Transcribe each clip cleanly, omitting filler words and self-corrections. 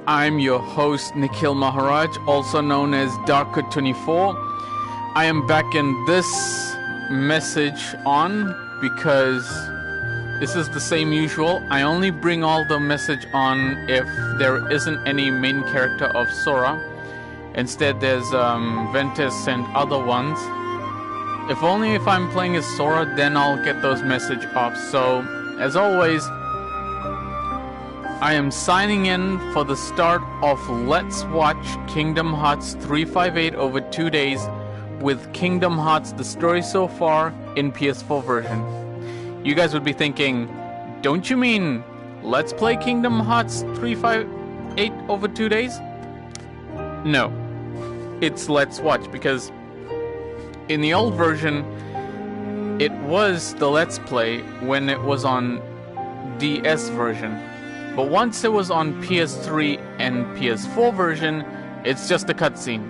I'm your host Nikhil Maharaj, also known as Darker24. I am back in this message on because this is the same usual. I only bring all the message on if there isn't any main character of Sora. Instead there's Ventus and other ones. If only if I'm playing as Sora, then I'll get those message off. So as always, I am signing in for the start of Let's Watch Kingdom Hearts 358 over 2 days with Kingdom Hearts The Story So Far in PS4 version. You guys would be thinking, don't you mean Let's Play Kingdom Hearts 358 over 2 days? No, it's Let's Watch because in the old version it was the Let's Play when it was on DS version. But once it was on PS3 and PS4 version, it's just a cutscene.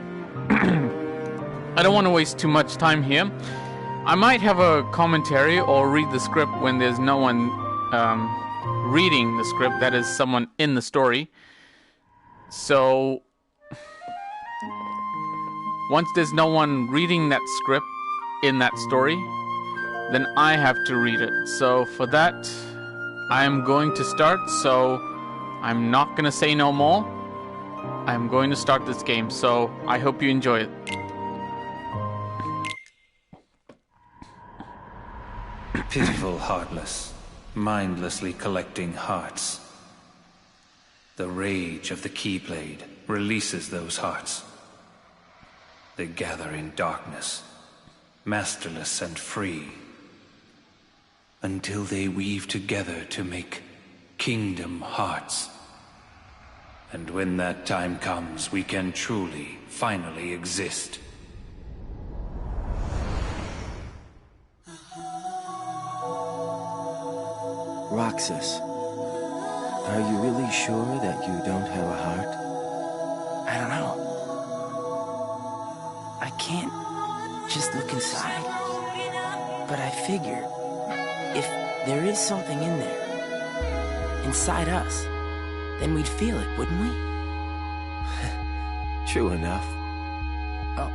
I don't want to waste too much time here. I might have a commentary or read the script when there's no one reading the script, that is someone in the story. So once there's no one reading that script in that story, then I have to read it. So for that, I'm going to start, so I'm not going to say no more. I'm going to start this game, so I hope you enjoy it. Pitiful Heartless, mindlessly collecting hearts. The rage of the Keyblade releases those hearts. They gather in darkness, masterless and free, until they weave together to make Kingdom Hearts. And when that time comes, we can truly, finally exist. Roxas, are you really sure that you don't have a heart? I don't know. I can't just look inside. But I figure, if there is something in there, inside us, then we'd feel it, wouldn't we? True enough. Oh.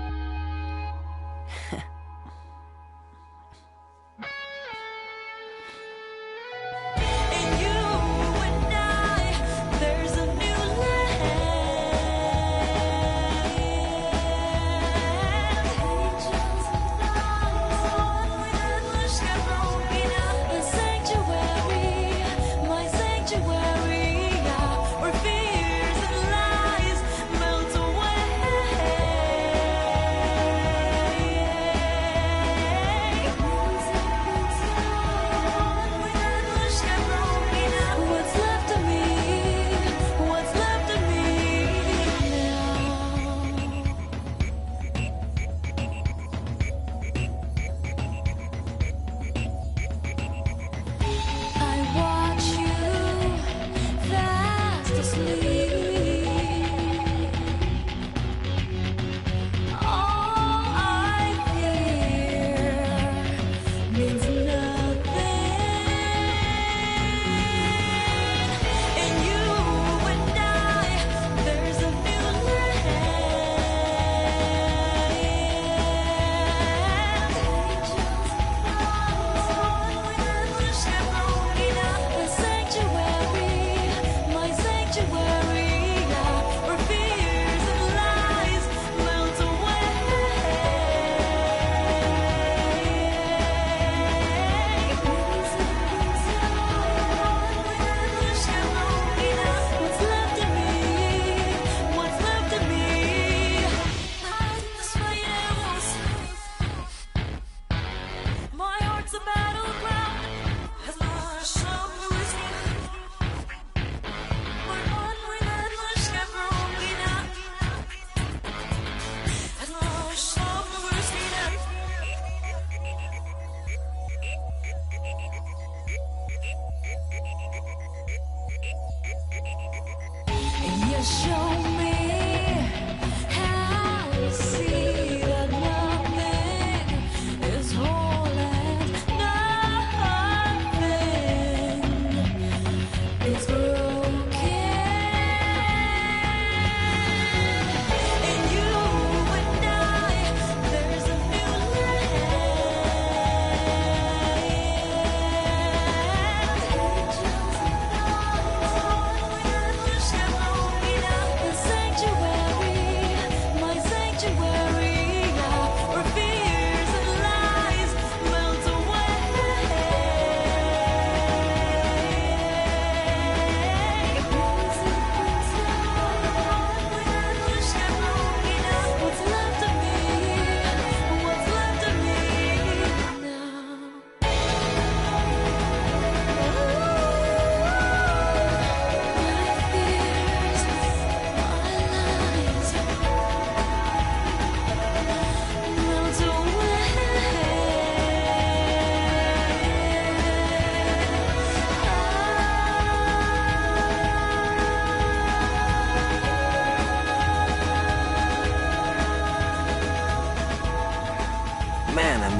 It's broken.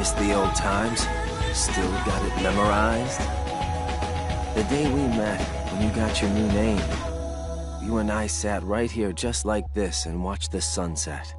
Miss the old times? Still got it memorized? The day we met, when you got your new name, you and I sat right here just like this and watched the sunset.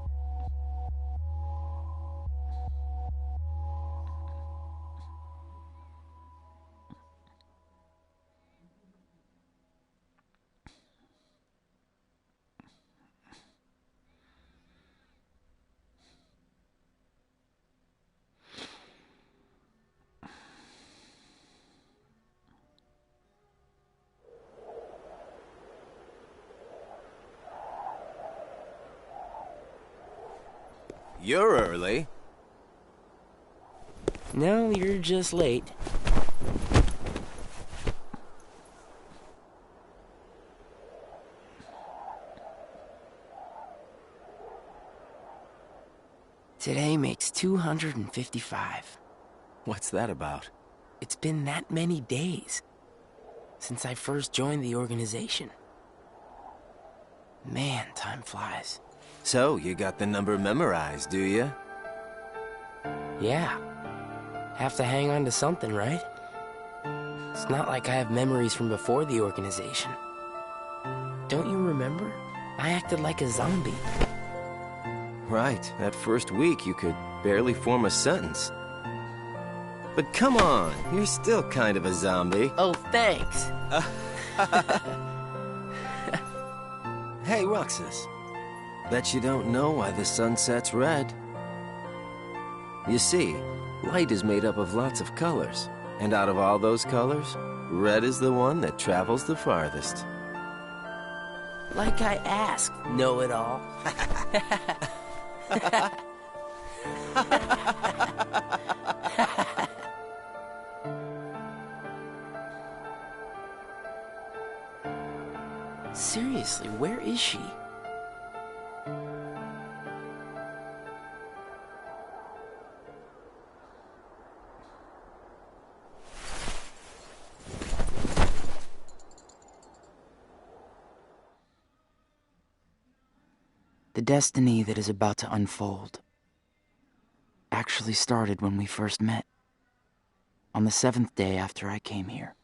You're early. No, you're just late. Today makes 255. What's that about? It's been that many days since I first joined the organization. Man, time flies. So, you got the number memorized, do you? Yeah. Have to hang on to something, right? It's not like I have memories from before the organization. Don't you remember? I acted like a zombie. Right. That first week, you could barely form a sentence. But come on, you're still kind of a zombie. Oh, thanks. Hey, Roxas. Bet you don't know why the sun sets red. You see, light is made up of lots of colors. And out of all those colors, red is the one that travels the farthest. Like I asked, know-it-all. Seriously, where is she? The destiny that is about to unfold actually started when we first met, on the 7th day after I came here.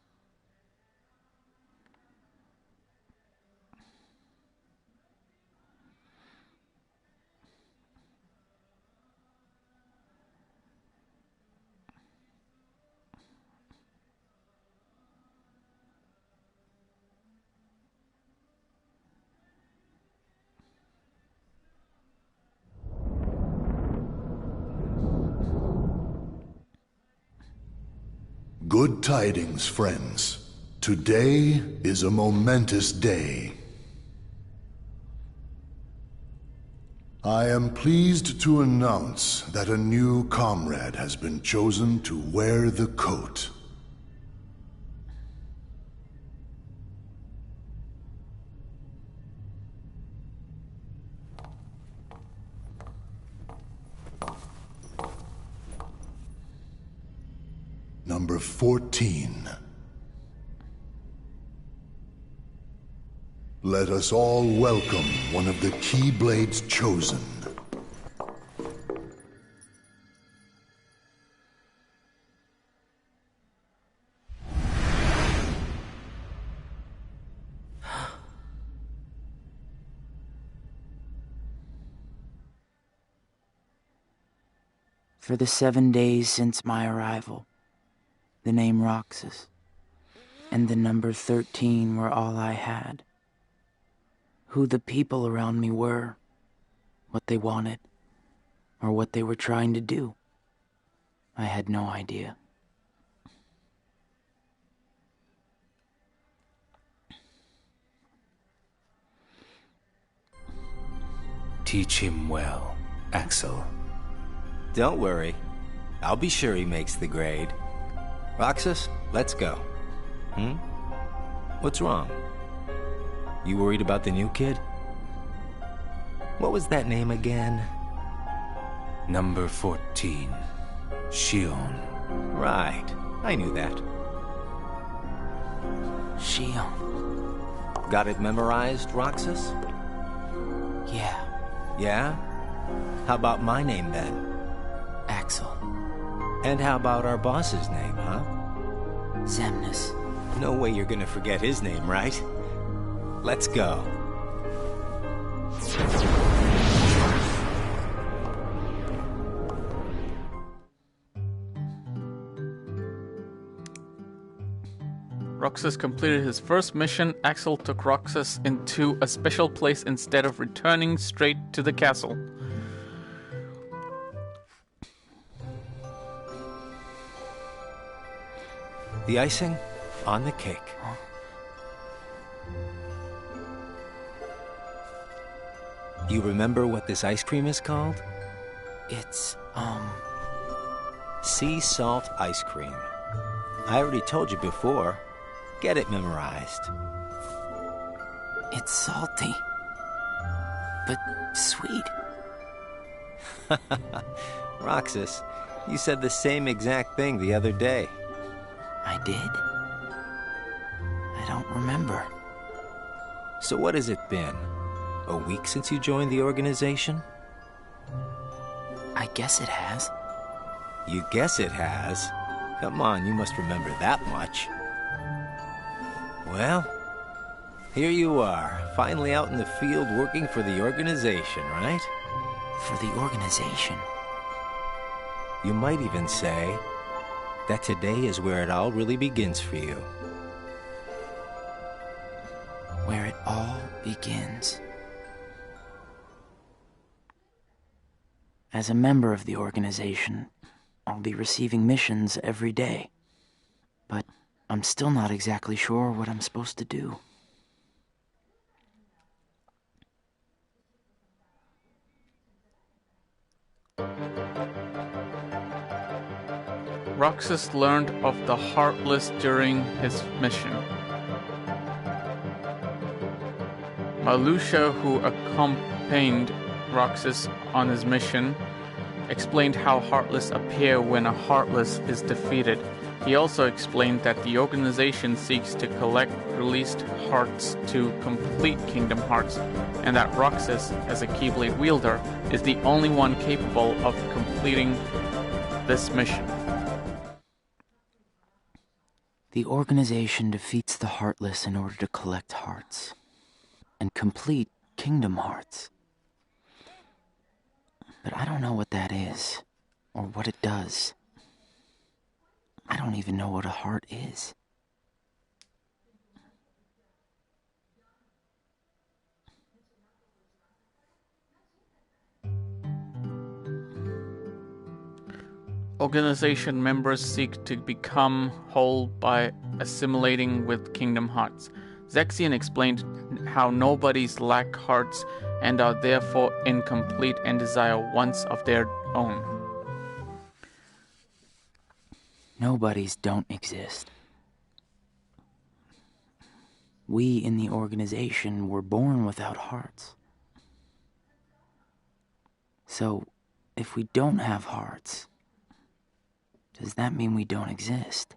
Good tidings, friends. Today is a momentous day. I am pleased to announce that a new comrade has been chosen to wear the coat. Number 14. Let us all welcome one of the Keyblades chosen. For the 7 days since my arrival, the name Roxas and the number 13 were all I had. Who the people around me were, what they wanted, or what they were trying to do, I had no idea. Teach him well, Axel. Don't worry. I'll be sure he makes the grade. Roxas, let's go. What's wrong? You worried about the new kid? What was that name again? Number 14, Xion. Right. I knew that. Xion. Got it memorized, Roxas? Yeah, Yeah? How about my name then? Axel. And how about our boss's name, huh? Xemnas. No way you're gonna forget his name, right? Let's go. Roxas completed his first mission. Axel took Roxas into a special place instead of returning straight to the castle. The icing on the cake. You remember what this ice cream is called? It's, Sea salt ice cream. I already told you before. Get it memorized. it's salty. But sweet. Roxas, you said the same exact thing the other day. I did? I don't remember. So what has it been? A week since you joined the organization? I guess it has. You guess it has? Come on, you must remember that much. Well, here you are, finally out in the field working for the organization, right? For the organization. You might even say that today is where it all really begins for you. Where it all begins. As a member of the organization, I'll be receiving missions every day. But I'm still not exactly sure what I'm supposed to do. Roxas learned of the Heartless during his mission. Marluxia, who accompanied Roxas on his mission, explained how Heartless appear when a Heartless is defeated. He also explained that the organization seeks to collect released hearts to complete Kingdom Hearts, and that Roxas, as a Keyblade wielder, is the only one capable of completing this mission. The organization defeats the Heartless in order to collect hearts and complete Kingdom Hearts. But I don't know what that is, or what it does. I don't even know what a heart is. Organization members seek to become whole by assimilating with Kingdom Hearts. Zexion explained how nobodies lack hearts and are therefore incomplete and desire ones of their own. Nobodies don't exist. We in the organization were born without hearts. So, if we don't have hearts, does that mean we don't exist?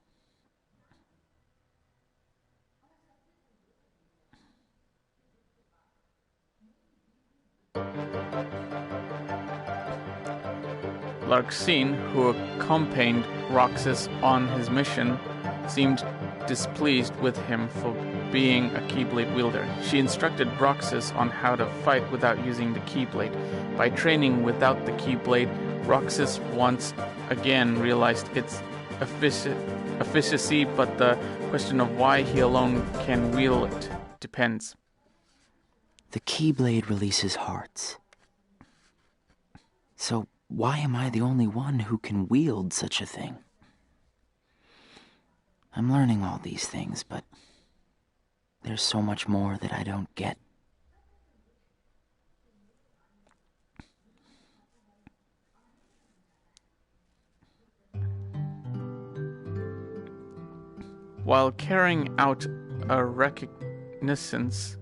Larxene, who accompanied Roxas on his mission, seemed displeased with him for being a Keyblade wielder. She instructed Roxas on how to fight without using the Keyblade. By training without the Keyblade, Roxas once again realized its efficacy, but the question of why he alone can wield it depends. The Keyblade releases hearts. So why am I the only one who can wield such a thing? I'm learning all these things, but there's so much more that I don't get. While carrying out a reconnaissance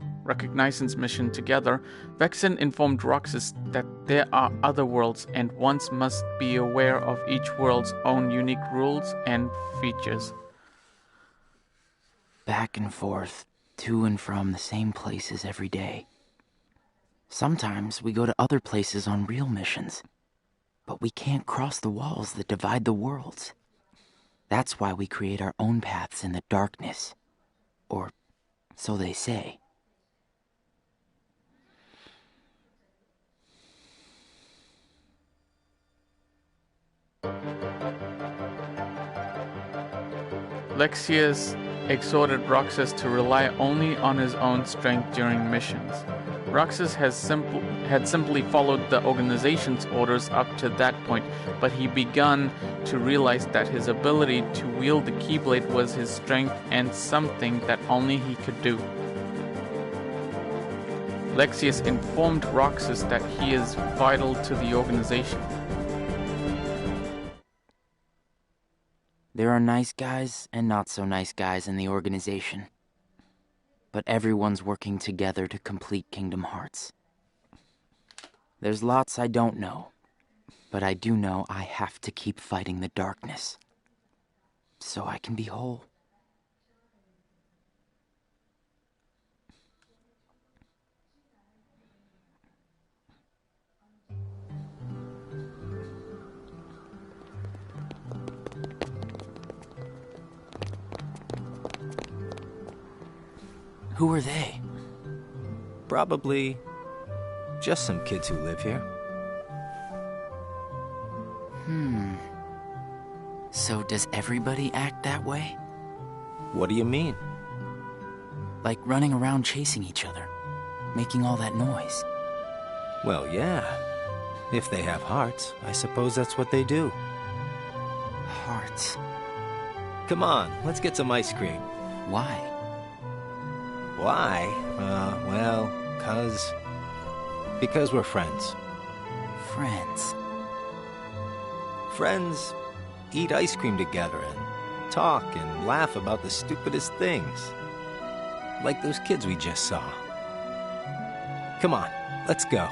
mission together, Vexen informed Roxas that there are other worlds and one must be aware of each world's own unique rules and features. Back and forth, to and from the same places every day. Sometimes we go to other places on real missions, But we can't cross the walls that divide the worlds. That's why we create our own paths in the darkness. Or so they say. Lexaeus exhorted Roxas to rely only on his own strength during missions. Roxas had simply followed the organization's orders up to that point, but he begun to realize that his ability to wield the Keyblade was his strength and something that only he could do. Lexaeus informed Roxas that he is vital to the organization. There are nice guys and not so nice guys in the organization. But everyone's working together to complete Kingdom Hearts. There's lots I don't know, but I do know I have to keep fighting the darkness, so I can be whole. Who are they? Probably just some kids who live here. So does everybody act that way? What do you mean? Like running around chasing each other, making all that noise. Well, yeah. If they have hearts, I suppose that's what they do. Hearts. Come on, let's get some ice cream. Why? Why? Well, because we're friends. Friends. Friends eat ice cream together and talk and laugh about the stupidest things. Like those kids we just saw. Come on, let's go.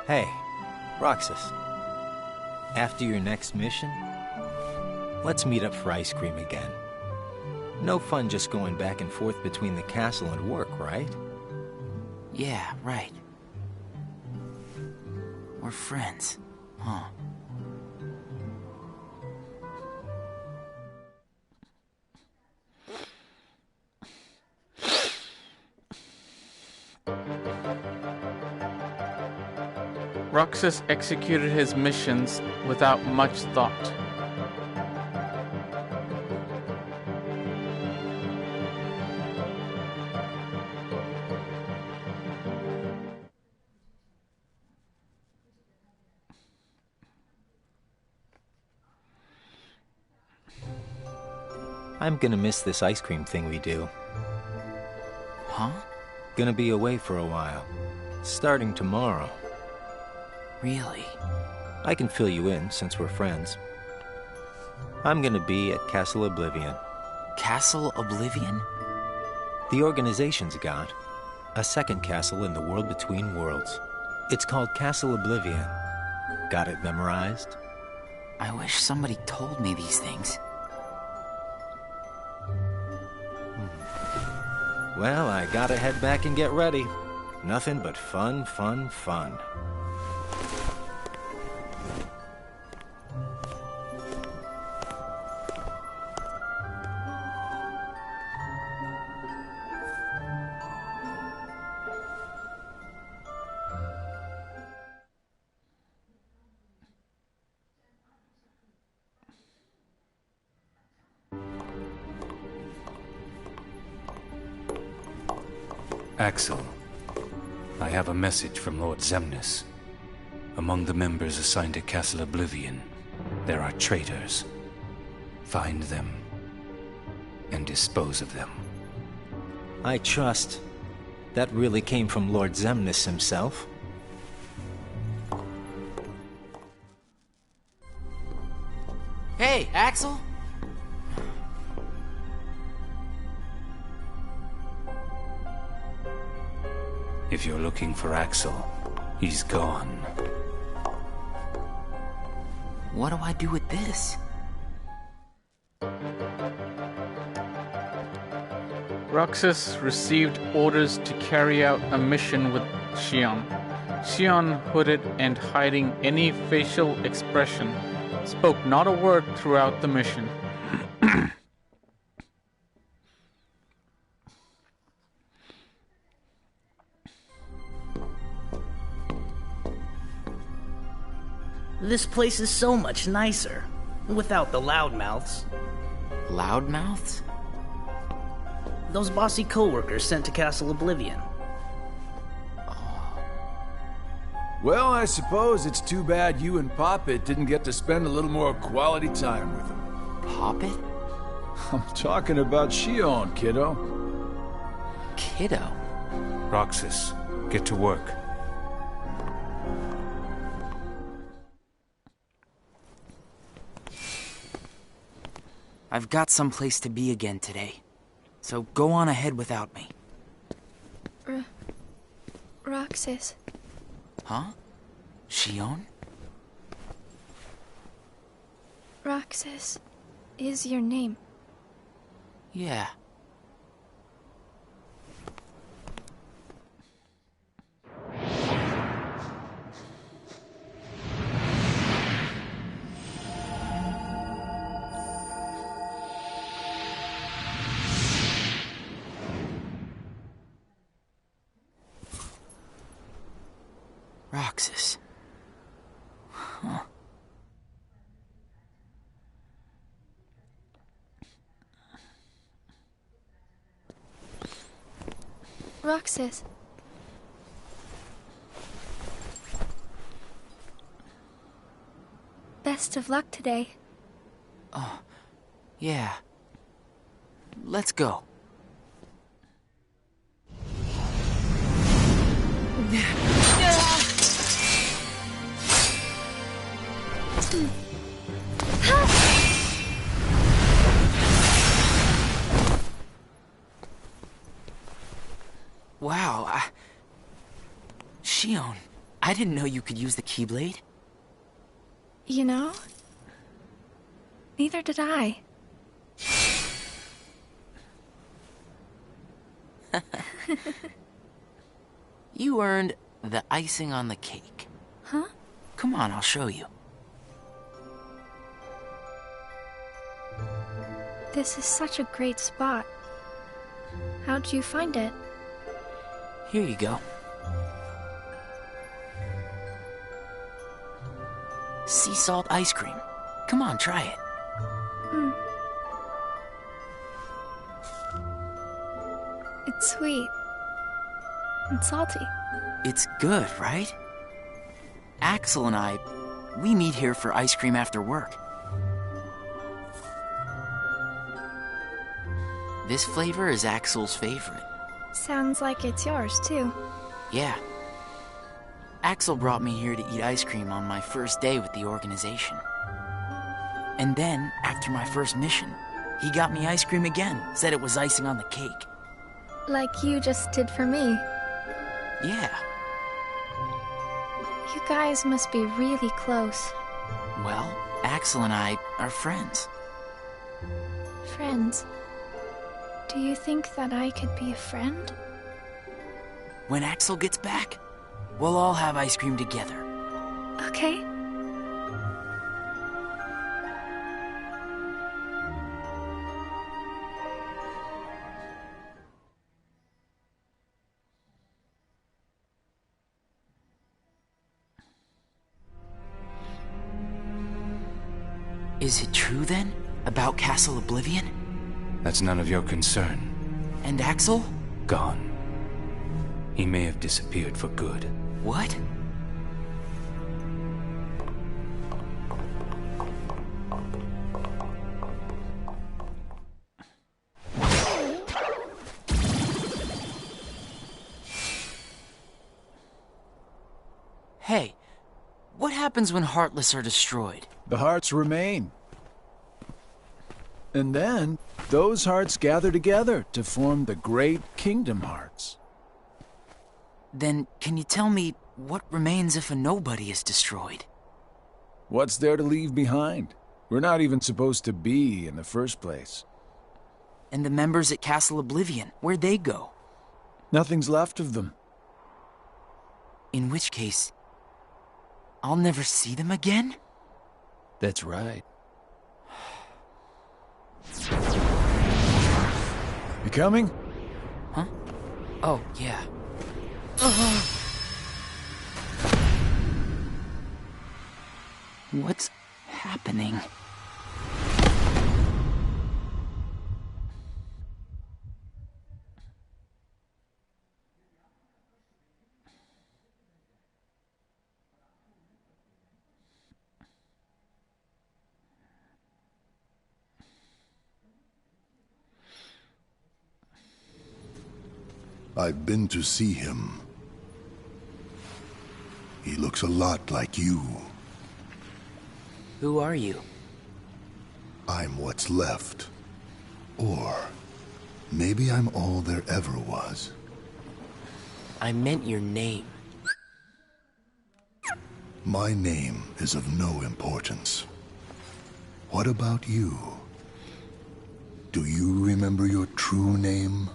Hey, Roxas. After your next mission, let's meet up for ice cream again. No fun just going back and forth between the castle and work, right? Yeah, right. We're friends, huh? Roxas executed his missions without much thought. I'm gonna miss this ice cream thing we do. Huh? Gonna be away for a while. Starting tomorrow. Really? I can fill you in, since we're friends. I'm gonna be at Castle Oblivion. Castle Oblivion? The organization's got a second castle in the world between worlds. It's called Castle Oblivion. Got it memorized? I wish somebody told me these things. Well, I gotta head back and get ready. Nothing but fun, fun, fun. Axel, I have a message from Lord Xemnas. Among the members assigned to Castle Oblivion, there are traitors. Find them and dispose of them. I trust that really came from Lord Xemnas himself. Hey, Axel? If you're looking for Axel, he's gone. What do I do with this? Roxas received orders to carry out a mission with Xion. Xion, hooded and hiding any facial expression, spoke not a word throughout the mission. This place is so much nicer, without the loudmouths. Loudmouths? Those bossy co-workers sent to Castle Oblivion. Well, I suppose it's too bad you and Poppet didn't get to spend a little more quality time with him. Poppet? I'm talking about Xion, kiddo. Kiddo? Roxas, get to work. I've got someplace to be again today, so go on ahead without me. Roxas. Huh? Xion? Roxas is your name. Yeah. Roxas. Huh. Roxas. Best of luck today. Oh, yeah. Let's go. Wow, Xion, I didn't know you could use the Keyblade. You know? Neither did I. You earned the icing on the cake. Huh? Come on, I'll show you. This is such a great spot. How'd you find it? Here you go. Sea salt ice cream. Come on, try it. It's sweet. And salty. It's good, right? Axel and I, we meet here for ice cream after work. This flavor is Axel's favorite. Sounds like it's yours, too. Yeah. Axel brought me here to eat ice cream on my first day with the organization. And then, after my first mission, he got me ice cream again, said it was icing on the cake. Like you just did for me. Yeah. You guys must be really close. Well, Axel and I are friends. Friends. Do you think that I could be a friend? When Axel gets back, we'll all have ice cream together. Okay. Is it true then, about Castle Oblivion? That's none of your concern. And Axel? Gone. He may have disappeared for good. What? Hey, what happens when Heartless are destroyed? The hearts remain. And then, those hearts gather together to form the great Kingdom Hearts. Then, can you tell me what remains if a nobody is destroyed? What's there to leave behind? We're not even supposed to be in the first place. And the members at Castle Oblivion, where'd they go? Nothing's left of them. In which case, I'll never see them again? That's right. You coming? Huh? Oh, yeah. What's happening? I've been to see him. He looks a lot like you. Who are you? I'm what's left. Or maybe I'm all there ever was. I meant your name. My name is of no importance. What about you? Do you remember your true name?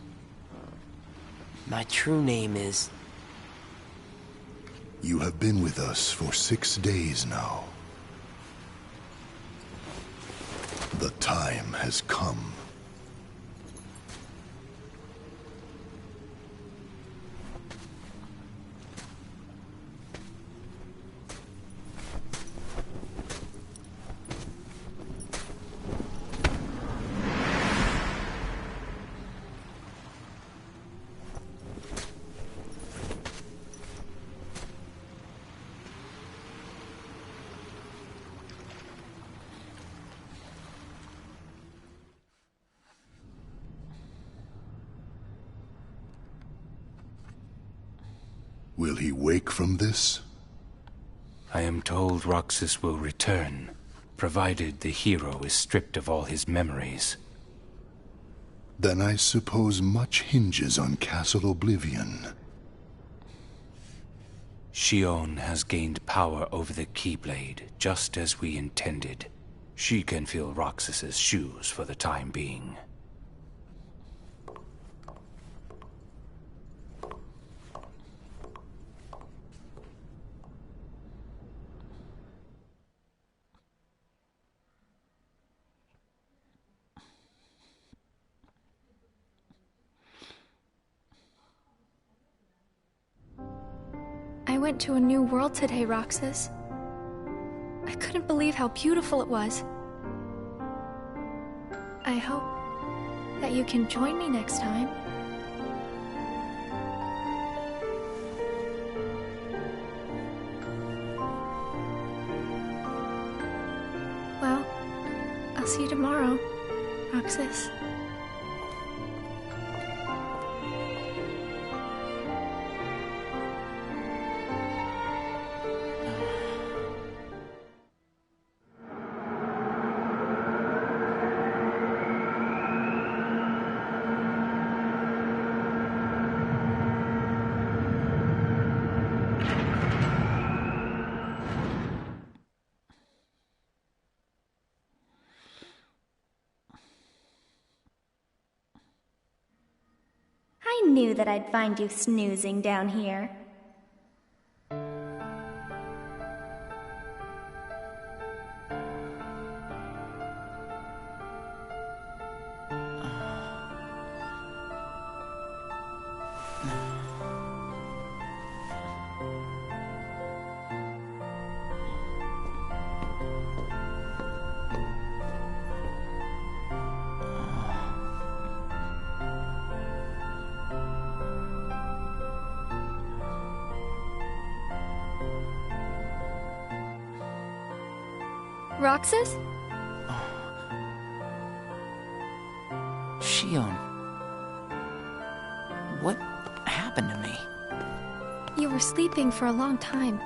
My true name is... You have been with us for 6 days now. The time has come. Will he wake from this? I am told Roxas will return, provided the hero is stripped of all his memories. Then I suppose much hinges on Castle Oblivion. Xion has gained power over the Keyblade, just as we intended. She can fill Roxas's shoes for the time being. I went to a new world today, Roxas. I couldn't believe how beautiful it was. I hope that you can join me next time. Well, I'll see you tomorrow, Roxas. I knew that I'd find you snoozing down here. Roxas? Xion. What happened to me? You were sleeping for a long time.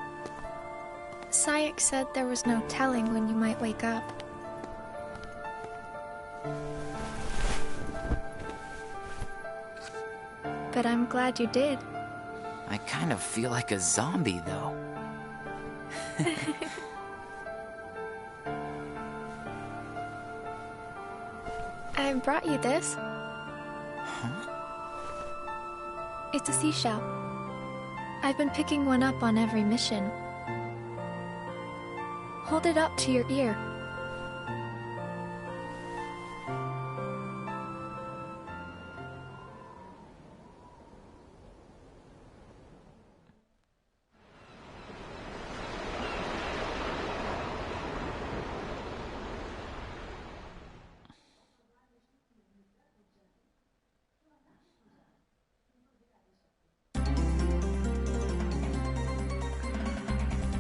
Sayek said there was no telling when you might wake up. But I'm glad you did. I kind of feel like a zombie, though. I brought you this. It's a seashell. I've been picking one up on every mission. Hold it up to your ear.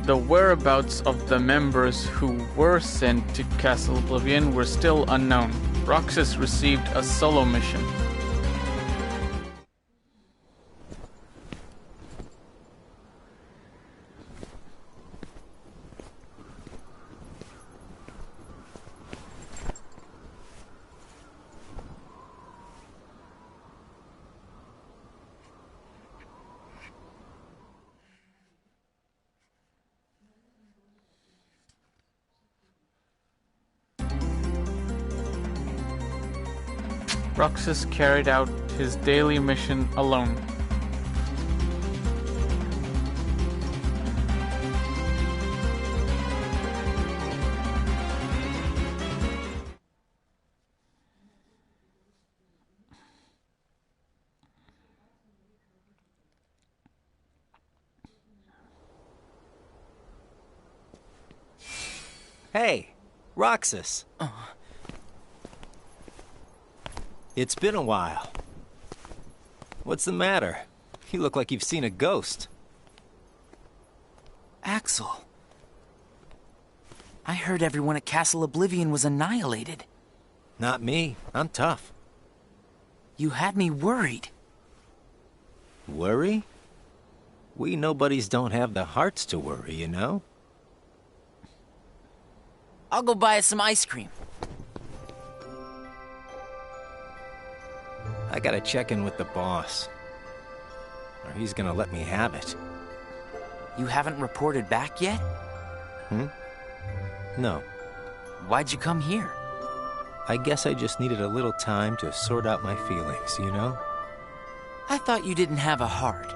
The whereabouts of the members who were sent to Castle Oblivion were still unknown. Roxas received a solo mission. Roxas carried out his daily mission alone. Hey, Roxas. It's been a while. What's the matter? You look like you've seen a ghost. Axel. I heard everyone at Castle Oblivion was annihilated. Not me. I'm tough. You had me worried. Worry? We nobodies don't have the hearts to worry, you know? I'll go buy us some ice cream. I gotta check in with the boss. Or he's gonna let me have it. You haven't reported back yet? No. Why'd you come here? I guess I just needed a little time to sort out my feelings, you know? I thought you didn't have a heart.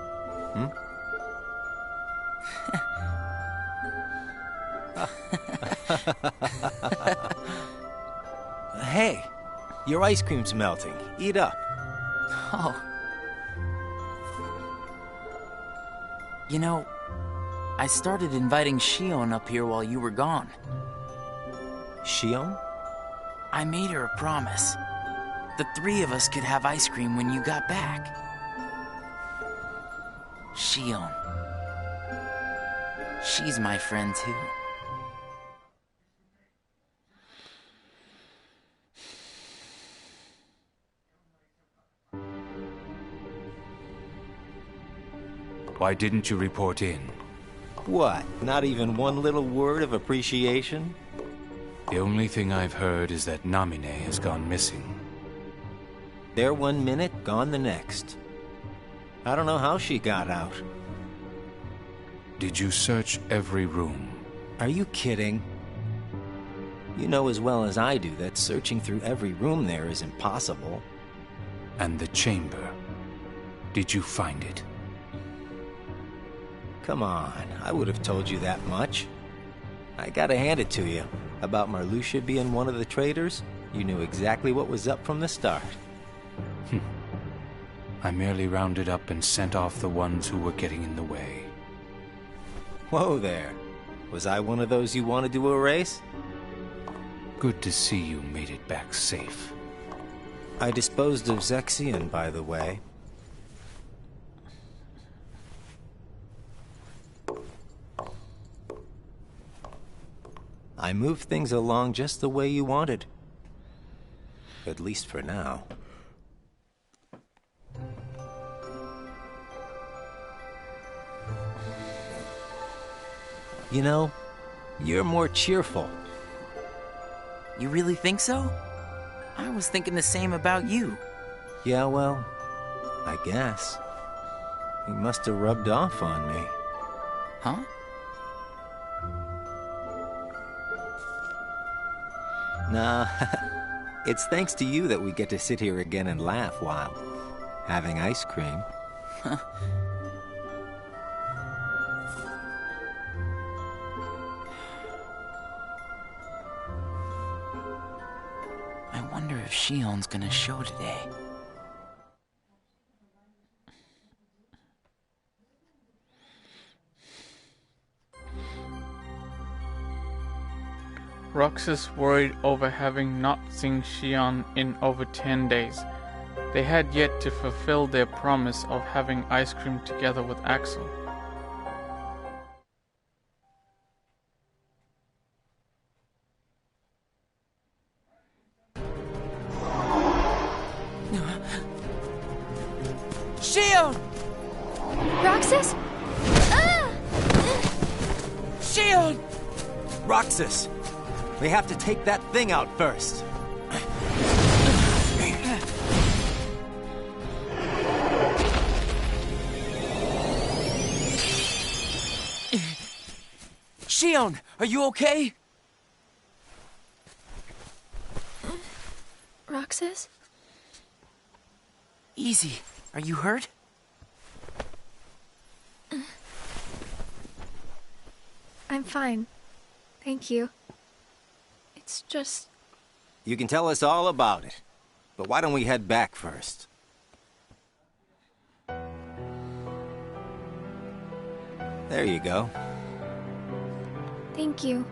Hey, your ice cream's melting. Eat up. Oh. You know, I started inviting Shion up here while you were gone. Shion? I made her a promise. The three of us could have ice cream when you got back. Shion. She's my friend too. Why didn't you report in? What? Not even one little word of appreciation? The only thing I've heard is that Namine has gone missing. There 1 minute, gone the next. I don't know how she got out. Did you search every room? Are you kidding? You know as well as I do that searching through every room there is impossible. And the chamber? Did you find it? Come on, I would have told you that much. I gotta hand it to you. About Marluxia being one of the traitors, you knew exactly what was up from the start. I merely rounded up and sent off the ones who were getting in the way. Whoa there. Was I one of those you wanted to erase? Good to see you made it back safe. I disposed of Zexion, by the way. I moved things along just the way you wanted. At least for now. You know, you're more cheerful. You really think so? I was thinking the same about you. Yeah, well, I guess. You must have rubbed off on me. Huh? Nah, it's thanks to you that we get to sit here again and laugh while having ice cream. I wonder if Shion's gonna show today. Roxas worried over having not seen Shion in over 10 days. They had yet to fulfill their promise of having ice cream together with Axel. Shion! Roxas? Ah! Shion! Roxas! We have to take that thing out first. Shion, are you okay? Roxas? Easy. Are you hurt? I'm fine. Thank you. It's just... You can tell us all about it. But why don't we head back first? There you go. Thank you.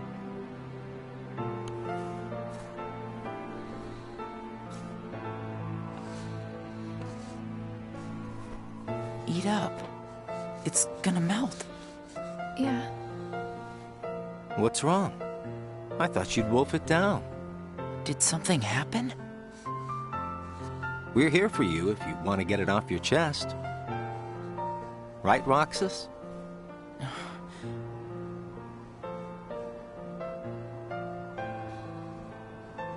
Eat up. It's gonna melt. Yeah. What's wrong? I thought you'd wolf it down. Did something happen? We're here for you if you want to get it off your chest. Right, Roxas?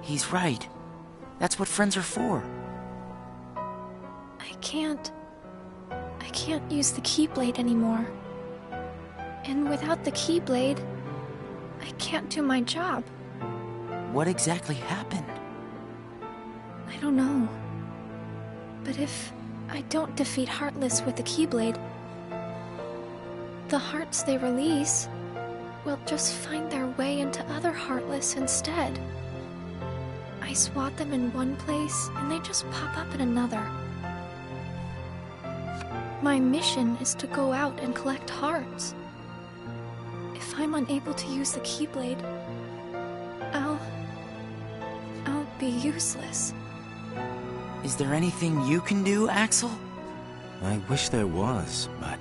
He's right. That's what friends are for. I can't use the Keyblade anymore. And without the Keyblade, I can't do my job. What exactly happened? I don't know. But if I don't defeat Heartless with the Keyblade, the hearts they release will just find their way into other Heartless instead. I swat them in one place, and they just pop up in another. My mission is to go out and collect hearts. If I'm unable to use the Keyblade, I'll be useless. Is there anything you can do, Axel? I wish there was, but...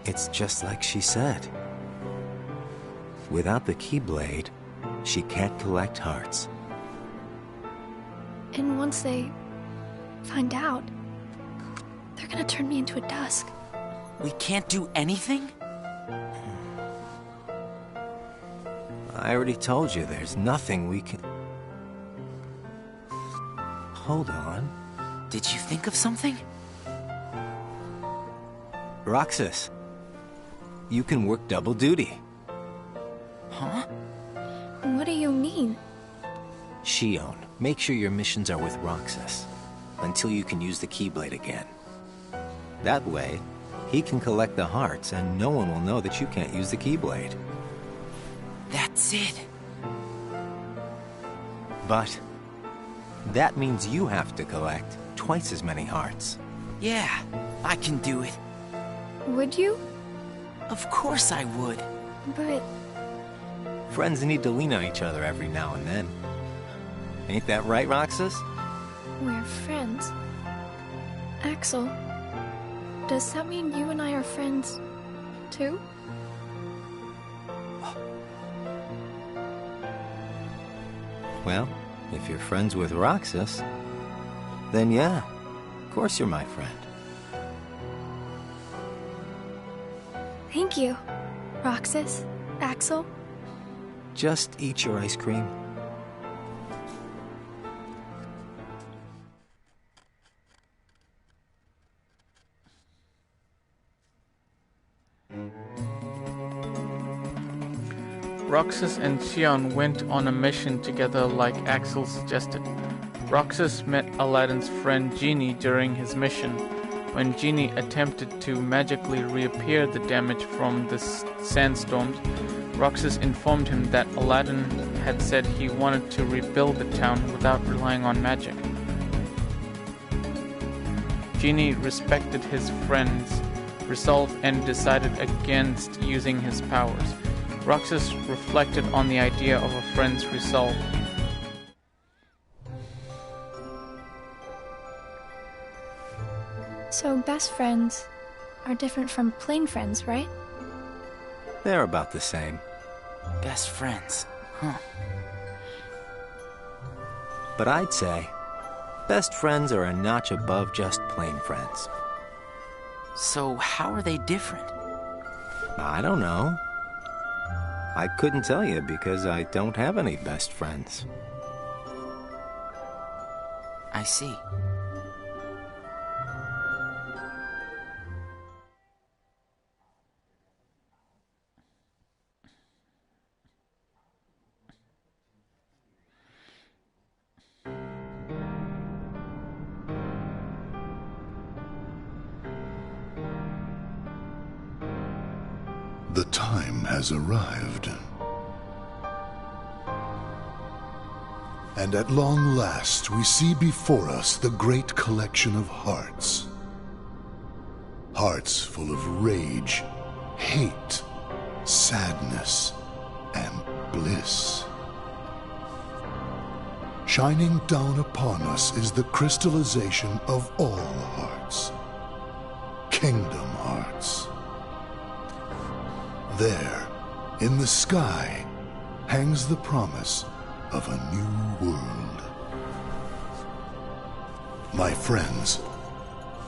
it's just like she said. Without the Keyblade, she can't collect hearts. And once they find out, they're gonna turn me into a Dusk. We can't do anything? I already told you there's nothing we can... Hold on. Did you think of something? Roxas, you can work double duty. Huh? What do you mean? Shion, make sure your missions are with Roxas until you can use the Keyblade again. That way, he can collect the hearts and no one will know that you can't use the Keyblade. That's it. But that means you have to collect twice as many hearts. Yeah, I can do it. Would you? Of course I would. But... Friends need to lean on each other every now and then. Ain't that right, Roxas? we're friends. Axel, does that mean you and I are friends, too? Well, if you're friends with Roxas, then yeah, of course you're my friend. Thank you, Roxas, Axel. Just eat your ice cream. Roxas and Shion went on a mission together like Axel suggested. Roxas met Aladdin's friend Genie during his mission, When Genie attempted to magically repair the damage from the sandstorms, Roxas informed him that Aladdin had said he wanted to rebuild the town without relying on magic. Genie respected his friend's resolve and decided against using his powers. Roxas reflected on the idea of a friend's resolve. So best friends are different from plain friends, right? They're about the same. Best friends, huh? But I'd say best friends are a notch above just plain friends. So how are they different? I don't know. I couldn't tell you because I don't have any best friends. I see. The time has arrived. And at long last, we see before us the great collection of hearts. Hearts full of rage, hate, sadness, and bliss. Shining down upon us is the crystallization of all hearts. Kingdom Hearts. There, in the sky, hangs the promise of a new world. My friends,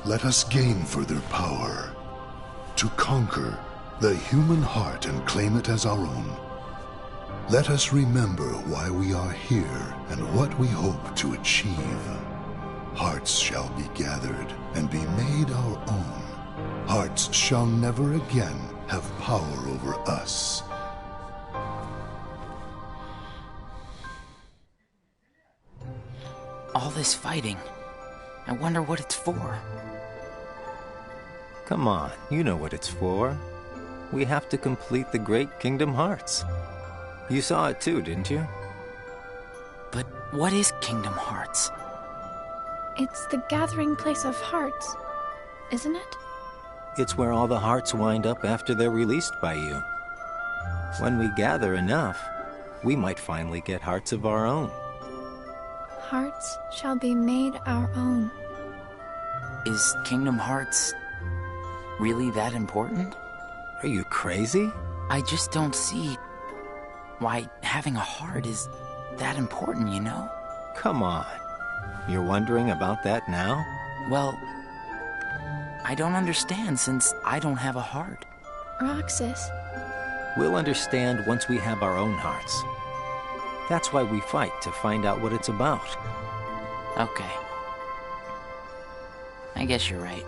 let us gain further power to conquer the human heart and claim it as our own. Let us remember why we are here and what we hope to achieve. Hearts shall be gathered and be made our own. Hearts shall never again have power over us. All this fighting. I wonder what it's for. Come on, you know what it's for. We have to complete the Great Kingdom Hearts. You saw it too, didn't you? But what is Kingdom Hearts? It's the gathering place of hearts, isn't it? It's where all the hearts wind up after they're released by you. When we gather enough, we might finally get hearts of our own. Hearts shall be made our own. Is Kingdom Hearts really that important? Are you crazy? I just don't see why having a heart is that important, you know? Come on. You're wondering about that now? Well, I don't understand since I don't have a heart. Roxas. We'll understand once we have our own hearts. That's why we fight, to find out what it's about. Okay. I guess you're right.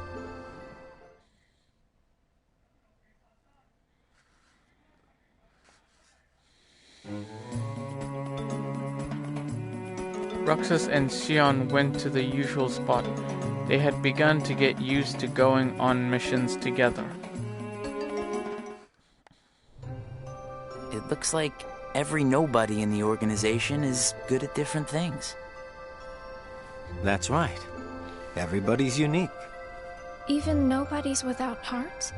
Roxas and Xion went to the usual spot. They had begun to get used to going on missions together. It looks like every nobody in the organization is good at different things. That's right. Everybody's unique. Even nobodies without hearts?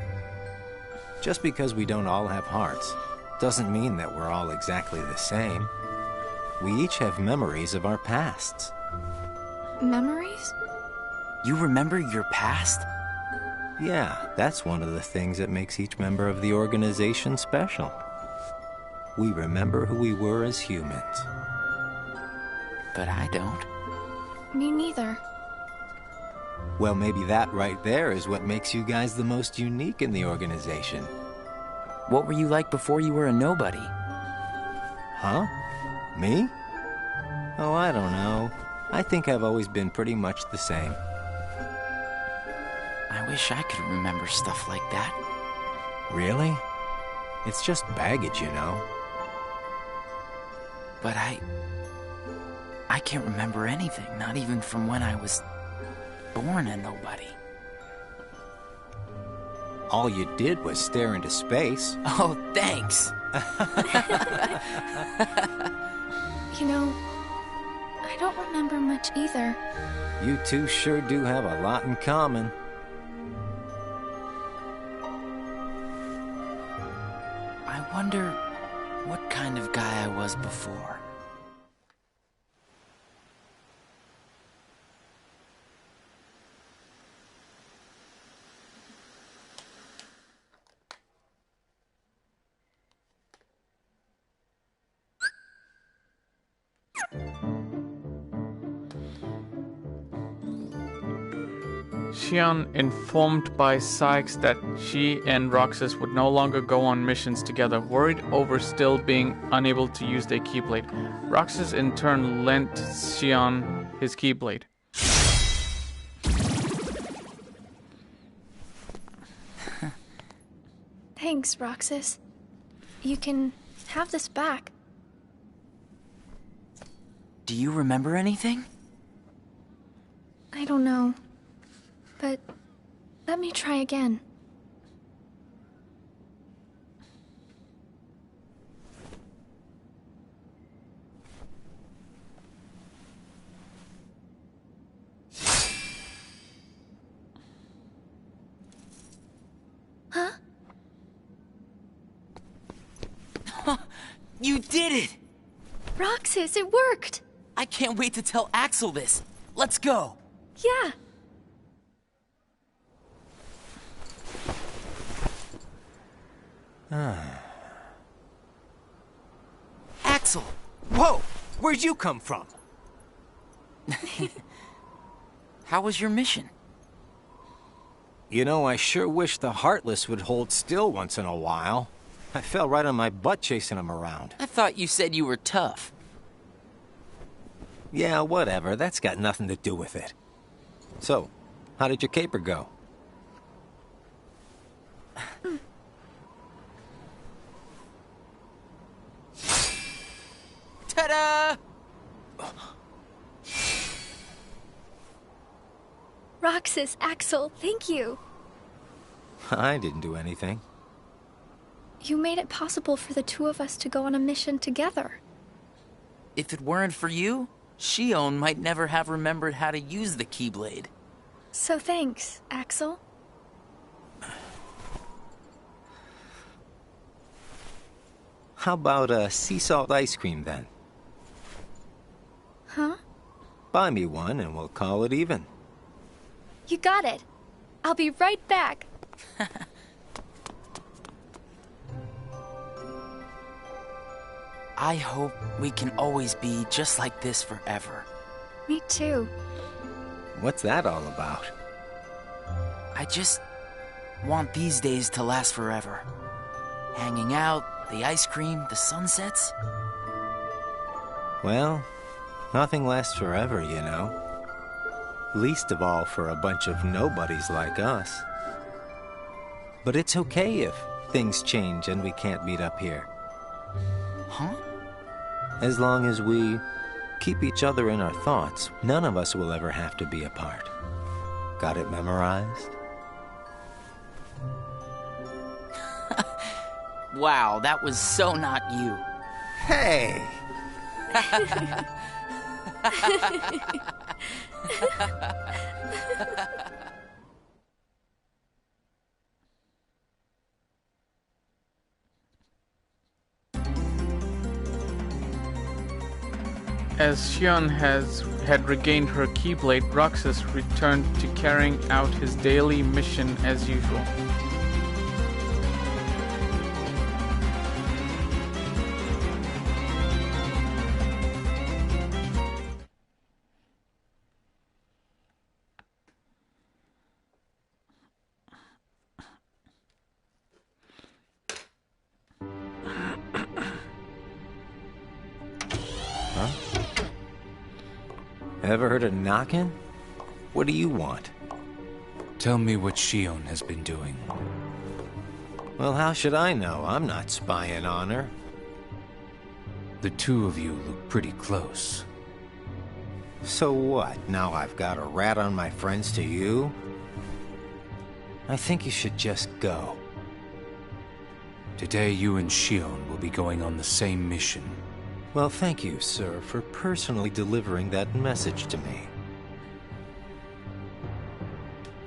Just because we don't all have hearts doesn't mean that we're all exactly the same. We each have memories of our pasts. Memories? You remember your past? Yeah, that's one of the things that makes each member of the organization special. We remember who we were as humans. But I don't. Me neither. Well, maybe that right there is what makes you guys the most unique in the organization. What were you like before you were a nobody? Huh? Me? Oh, I don't know. I think I've always been pretty much the same. I wish I could remember stuff like that. Really? It's just baggage, you know. But I can't remember anything, not even from when I was born a nobody. All you did was stare into space. Oh, thanks. You know, I don't remember much either. You two sure do have a lot in common. I wonder what kind of guy I was before. Xion, informed by Sykes that she and Roxas would no longer go on missions together, worried over still being unable to use their Keyblade. Roxas in turn lent Xion his Keyblade. Thanks, Roxas. You can have this back. Do you remember anything? I don't know. But let me try again. Huh? You did it! Roxas, it worked! I can't wait to tell Axel this. Let's go! Yeah! Axel! Whoa! Where'd you come from? How was your mission? You know, I sure wish the Heartless would hold still once in a while. I fell right on my butt chasing them around. I thought you said you were tough. Yeah, whatever. That's got nothing to do with it. So, how did your caper go? Ta-da! Roxas, Axel, thank you. I didn't do anything. You made it possible for the two of us to go on a mission together. If it weren't for you, Xion might never have remembered how to use the Keyblade. So thanks, Axel. How about sea salt ice cream then? Huh? Buy me one and we'll call it even. You got it. I'll be right back. I hope we can always be just like this forever. Me too. What's that all about? I just want these days to last forever. Hanging out, the ice cream, the sunsets. Well, nothing lasts forever, you know. Least of all for a bunch of nobodies like us. But it's okay if things change and we can't meet up here. Huh? As long as we keep each other in our thoughts, none of us will ever have to be apart. Got it memorized? Wow, that was so not you. Hey! As Xion had regained her Keyblade, Roxas returned to carrying out his daily mission as usual. Ever heard of knocking? What do you want? Tell me what Xion has been doing. Well, how should I know? I'm not spying on her. The two of you look pretty close. So what? Now I've got a rat on my friends to you? I think you should just go. Today you and Shion will be going on the same mission. Well, thank you, sir, for personally delivering that message to me.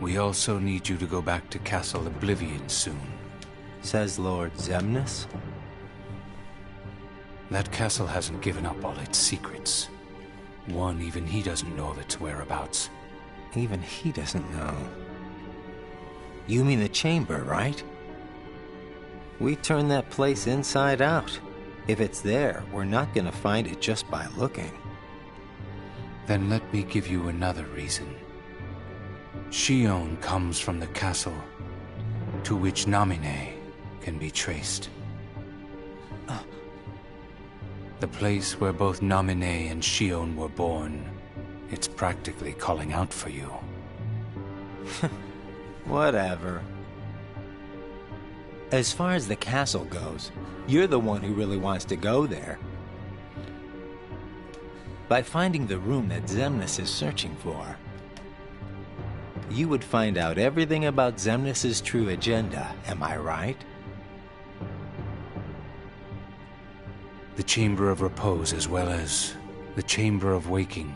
We also need you to go back to Castle Oblivion soon. Says Lord Xemnas? That castle hasn't given up all its secrets. One, even he doesn't know of its whereabouts. Even he doesn't know. You mean the chamber, right? We turned that place inside out. If it's there, we're not gonna find it just by looking. Then let me give you another reason. Shion comes from the castle to which Namine can be traced. The place where both Namine and Shion were born. It's practically calling out for you. Whatever. As far as the castle goes, you're the one who really wants to go there. By finding the room that Xemnas is searching for, you would find out everything about Xemnas' true agenda, am I right? The Chamber of Repose as well as the Chamber of Waking.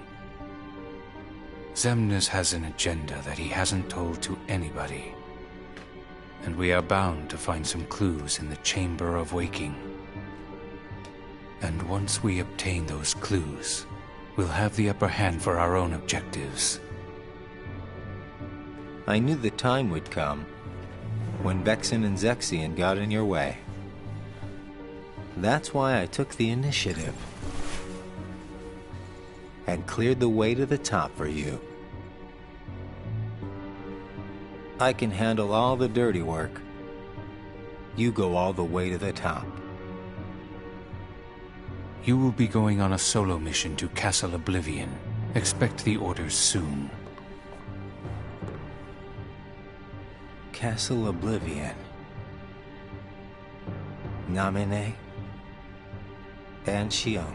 Xemnas has an agenda that he hasn't told to anybody. And we are bound to find some clues in the Chamber of Waking. And once we obtain those clues, we'll have the upper hand for our own objectives. I knew the time would come when Vexen and Zexion got in your way. That's why I took the initiative and cleared the way to the top for you. I can handle all the dirty work. You go all the way to the top. You will be going on a solo mission to Castle Oblivion. Expect the orders soon. Castle Oblivion. Namine and Shion.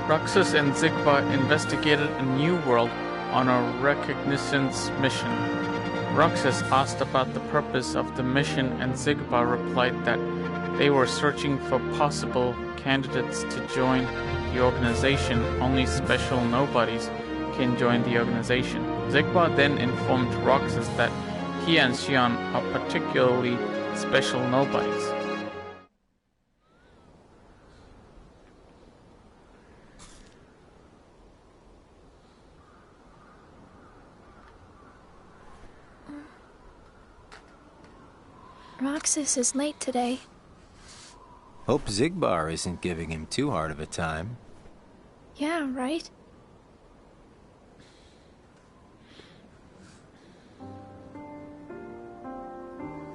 Roxas and Xigbar investigated a new world on a reconnaissance mission. Roxas asked about the purpose of the mission, and Xigbar replied that they were searching for possible candidates to join the organization. Only special nobodies can join the organization. Xigbar then informed Roxas that he and Shion are particularly special nobodies. Roxas is late today. Hope Xigbar isn't giving him too hard of a time. Yeah, right?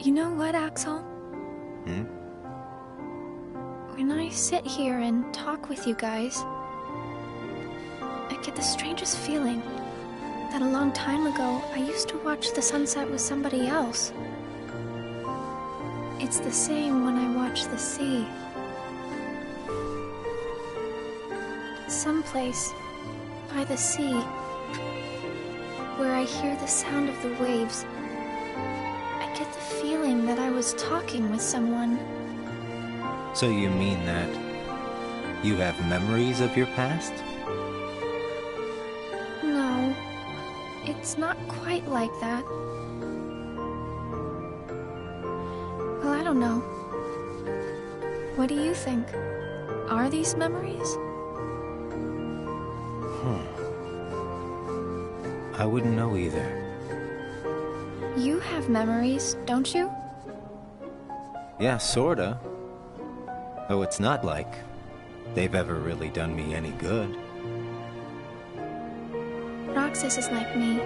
You know what, Axel? When I sit here and talk with you guys, I get the strangest feeling that a long time ago I used to watch the sunset with somebody else. It's the same when I watch the sea. Someplace by the sea, where I hear the sound of the waves, I get the feeling that I was talking with someone. So you mean that you have memories of your past? No, it's not quite like that. Well, I don't know. What do you think? Are these memories? I wouldn't know either. You have memories, don't you? Yeah, sorta. Though it's not like they've ever really done me any good. Roxas is like me.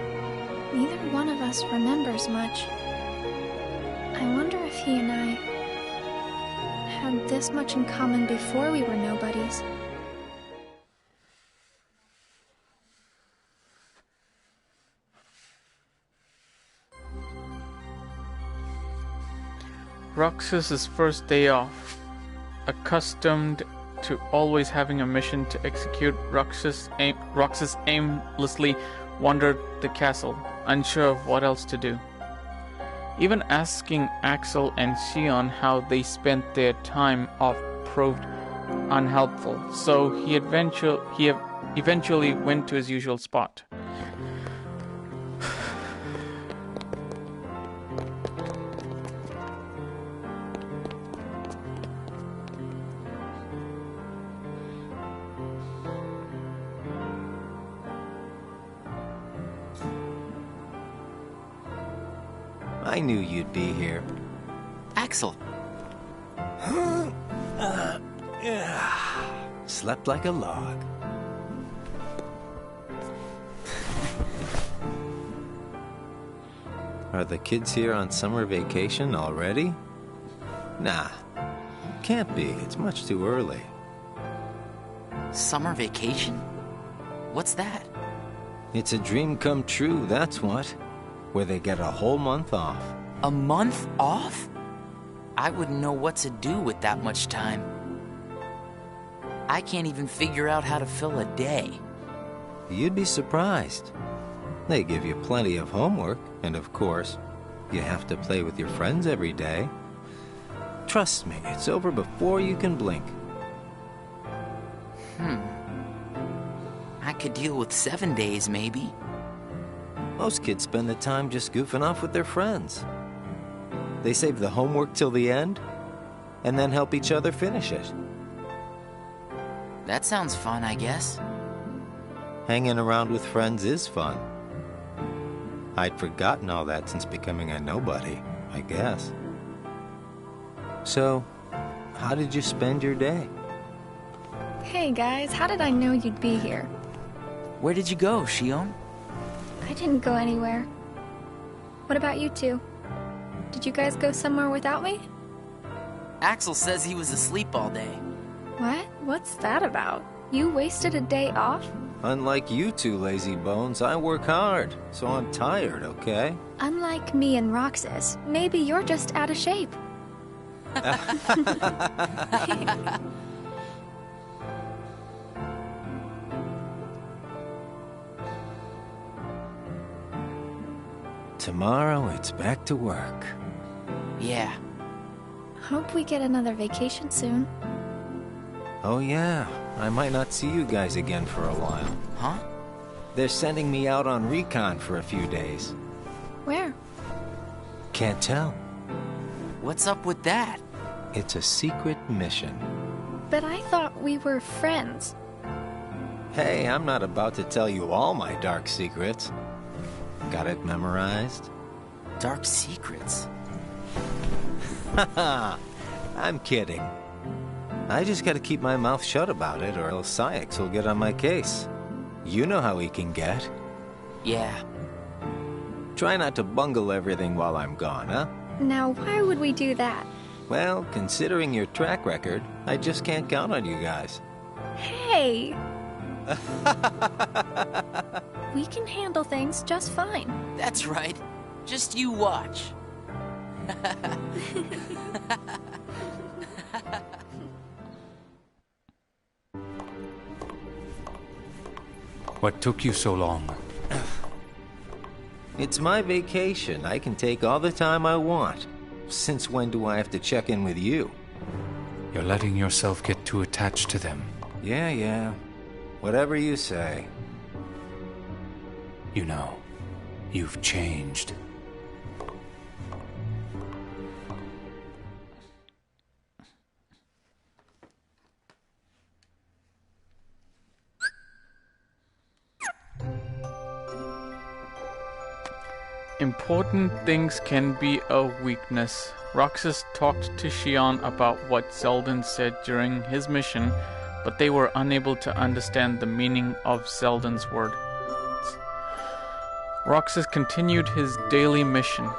Neither one of us remembers much. I wonder if he and I had this much in common before we were nobodies. Roxas's first day off. Accustomed to always having a mission to execute, Roxas aimlessly wandered the castle, unsure of what else to do. Even asking Axel and Xion how they spent their time off proved unhelpful, so he eventually went to his usual spot. I knew you'd be here. Axel. Slept like a log. Are the kids here on summer vacation already? Nah, can't be. It's much too early. Summer vacation? What's that? It's a dream come true, that's what. Where they get a whole month off. A month off? I wouldn't know what to do with that much time. I can't even figure out how to fill a day. You'd be surprised. They give you plenty of homework, and of course, you have to play with your friends every day. Trust me, it's over before you can blink. I could deal with 7 days, maybe. Most kids spend the time just goofing off with their friends. They save the homework till the end, and then help each other finish it. That sounds fun, I guess. Hanging around with friends is fun. I'd forgotten all that since becoming a nobody, I guess. So, how did you spend your day? Hey guys, how did I know you'd be here? Where did you go, Xion? I didn't go anywhere. What about you two? Did you guys go somewhere without me? Axel says he was asleep all day. What? What's that about? You wasted a day off? Unlike you two lazy bones, I work hard, so I'm tired, okay? Unlike me and Roxas, maybe you're just out of shape. Tomorrow, it's back to work. Yeah. Hope we get another vacation soon. Oh yeah, I might not see you guys again for a while. Huh? They're sending me out on recon for a few days. Where? Can't tell. What's up with that? It's a secret mission. But I thought we were friends. Hey, I'm not about to tell you all my dark secrets. Got it memorized? Dark secrets? Haha, I'm kidding. I just gotta keep my mouth shut about it, or else Saïx will get on my case. You know how he can get. Yeah. Try not to bungle everything while I'm gone, huh? Now, why would we do that? Well, considering your track record, I just can't count on you guys. Hey! We can handle things just fine. That's right. Just you watch. What took you so long? It's my vacation. I can take all the time I want. Since when do I have to check in with you? You're letting yourself get too attached to them. Yeah. Whatever you say. You know, you've changed. Important things can be a weakness. Roxas talked to Xion about what Zeldin said during his mission, but they were unable to understand the meaning of Zeldin's words. Roxas continued his daily mission.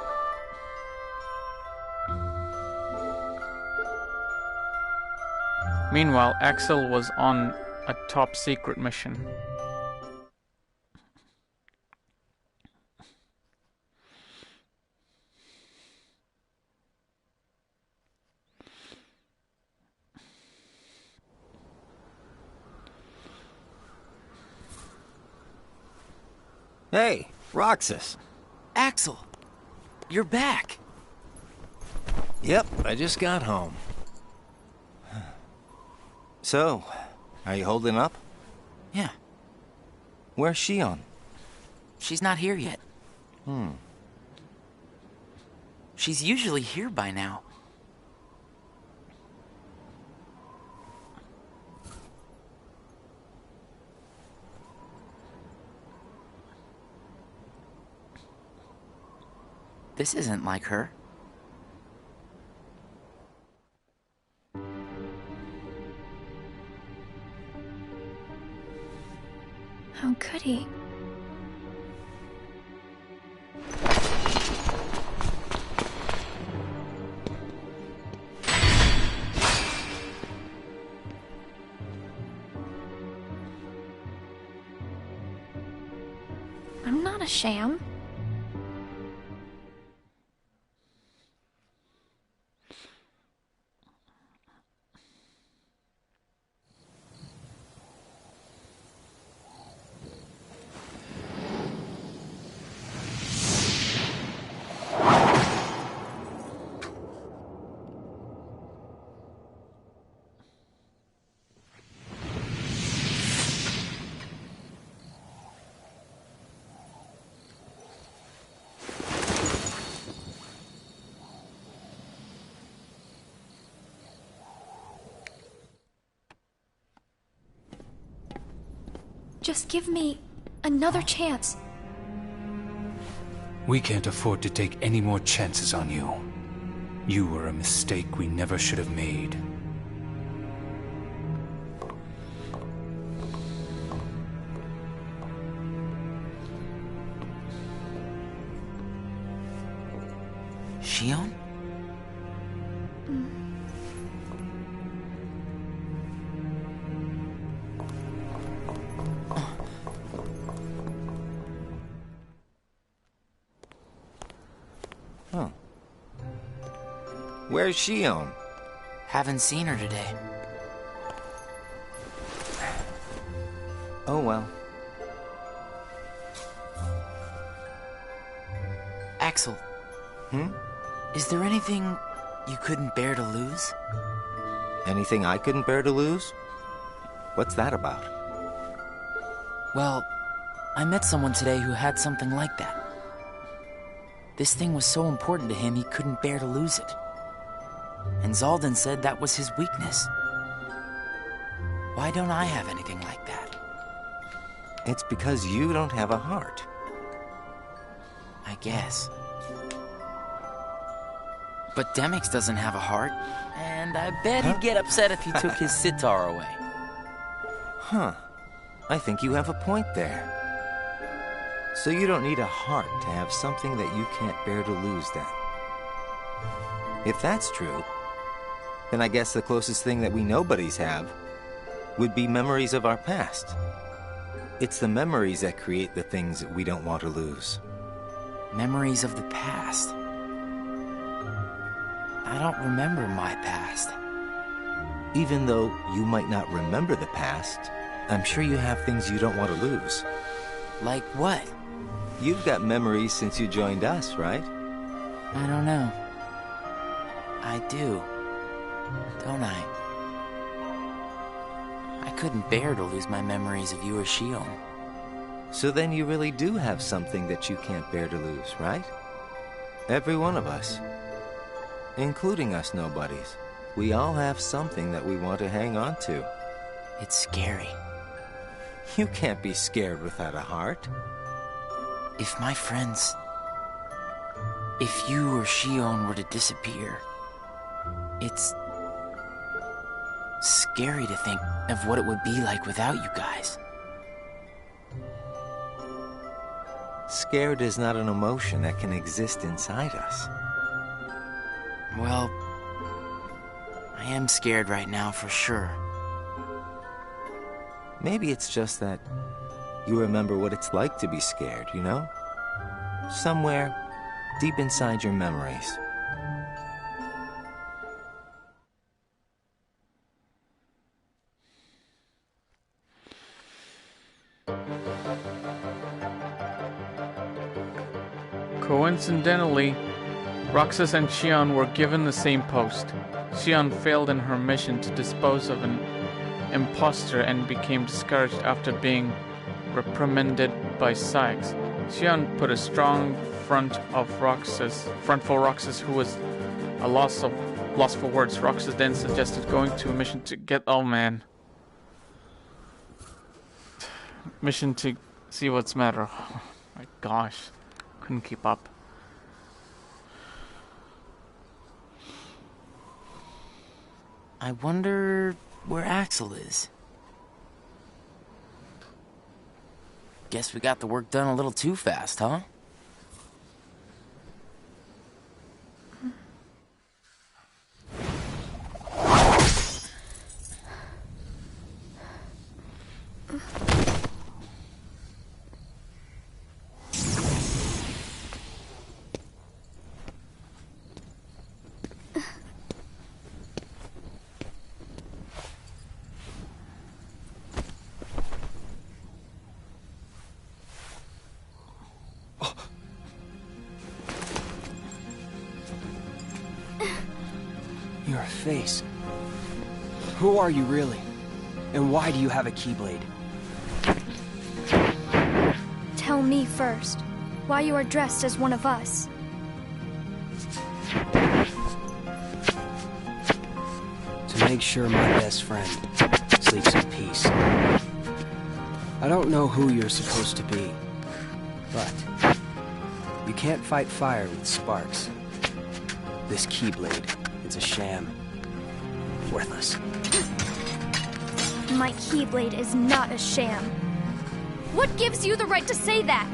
Meanwhile, Axel was on a top secret mission. Hey, Roxas. Axel, you're back. Yep, I just got home. So, are you holding up? Yeah. Where's Xion? She's not here yet. She's usually here by now. This isn't like her. How could he? I'm not a sham. Just give me another chance. We can't afford to take any more chances on you. You were a mistake we never should have made. Xion? Huh. Where's Xion? Haven't seen her today. Oh well. Axel. Is there anything you couldn't bear to lose? Anything I couldn't bear to lose? What's that about? Well, I met someone today who had something like that. This thing was so important to him he couldn't bear to lose it. And Zaldan said that was his weakness. Why don't I have anything like that? It's because you don't have a heart. I guess. But Demyx doesn't have a heart, and I bet he'd get upset if you took his sitar away. Huh. I think you have a point there. So you don't need a heart to have something that you can't bear to lose, then. If that's true, then I guess the closest thing that we nobodies have would be memories of our past. It's the memories that create the things that we don't want to lose. Memories of the past. I don't remember my past. Even though you might not remember the past, I'm sure you have things you don't want to lose. Like what? You've got memories since you joined us, right? I don't know. I do. Don't I? I couldn't bear to lose my memories of you or Xion. So then you really do have something that you can't bear to lose, right? Every one of us. Including us nobodies. We all have something that we want to hang on to. It's scary. You can't be scared without a heart. If my friends... If you or Xion were to disappear... It's... scary to think of what it would be like without you guys. Scared is not an emotion that can exist inside us. Well... I am scared right now for sure. Maybe it's just that you remember what it's like to be scared, you know? Somewhere deep inside your memories. Coincidentally, Roxas and Xion were given the same post. Xion failed in her mission to dispose of an impostor and became discouraged after being reprimanded by Sykes. Xion put a strong front for Roxas, who was a loss for words. Roxas then suggested going to a mission to get... Oh man. Mission to see what's matter. Oh my gosh. Couldn't keep up. I wonder where Axel is. Guess we got the work done a little too fast, huh? Your face. Who are you really? And why do you have a Keyblade? Tell me first, why you are dressed as one of us. To make sure my best friend sleeps in peace. I don't know who you're supposed to be, but you can't fight fire with sparks. This Keyblade, it's a sham. Worthless. My Keyblade is not a sham. What gives you the right to say that?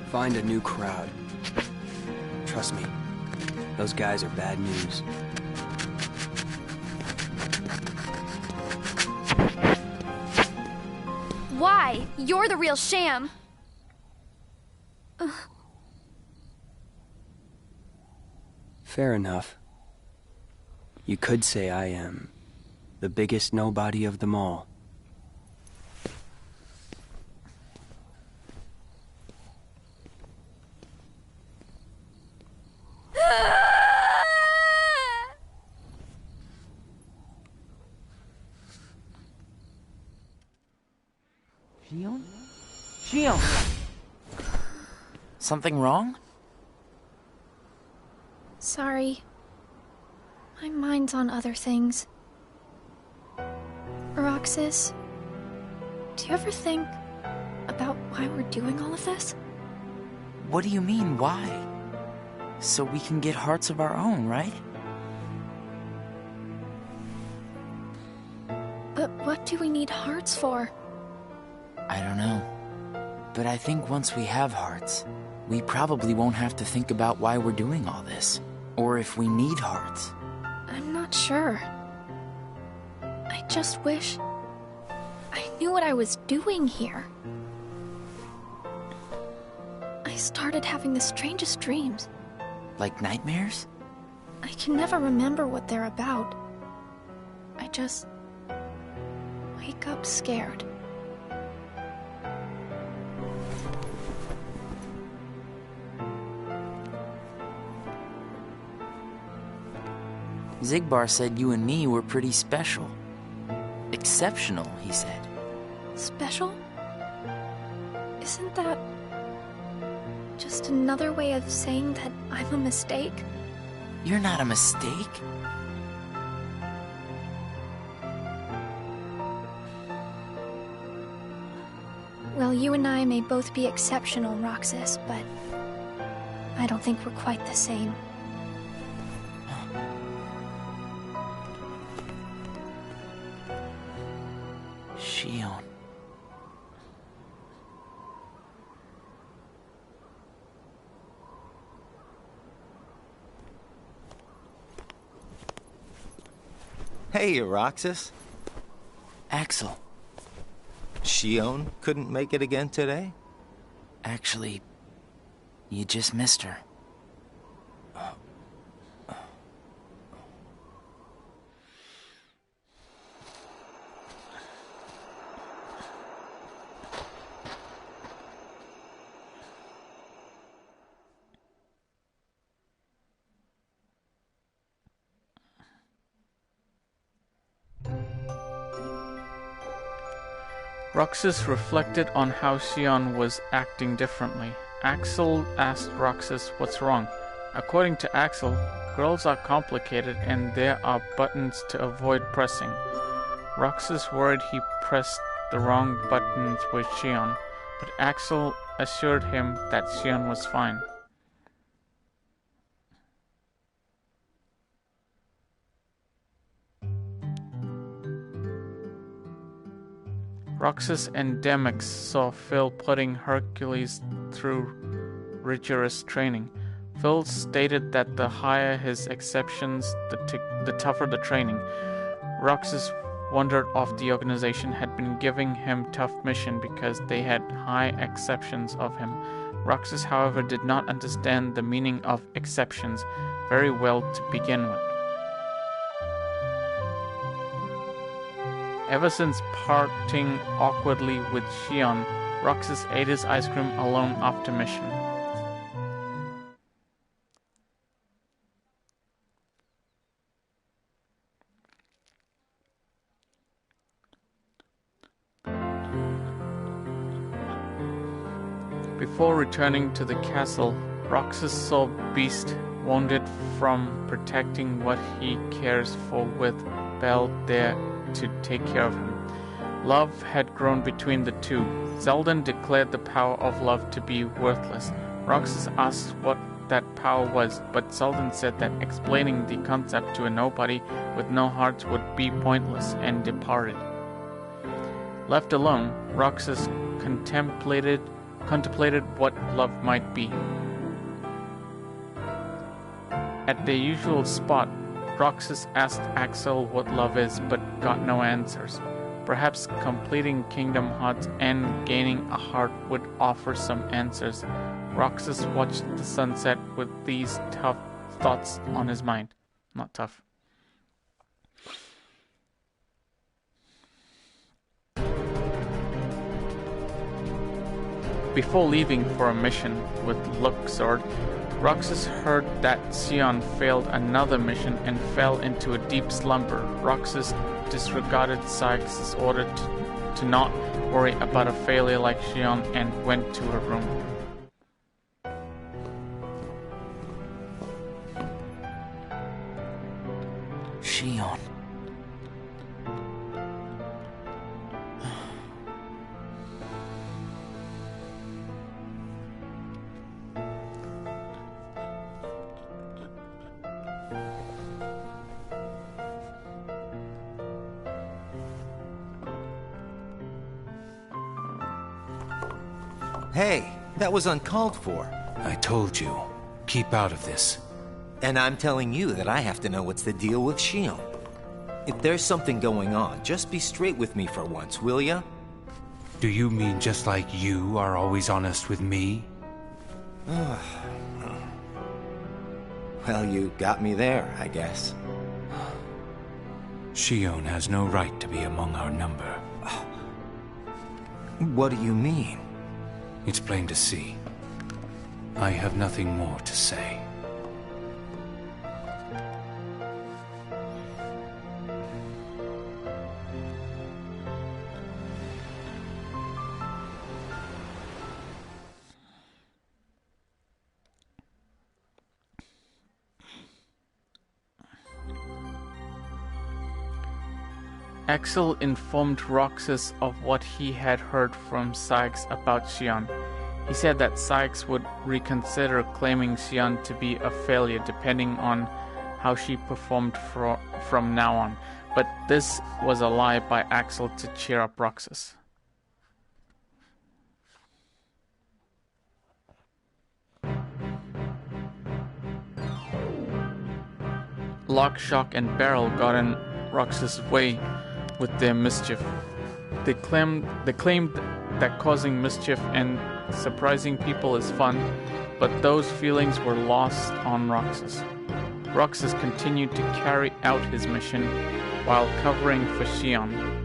Find a new crowd. Trust me, those guys are bad news. Why? You're the real sham. Fair enough. You could say I am the biggest nobody of them all. Xion? Xion! Something wrong? Sorry. My mind's on other things. Roxas, do you ever think about why we're doing all of this? What do you mean, why? So we can get hearts of our own, right? But what do we need hearts for? I don't know. But I think once we have hearts, we probably won't have to think about why we're doing all this. Or if we need hearts. I'm not sure. I just wish I knew what I was doing here. I started having the strangest dreams. Like nightmares? I can never remember what they're about. I just wake up scared. Xigbar said you and me were pretty special. Exceptional, he said. Special? Isn't that just another way of saying that I'm a mistake? You're not a mistake. Well, you and I may both be exceptional, Roxas, but I don't think we're quite the same. Xion. Hey, Roxas. Axel. Xion couldn't make it again today? Actually, you just missed her. Roxas reflected on how Xion was acting differently. Axel asked Roxas what's wrong. According to Axel, girls are complicated and there are buttons to avoid pressing. Roxas worried he pressed the wrong buttons with Xion, but Axel assured him that Xion was fine. Roxas and Demyx saw Phil putting Hercules through rigorous training. Phil stated that the higher his exceptions, the tougher the training. Roxas wondered if the organization had been giving him tough mission because they had high exceptions of him. Roxas, however, did not understand the meaning of exceptions very well to begin with. Ever since parting awkwardly with Xion, Roxas ate his ice cream alone after mission. Before returning to the castle, Roxas saw Beast wounded from protecting what he cares for with Belle there to take care of him. Love had grown between the two. Zeldan declared the power of love to be worthless. Roxas asked what that power was, but Zeldan said that explaining the concept to a nobody with no hearts would be pointless, and departed. Left alone, Roxas contemplated what love might be. At the usual spot, Roxas asked Axel what love is, but got no answers. Perhaps completing Kingdom Hearts and gaining a heart would offer some answers. Roxas watched the sunset with these tough thoughts on his mind. Not tough. Before leaving for a mission with Luxord, Roxas heard that Xion failed another mission and fell into a deep slumber. Roxas disregarded Sykes' order to not worry about a failure like Xion and went to her room. Xion. Hey, that was uncalled for. I told you, keep out of this. And I'm telling you that I have to know what's the deal with Xion. If there's something going on, just be straight with me for once, will ya? Do you mean just like you are always honest with me? Well, you got me there, I guess. Xion has no right to be among our number. What do you mean? It's plain to see. I have nothing more to say. Axel informed Roxas of what he had heard from Sykes about Xion. He said that Sykes would reconsider claiming Xion to be a failure depending on how she performed from now on, but this was a lie by Axel to cheer up Roxas. Lock, Shock, and Barrel got in Roxas' way with their mischief. They claimed that causing mischief and surprising people is fun, but those feelings were lost on Roxas. Roxas continued to carry out his mission while covering for Xion.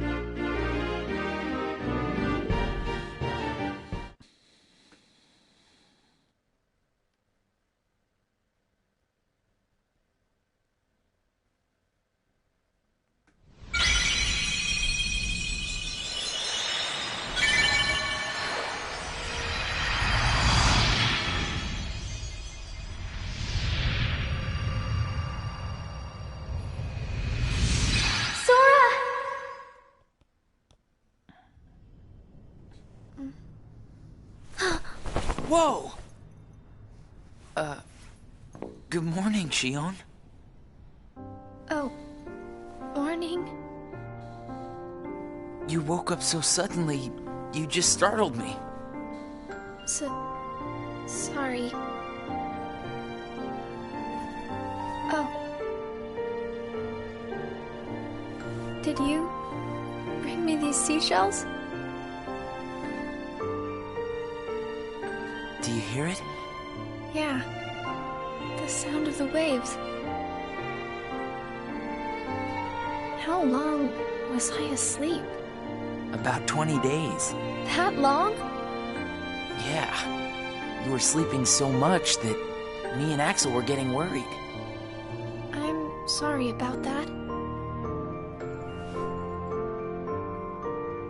Whoa! Good morning, Shion. Oh, morning? You woke up so suddenly, you just startled me. Sorry. Oh. Did you bring me these seashells? Do you hear it? Yeah. The sound of the waves. How long was I asleep? About 20 days. That long? Yeah. You were sleeping so much that me and Axel were getting worried. I'm sorry about that.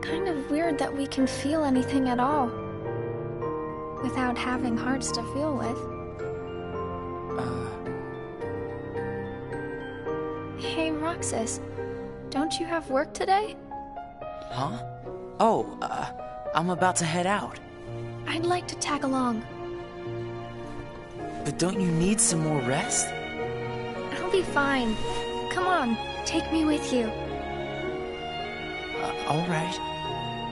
Kind of weird that we can feel anything at all without having hearts to feel with. Hey, Roxas, don't you have work today? Huh? Oh, I'm about to head out. I'd like to tag along. But don't you need some more rest? I'll be fine. Come on, take me with you. All right.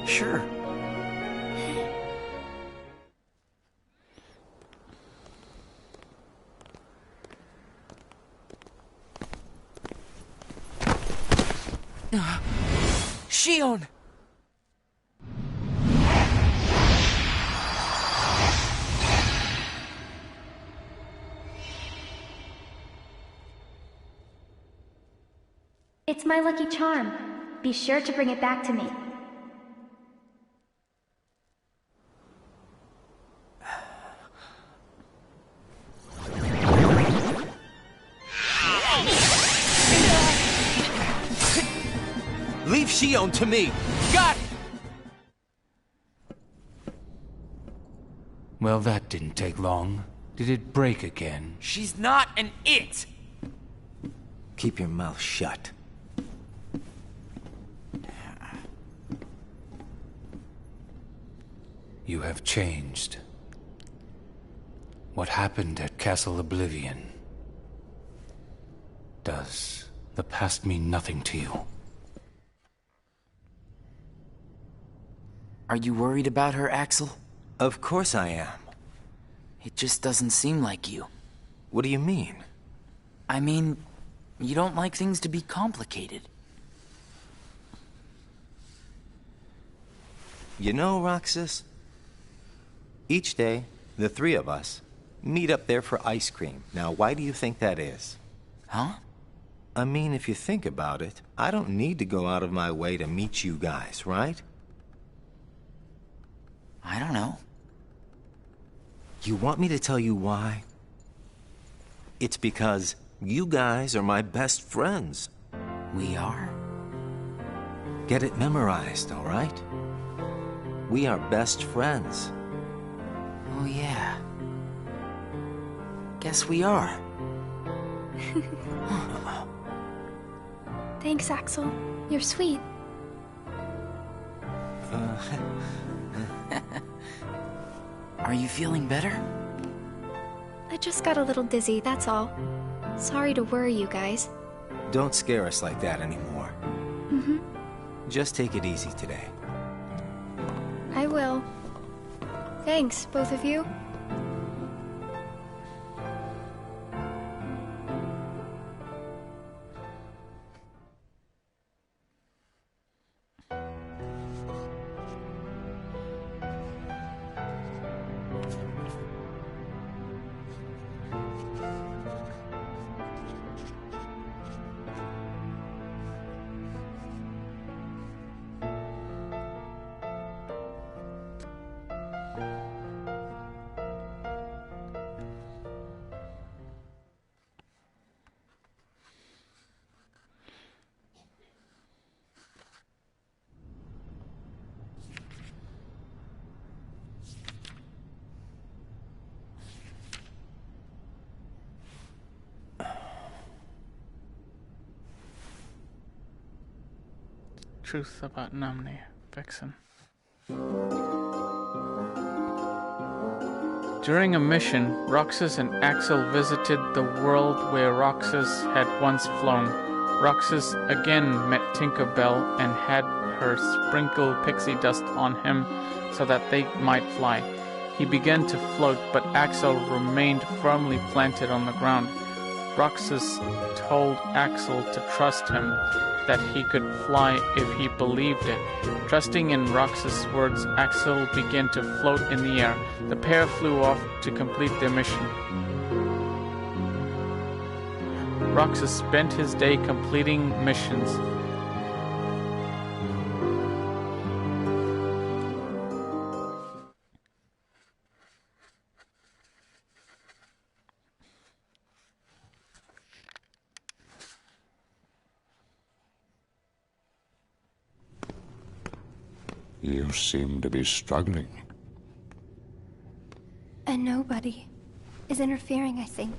Sure. Shion! It's my lucky charm. Be sure to bring it back to me. Leave Shion to me! Got it! Well, that didn't take long. Did it break again? She's not an it! Keep your mouth shut. You have changed. What happened at Castle Oblivion? Does the past mean nothing to you? Are you worried about her, Axel? Of course I am. It just doesn't seem like you. What do you mean? I mean, you don't like things to be complicated. You know, Roxas, each day, the three of us meet up there for ice cream. Now, why do you think that is? Huh? I mean, if you think about it, I don't need to go out of my way to meet you guys, right? I don't know. You want me to tell you why? It's because you guys are my best friends. We are? Get it memorized, all right? We are best friends. Oh, yeah. Guess we are. Thanks, Axel. You're sweet. Are you feeling better? I just got a little dizzy, that's all. Sorry to worry you guys. Don't scare us like that anymore. Mm-hmm. Just take it easy today. I will. Thanks, both of you. Truth about Namne, Vexen. During a mission, Roxas and Axel visited the world where Roxas had once flown. Roxas again met Tinkerbell and had her sprinkle pixie dust on him so that they might fly. He began to float, but Axel remained firmly planted on the ground. Roxas told Axel to trust him, that he could fly if he believed it. Trusting in Roxas' words, Axel began to float in the air. The pair flew off to complete their mission. Roxas spent his day completing missions. You seem to be struggling. And nobody is interfering, I think.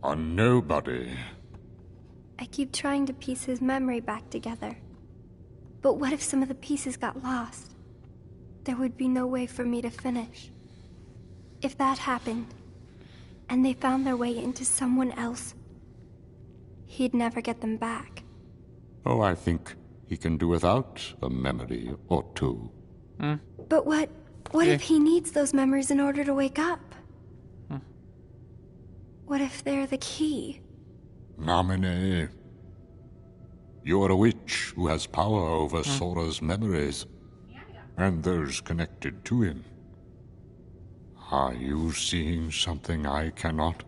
A nobody? I keep trying to piece his memory back together. But what if some of the pieces got lost? There would be no way for me to finish. If that happened, and they found their way into someone else, he'd never get them back. Oh, I think he can do without a memory or two. But what if he needs those memories in order to wake up? What if they're the key? Namine, you're a witch who has power over Sora's memories, and those connected to him. Are you seeing something I cannot?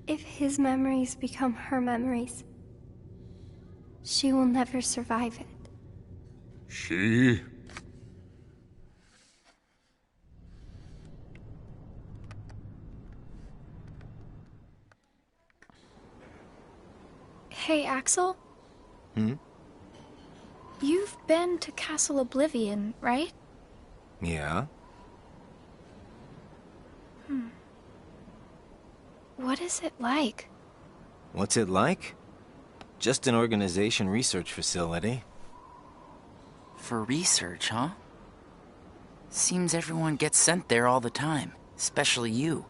If his memories become her memories, she will never survive it. She? Hey, Axel? You've been to Castle Oblivion, right? Yeah? What is it like? What's it like? Just an organization research facility. For research, huh? Seems everyone gets sent there all the time, especially you.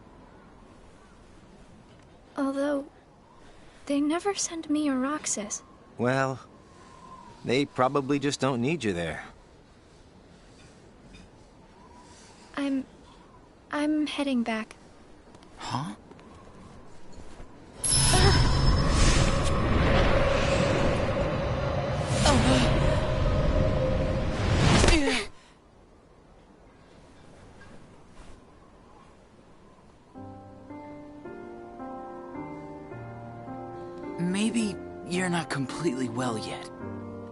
Although, they never send me or Roxas. Well, they probably just don't need you there. I'm heading back. Huh? Maybe you're not completely well yet.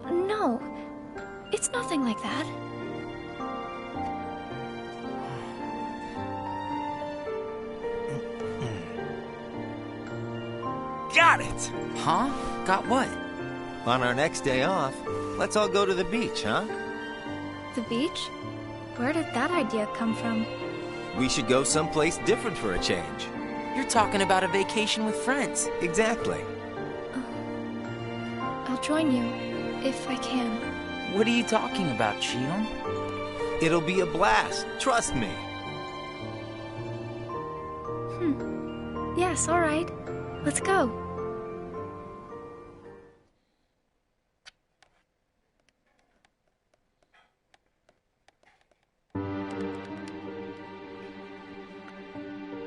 No, it's nothing like that. Got it! Huh? Got what? On our next day off, let's all go to the beach, huh? The beach? Where did that idea come from? We should go someplace different for a change. You're talking about a vacation with friends. Exactly. I'll join you, if I can. What are you talking about, Xion? It'll be a blast, trust me. Yes, all right. Let's go.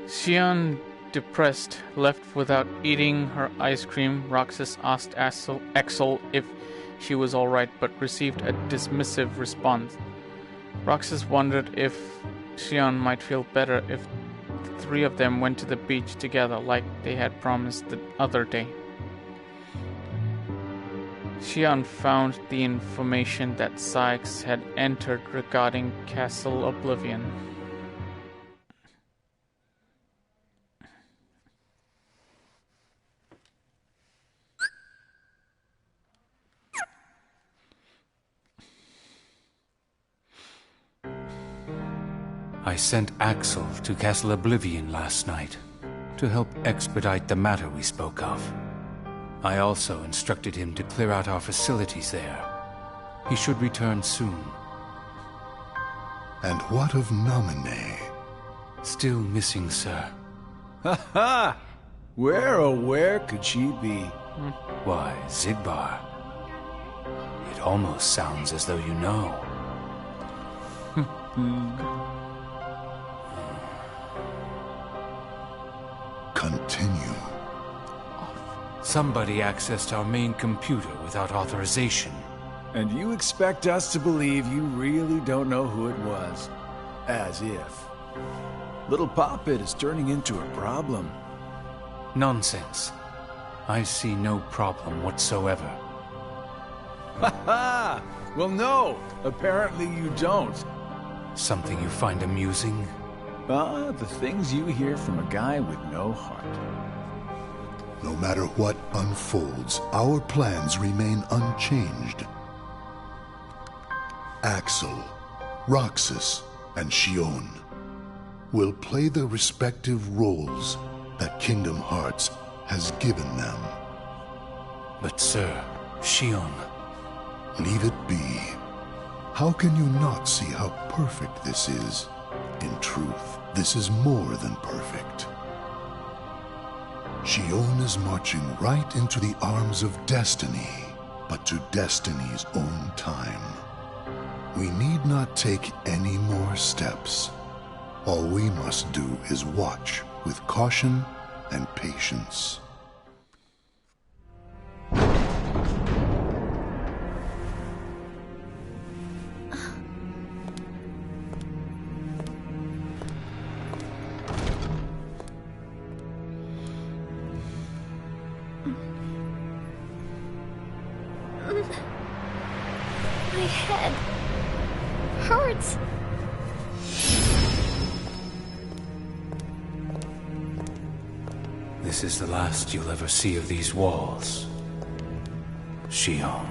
Xion, depressed, left without eating her ice cream. Roxas asked Axel if she was alright, but received a dismissive response. Roxas wondered if Xion might feel better if the three of them went to the beach together like they had promised the other day. Xion found the information that Sykes had entered regarding Castle Oblivion. I sent Axel to Castle Oblivion last night to help expedite the matter we spoke of. I also instructed him to clear out our facilities there. He should return soon. And what of Naminé? Still missing, sir. Ha ha! Where, oh where could she be? Why, Xigbar. It almost sounds as though you know. Continue. Somebody accessed our main computer without authorization. And you expect us to believe you really don't know who it was? As if. Little Poppet is turning into a problem. Nonsense. I see no problem whatsoever. Ha ha! Well, no, apparently you don't. Something you find amusing? The things you hear from a guy with no heart. No matter what unfolds, our plans remain unchanged. Axel, Roxas, and Xion will play the respective roles that Kingdom Hearts has given them. But sir, Xion... Leave it be. How can you not see how perfect this is? In truth, this is more than perfect. Xion is marching right into the arms of destiny, but to destiny's own time. We need not take any more steps. All we must do is watch with caution and patience. My head hurts. This is the last you'll ever see of these walls, Xion.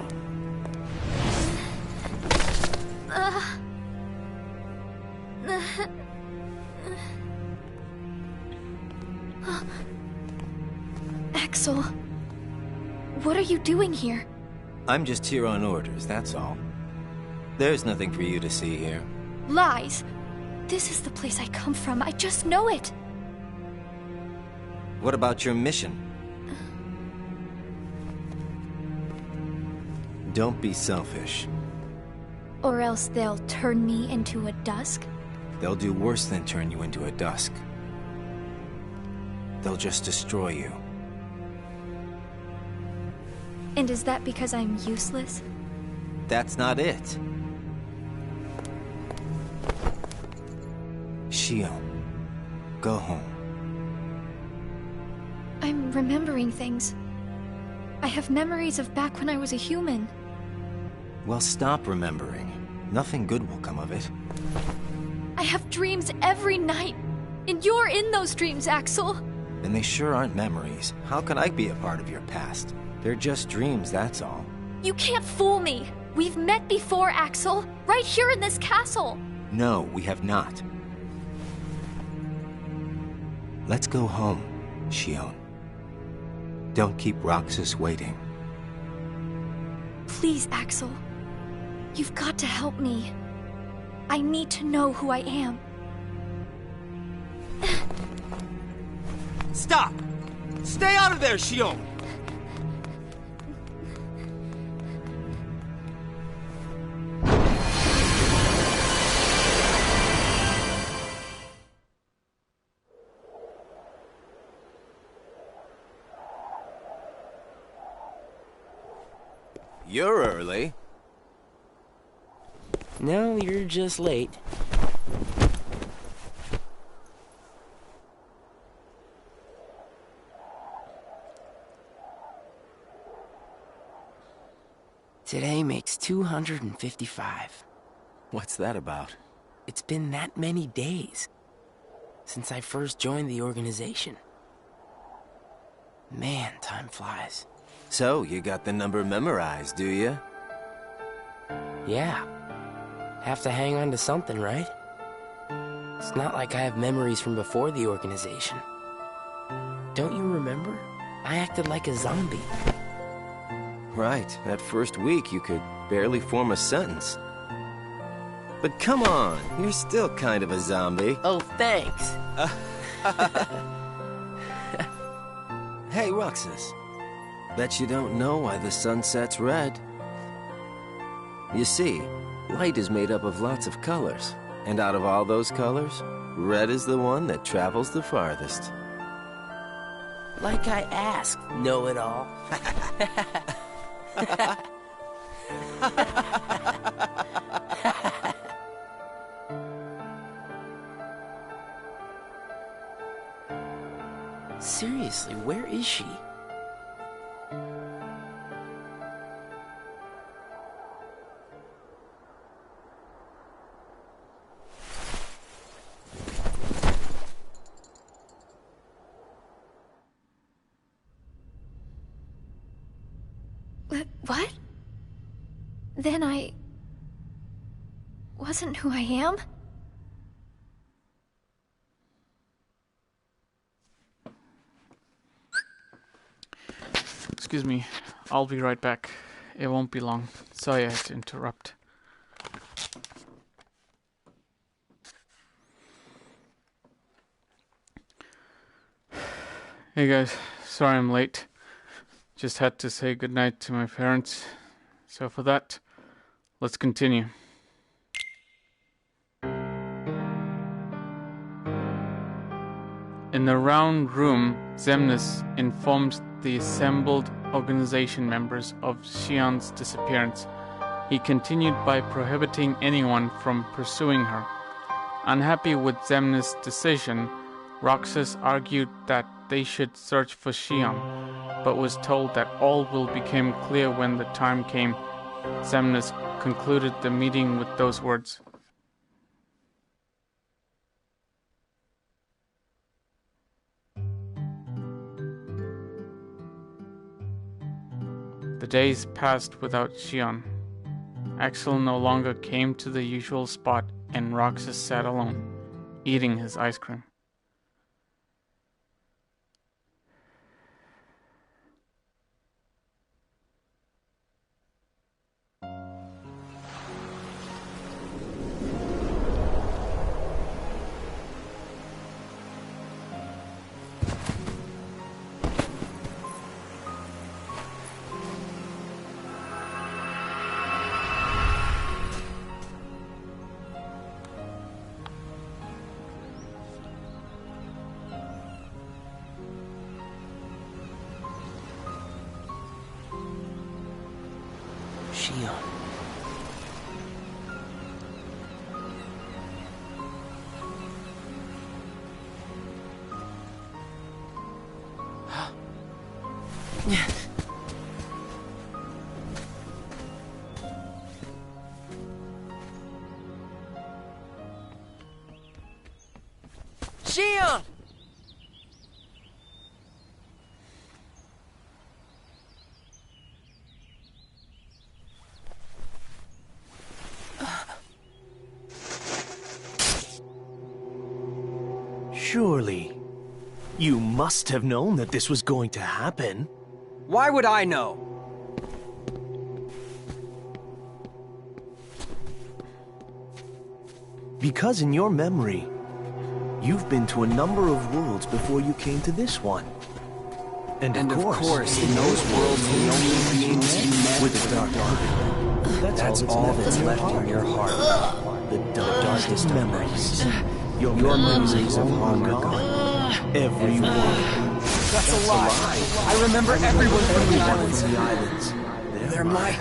Axel, what are you doing here? I'm just here on orders, that's all. There's nothing for you to see here. Lies. This is the place I come from. I just know it. What about your mission? Don't be selfish. Or else they'll turn me into a dusk? They'll do worse than turn you into a dusk. They'll just destroy you. And is that because I'm useless? That's not it. Xion, go home. I'm remembering things. I have memories of back when I was a human. Well, stop remembering. Nothing good will come of it. I have dreams every night. And you're in those dreams, Axel. And they sure aren't memories. How can I be a part of your past? They're just dreams, that's all. You can't fool me. We've met before, Axel. Right here in this castle. No, we have not. Let's go home, Xion. Don't keep Roxas waiting. Please, Axel. You've got to help me. I need to know who I am. Stop! Stay out of there, Xion! You're early. No, you're just late. Today makes 255. What's that about? It's been that many days since I first joined the organization. Man, time flies. So, you got the number memorized, do you? Yeah. Have to hang on to something, right? It's not like I have memories from before the organization. Don't you remember? I acted like a zombie. Right. That first week, you could barely form a sentence. But come on, you're still kind of a zombie. Oh, thanks. Hey, Roxas. Bet you don't know why the sun sets red. You see, light is made up of lots of colors. And out of all those colors, red is the one that travels the farthest. Like I asked, know-it-all. Seriously, where is she? What? Then I... wasn't who I am? Excuse me, I'll be right back. It won't be long. Sorry I had to interrupt. Hey guys, sorry I'm late. Just had to say goodnight to my parents. So for that, let's continue. In the round room, Xemnas informed the assembled organization members of Shionne's disappearance. He continued by prohibiting anyone from pursuing her. Unhappy with Xemnas' decision, Roxas argued that they should search for Shionne, but was told that all will become clear when the time came. Xemnas concluded the meeting with those words. The days passed without Shionne. Axel no longer came to the usual spot, and Roxas sat alone, eating his ice cream. Shionne. Shionne! Surely, you must have known that this was going to happen. Why would I know? Because in your memory, you've been to a number of worlds before you came to this one. And of course, in those worlds, the only beings you met with the Dark Ark. That's all that's left in your heart. The darkest memories. Your memories of long gone. Everyone. That's a lie. I remember everyone from the islands. They're my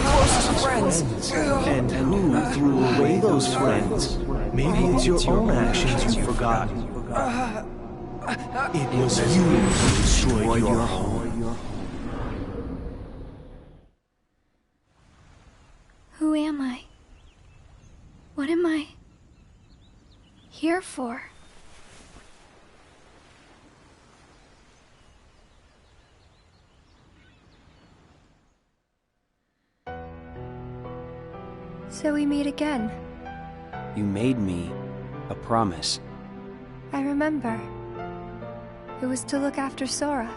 closest friends. And who threw away those friends? Maybe it's your own actions you've forgotten. It was you who destroyed your home. Who am I? What am I here for? So we meet again. You made me a promise. I remember. It was to look after Sora.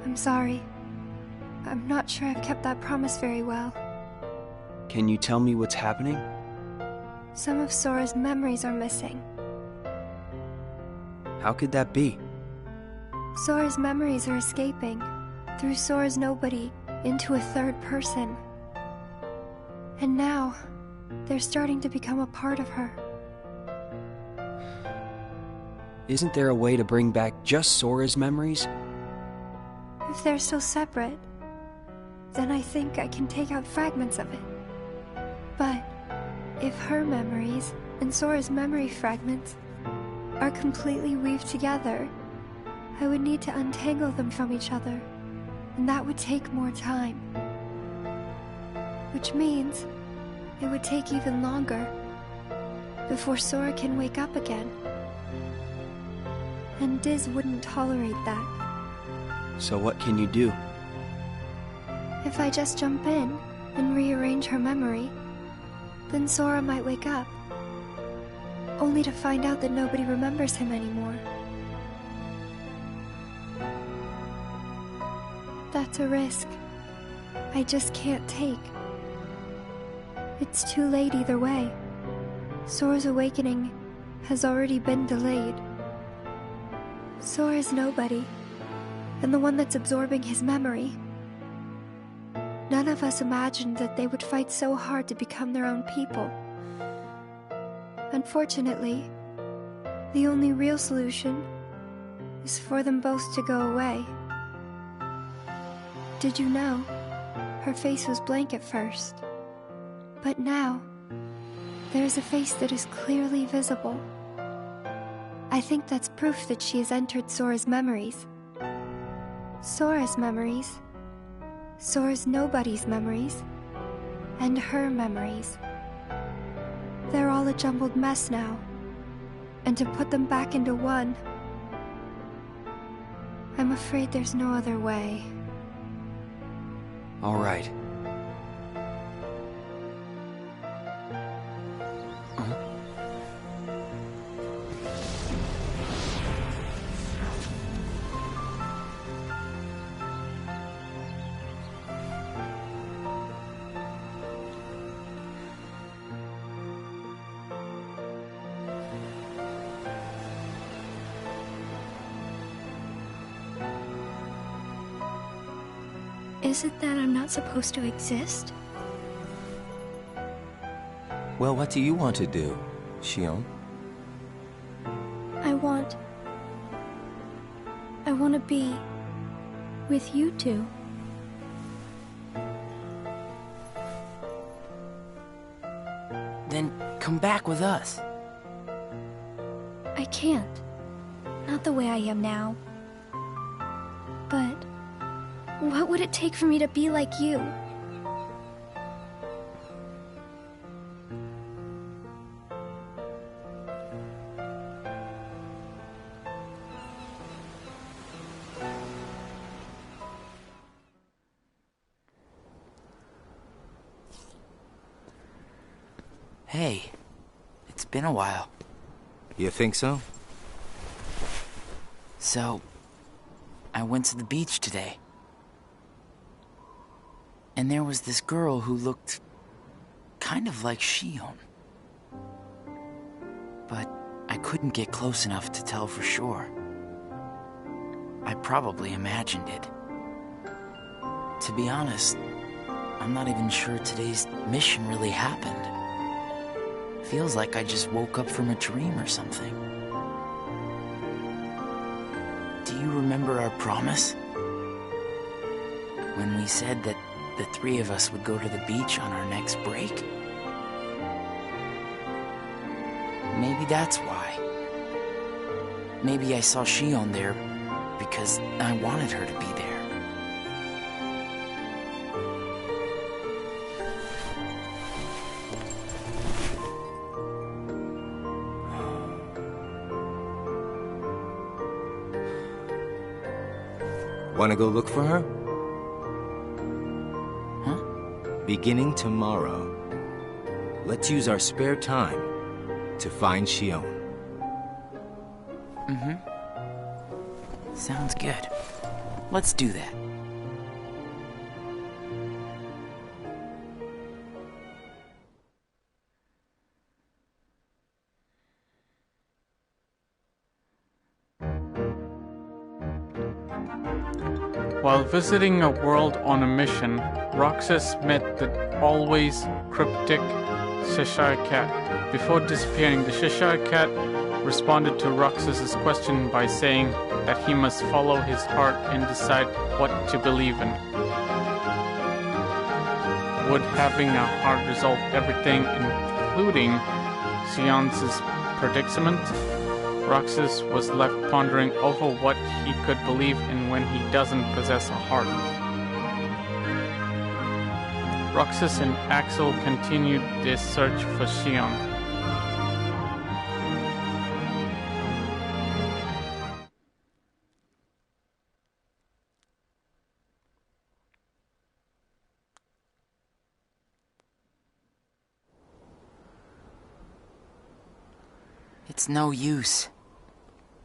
I'm sorry. I'm not sure I've kept that promise very well. Can you tell me what's happening? Some of Sora's memories are missing. How could that be? Sora's memories are escaping, through Sora's nobody, into a third person. And now, they're starting to become a part of her. Isn't there a way to bring back just Sora's memories? If they're still separate, then I think I can take out fragments of it. But if her memories and Sora's memory fragments are completely weaved together, I would need to untangle them from each other, and that would take more time. Which means it would take even longer before Sora can wake up again. And Diz wouldn't tolerate that. So what can you do? If I just jump in and rearrange her memory, then Sora might wake up, only to find out that nobody remembers him anymore. That's a risk I just can't take. It's too late either way. Sora's awakening has already been delayed. Sora's nobody, and the one that's absorbing his memory. None of us imagined that they would fight so hard to become their own people. Unfortunately, the only real solution is for them both to go away. Did you know? Her face was blank at first. But now, there's a face that is clearly visible. I think that's proof that she has entered Sora's memories. Sora's memories, Sora's nobody's memories, and her memories. They're all a jumbled mess now, and to put them back into one, I'm afraid there's no other way. All right. Is it that I'm not supposed to exist? Well, what do you want to do, Xion? I want to be with you two. Then come back with us. I can't. Not the way I am now. But what would it take for me to be like you? Hey, it's been a while. You think so? So, I went to the beach today. And there was this girl who looked kind of like Xion. But I couldn't get close enough to tell for sure. I probably imagined it. To be honest, I'm not even sure today's mission really happened. Feels like I just woke up from a dream or something. Do you remember our promise? When we said that the three of us would go to the beach on our next break? Maybe that's why. Maybe I saw Xion there because I wanted her to be there. Want to go look for her? Beginning tomorrow, let's use our spare time to find Xion. Sounds good. Let's do that. While visiting a world on a mission, Roxas met the always cryptic Cheshire Cat. Before disappearing, the Cheshire Cat responded to Roxas's question by saying that he must follow his heart and decide what to believe in. Would having a heart resolve everything, including Xian's predicament? Roxas was left pondering over what he could believe in when he doesn't possess a heart. Roxas and Axel continued their search for Xion. It's no use.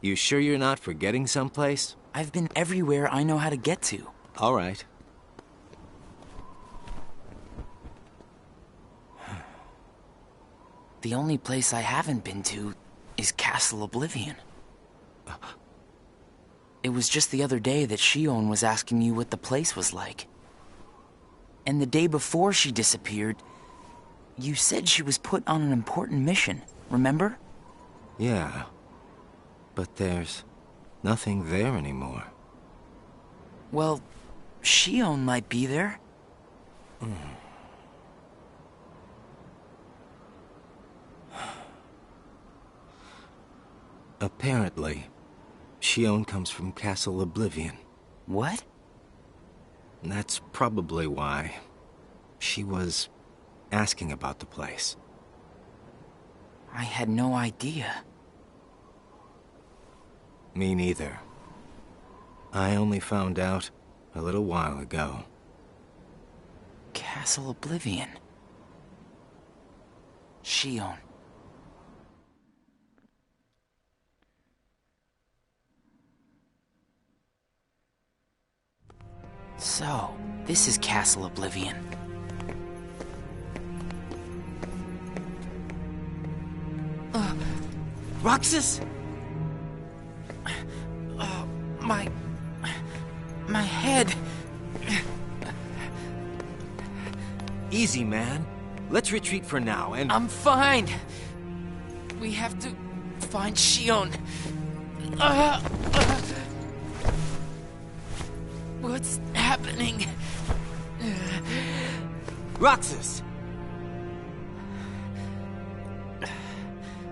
You sure you're not forgetting someplace? I've been everywhere I know how to get to. All right. The only place I haven't been to is Castle Oblivion. It was just the other day that Xion was asking you what the place was like. And the day before she disappeared, you said she was put on an important mission, remember? Yeah, but there's nothing there anymore. Well, Xion might be there. Apparently, Xion comes from Castle Oblivion. What? That's probably why she was asking about the place. I had no idea. Me neither. I only found out a little while ago. Castle Oblivion. Xion. So, this is Castle Oblivion. Roxas? My head. Easy, man. Let's retreat for now and... I'm fine. We have to find Xion. What's happening? Roxas!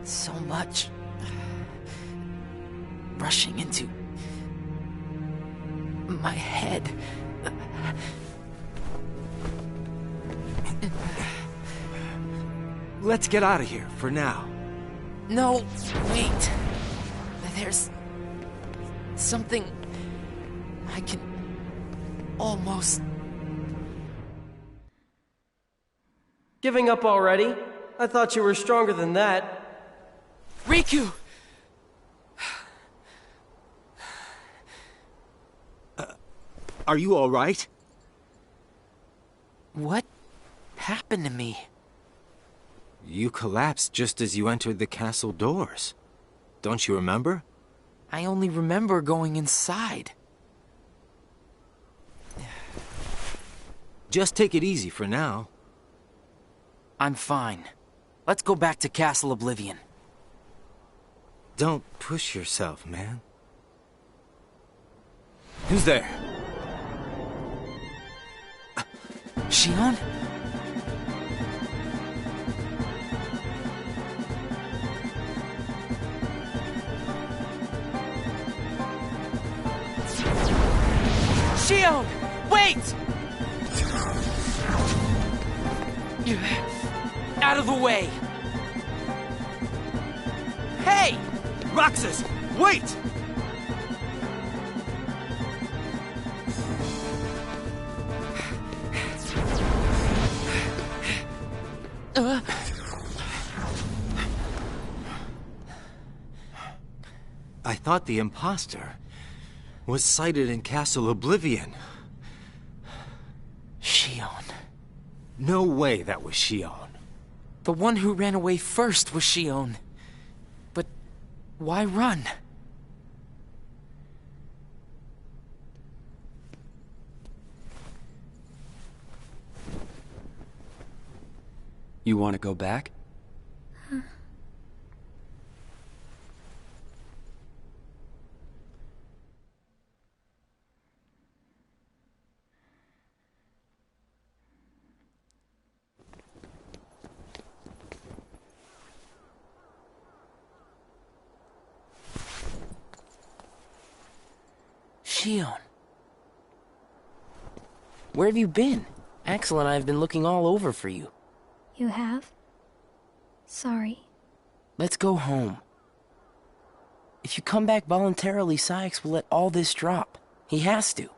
So much rushing into my head. Let's get out of here for now. No, wait. There's something I can almost... Giving up already? I thought you were stronger than that. Riku! Are you all right? What happened to me? You collapsed just as you entered the castle doors. Don't you remember? I only remember going inside. Just take it easy for now. I'm fine. Let's go back to Castle Oblivion. Don't push yourself, man. Who's there? Xion? Xion! Wait! Out of the way! Hey! Roxas, wait! I thought the imposter was sighted in Castle Oblivion. Xion. No way that was Xion. The one who ran away first was Xion. But why run? You want to go back? Xion. Where have you been? Axel and I have been looking all over for you. You have? Sorry. Let's go home. If you come back voluntarily, Sykes will let all this drop. He has to.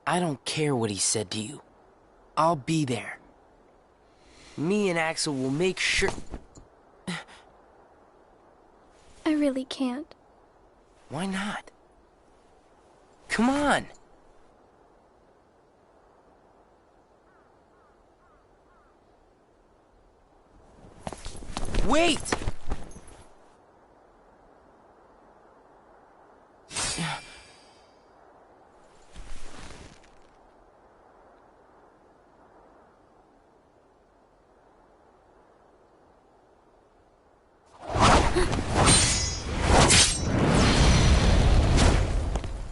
I don't care what he said to you. I'll be there. Me and Axel will make sure... I really can't. Why not? Come on! Wait!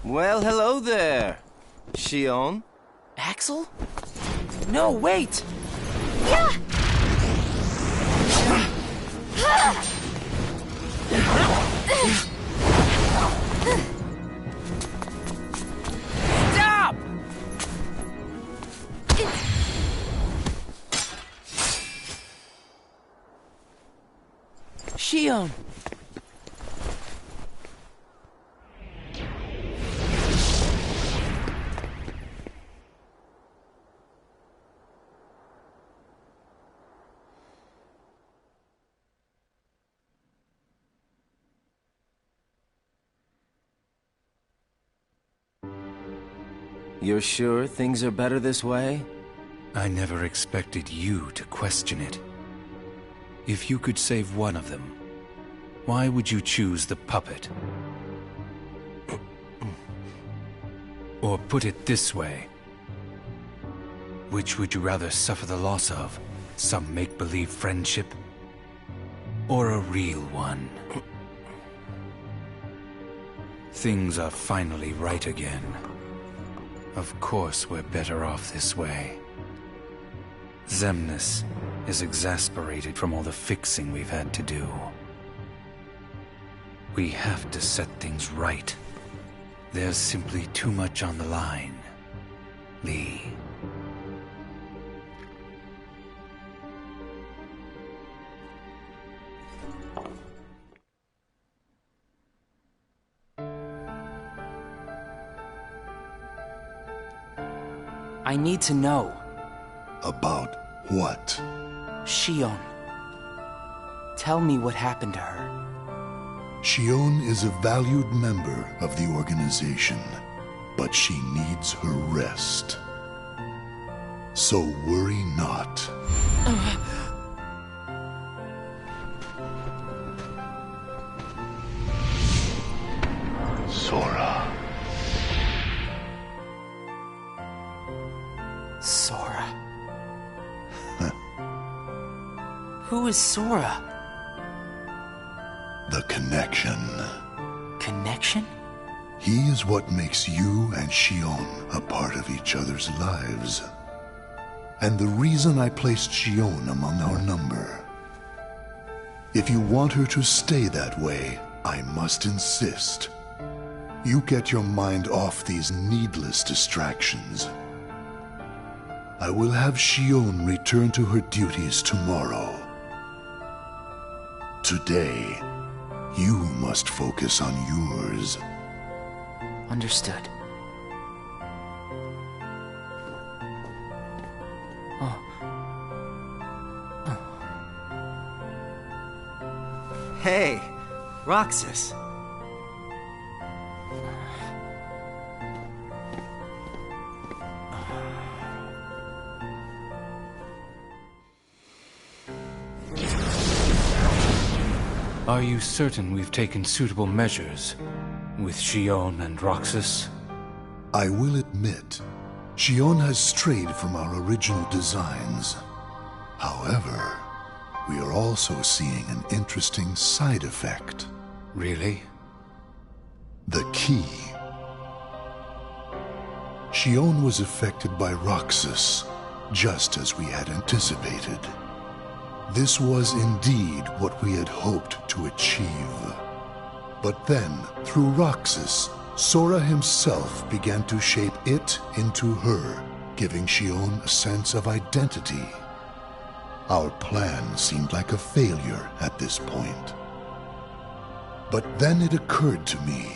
Well, hello there, Xion. Axel? No, wait! Yeah! Stop! Xion! You're sure things are better this way? I never expected you to question it. If you could save one of them, why would you choose the puppet? Or put it this way, which would you rather suffer the loss of? Some make-believe friendship? Or a real one? Things are finally right again. Of course we're better off this way. Xemnas is exasperated from all the fixing we've had to do. We have to set things right. There's simply too much on the line, Lee. I need to know. About what? Xion. Tell me what happened to her. Xion is a valued member of the organization, but she needs her rest. So worry not. Sora. Sora. Who is Sora? The connection. Connection? He is what makes you and Xion a part of each other's lives. And the reason I placed Xion among our number. If you want her to stay that way, I must insist. You get your mind off these needless distractions. I will have Xion return to her duties tomorrow. Today, you must focus on yours. Understood. Hey, Roxas. Are you certain we've taken suitable measures with Xion and Roxas? I will admit, Xion has strayed from our original designs. However, we are also seeing an interesting side effect. Really? The key. Xion was affected by Roxas, just as we had anticipated. This was indeed what we had hoped to achieve. But then, through Roxas, Sora himself began to shape it into her, giving Xion a sense of identity. Our plan seemed like a failure at this point. But then it occurred to me.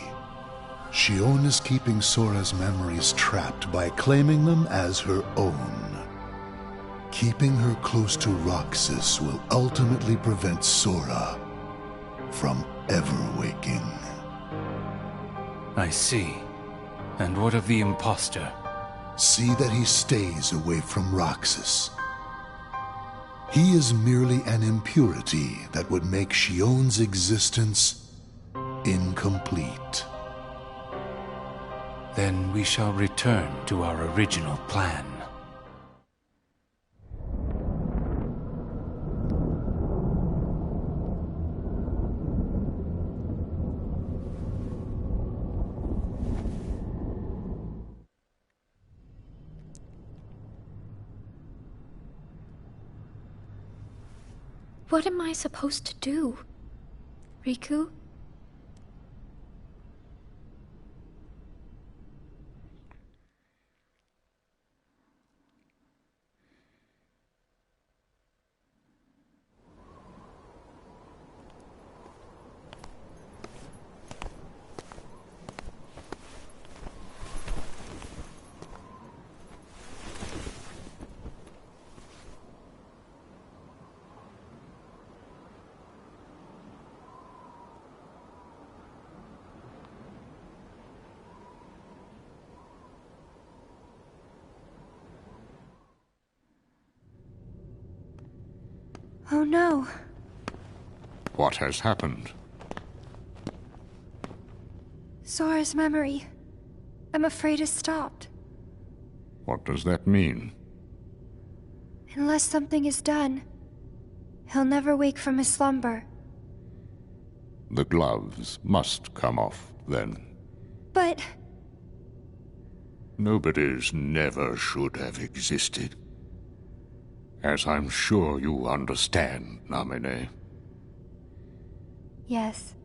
Xion is keeping Sora's memories trapped by claiming them as her own. Keeping her close to Roxas will ultimately prevent Sora from ever waking. I see. And what of the imposter? See that he stays away from Roxas. He is merely an impurity that would make Xion's existence incomplete. Then we shall return to our original plan. What am I supposed to do, Riku? Oh no. What has happened? Sora's memory. I'm afraid it's stopped. What does that mean? Unless something is done, he'll never wake from his slumber. The gloves must come off, then. But... Nobody's never should have existed. As I'm sure you understand, Namine. Yes.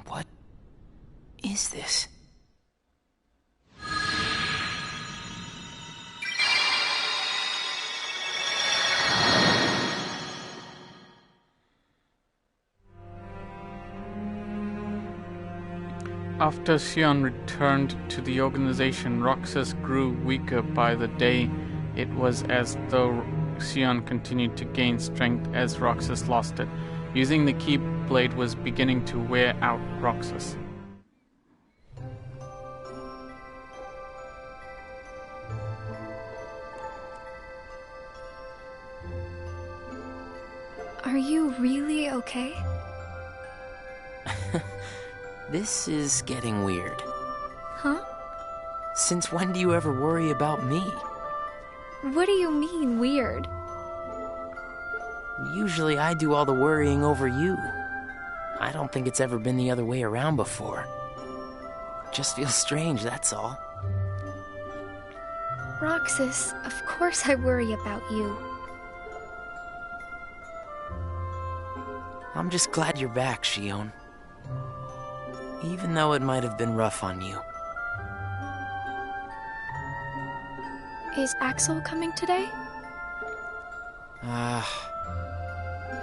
What is this? After Xion returned to the organization, Roxas grew weaker by the day. It was as though Xion continued to gain strength as Roxas lost it. Using the Keyblade was beginning to wear out Roxas. Are you really okay? This is getting weird. Huh? Since when do you ever worry about me? What do you mean, weird? Usually I do all the worrying over you. I don't think it's ever been the other way around before. Just feels strange, that's all. Roxas, of course I worry about you. I'm just glad you're back, Xion. Even though it might have been rough on you. Is Axel coming today?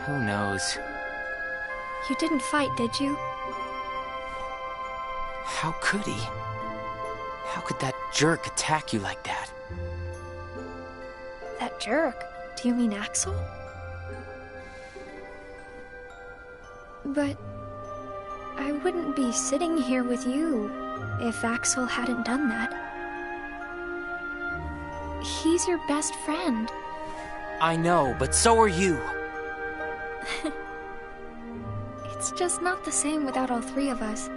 Who knows? You didn't fight, did you? How could he? How could that jerk attack you like that? That jerk? Do you mean Axel? But I wouldn't be sitting here with you if Axel hadn't done that. He's your best friend. I know, but so are you. It's just not the same without all three of us.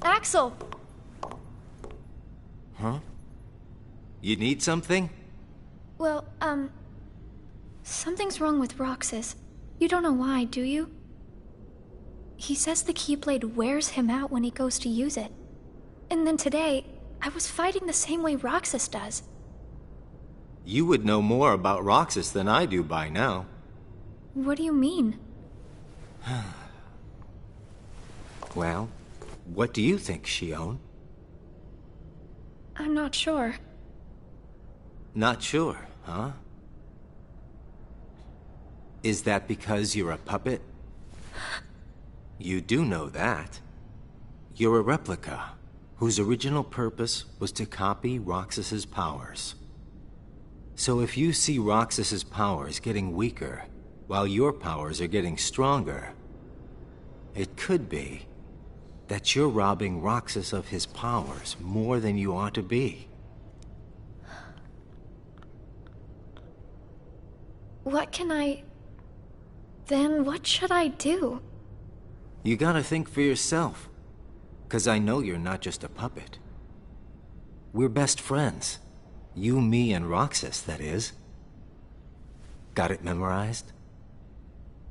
Axel! Huh? You need something? Well, something's wrong with Roxas. You don't know why, do you? He says the Keyblade wears him out when he goes to use it. And then today, I was fighting the same way Roxas does. You would know more about Roxas than I do by now. What do you mean? Well, what do you think, Xion? I'm not sure. Not sure, huh? Is that because you're a puppet? You do know that. You're a replica, whose original purpose was to copy Roxas's powers. So if you see Roxas's powers getting weaker, while your powers are getting stronger, it could be that you're robbing Roxas of his powers more than you ought to be. What can I... Then what should I do? You gotta think for yourself. 'Cause I know you're not just a puppet. We're best friends. You, me, and Roxas, that is. Got it memorized?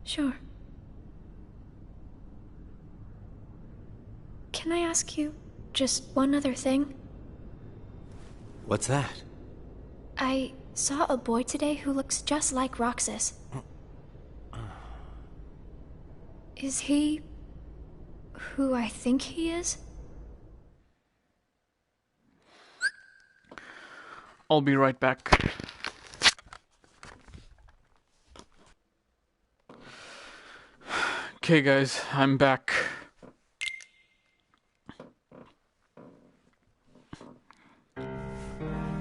Sure. Can I ask you just one other thing? What's that? I saw a boy today who looks just like Roxas. Is he who I think he is? I'll be right back. Okay guys, I'm back.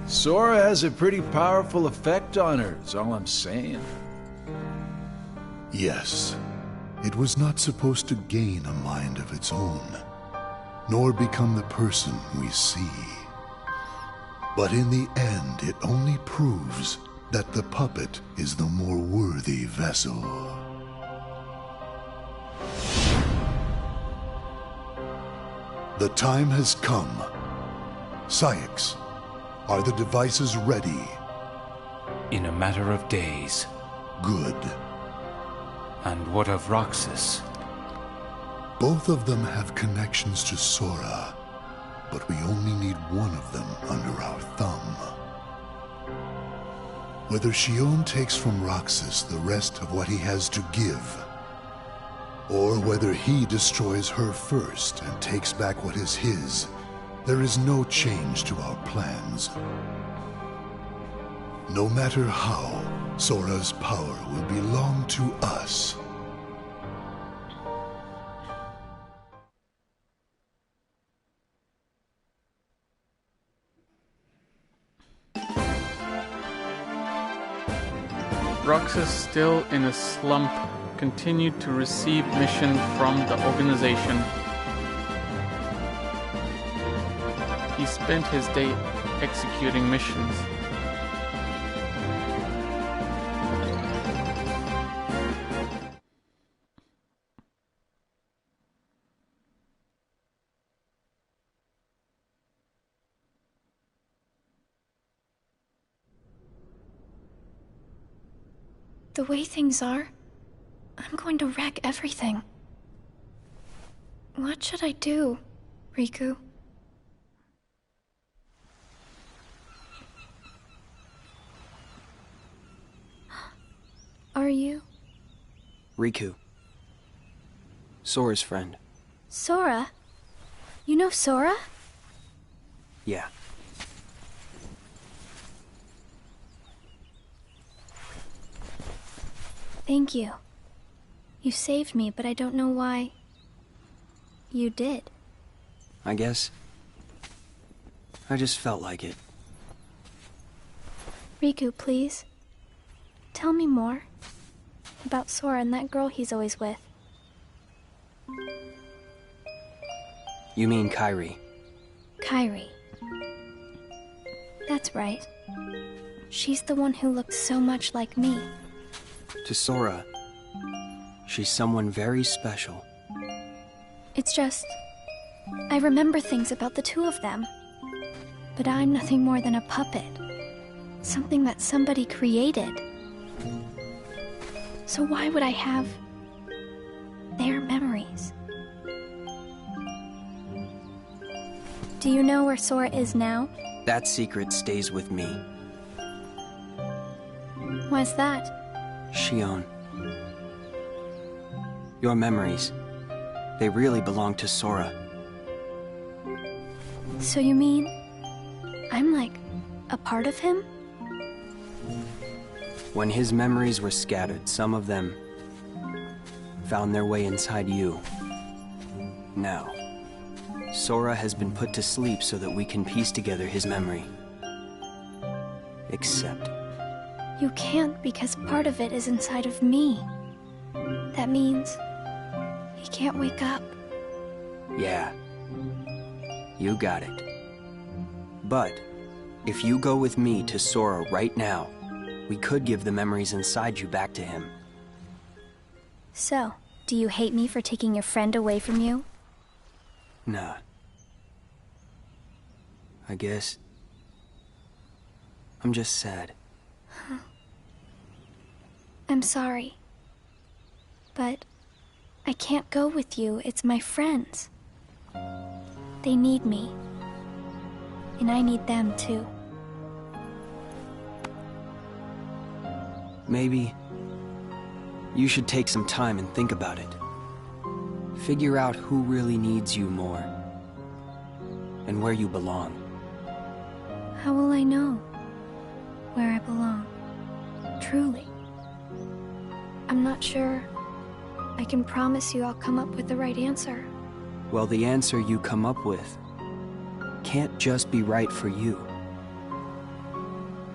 Sora has a pretty powerful effect on her, is all I'm saying. Yes. It was not supposed to gain a mind of its own, nor become the person we see. But in the end, it only proves that the puppet is the more worthy vessel. The time has come. Saïx, are the devices ready? In a matter of days. Good. And what of Roxas? Both of them have connections to Sora, but we only need one of them under our thumb. Whether Xion takes from Roxas the rest of what he has to give, or whether he destroys her first and takes back what is his, there is no change to our plans. No matter how, Sora's power will belong to us. Roxas, still in a slump, continued to receive mission from the organization. He spent his day executing missions. The way things are, I'm going to wreck everything. What should I do, Riku? Are you? Riku. Sora's friend. Sora? You know Sora? Yeah. Thank you. You saved me, but I don't know why... you did. I guess... I just felt like it. Riku, please. Tell me more. About Sora and that girl he's always with. You mean Kairi? Kairi. That's right. She's the one who looks so much like me. To Sora, she's someone very special. It's just... I remember things about the two of them. But I'm nothing more than a puppet. Something that somebody created. So why would I have... their memories? Do you know where Sora is now? That secret stays with me. Why's that? Xion. Your memories, they really belong to Sora. So you mean... I'm like... a part of him? When his memories were scattered, some of them... found their way inside you. Now, Sora has been put to sleep so that we can piece together his memory. Except... You can't because part of it is inside of me. That means... he can't wake up. Yeah. You got it. But, if you go with me to Sora right now, we could give the memories inside you back to him. So, do you hate me for taking your friend away from you? Nah. I guess... I'm just sad. I'm sorry. But... I can't go with you, it's my friends. They need me. And I need them too. Maybe... you should take some time and think about it. Figure out who really needs you more. And where you belong. How will I know where I belong? Truly. I'm not sure I can promise you I'll come up with the right answer. Well, the answer you come up with can't just be right for you.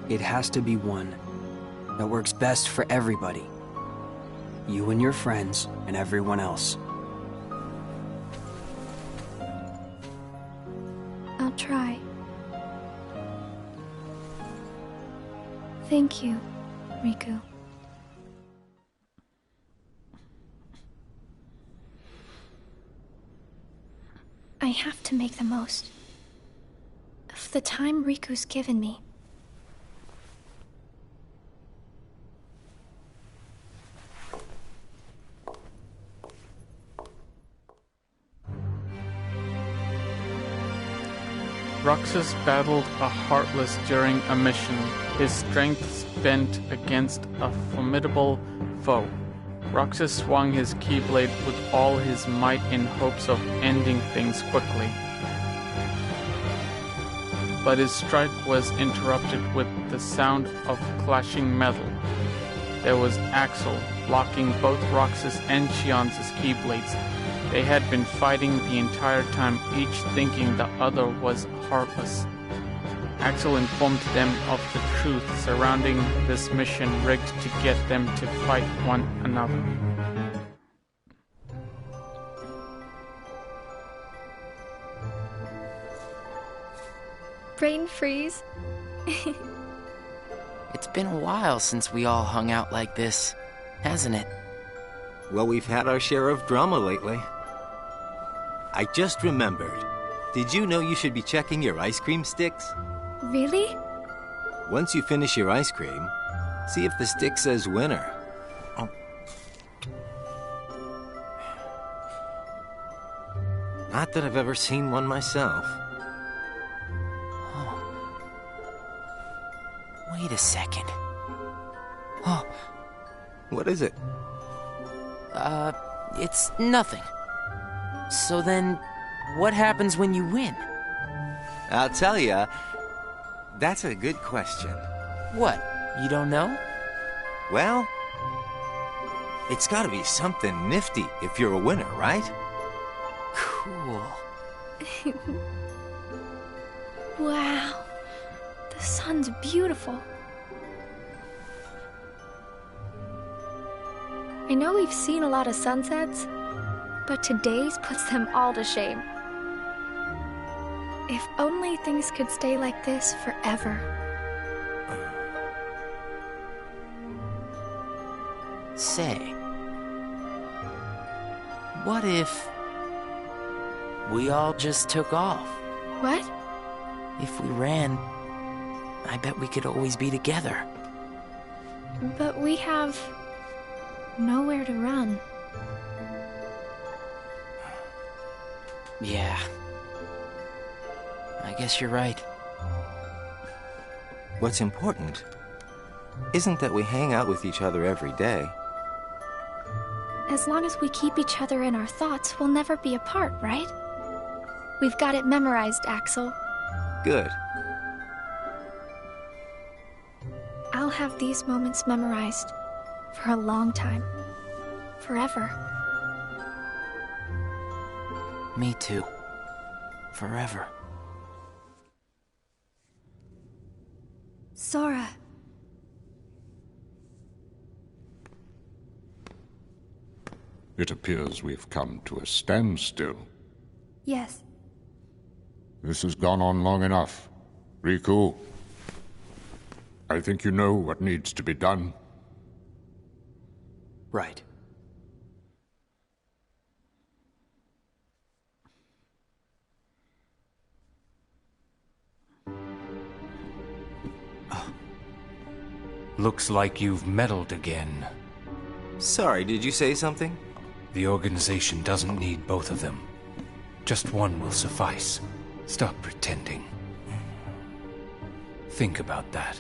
It has to be one that works best for everybody. You and your friends and everyone else. I'll try. Thank you, Riku. I have to make the most of the time Riku's given me. Roxas battled a Heartless during a mission, his strength spent against a formidable foe. Roxas swung his Keyblade with all his might in hopes of ending things quickly. But his strike was interrupted with the sound of clashing metal. There was Axel blocking both Roxas and Xion's Keyblades. They had been fighting the entire time, each thinking the other was heartless. Axel informed them of the truth surrounding this mission rigged to get them to fight one another. Brain freeze. It's been a while since we all hung out like this, hasn't it? Well, we've had our share of drama lately. I just remembered. Did you know you should be checking your ice cream sticks? Really? Once you finish your ice cream, see if the stick says winner. Not that I've ever seen one myself. Oh. Wait a second. Oh. What is it? It's nothing. So then, what happens when you win? I'll tell ya. That's a good question. What? You don't know? Well, it's gotta be something nifty if you're a winner, right? Cool. Wow. The sun's beautiful. I know we've seen a lot of sunsets, but today's puts them all to shame. If only things could stay like this forever. Say, what if we all just took off? What? If we ran, I bet we could always be together. But we have nowhere to run. Yeah. I guess you're right. What's important isn't that we hang out with each other every day. As long as we keep each other in our thoughts, we'll never be apart, right? We've got it memorized, Axel. Good. I'll have these moments memorized for a long time. Forever. Me too. Forever. Sora. It appears we've come to a standstill. Yes. This has gone on long enough. Riku, I think you know what needs to be done. Right. Looks like you've meddled again. Sorry, did you say something? The organization doesn't need both of them. Just one will suffice. Stop pretending. Think about that.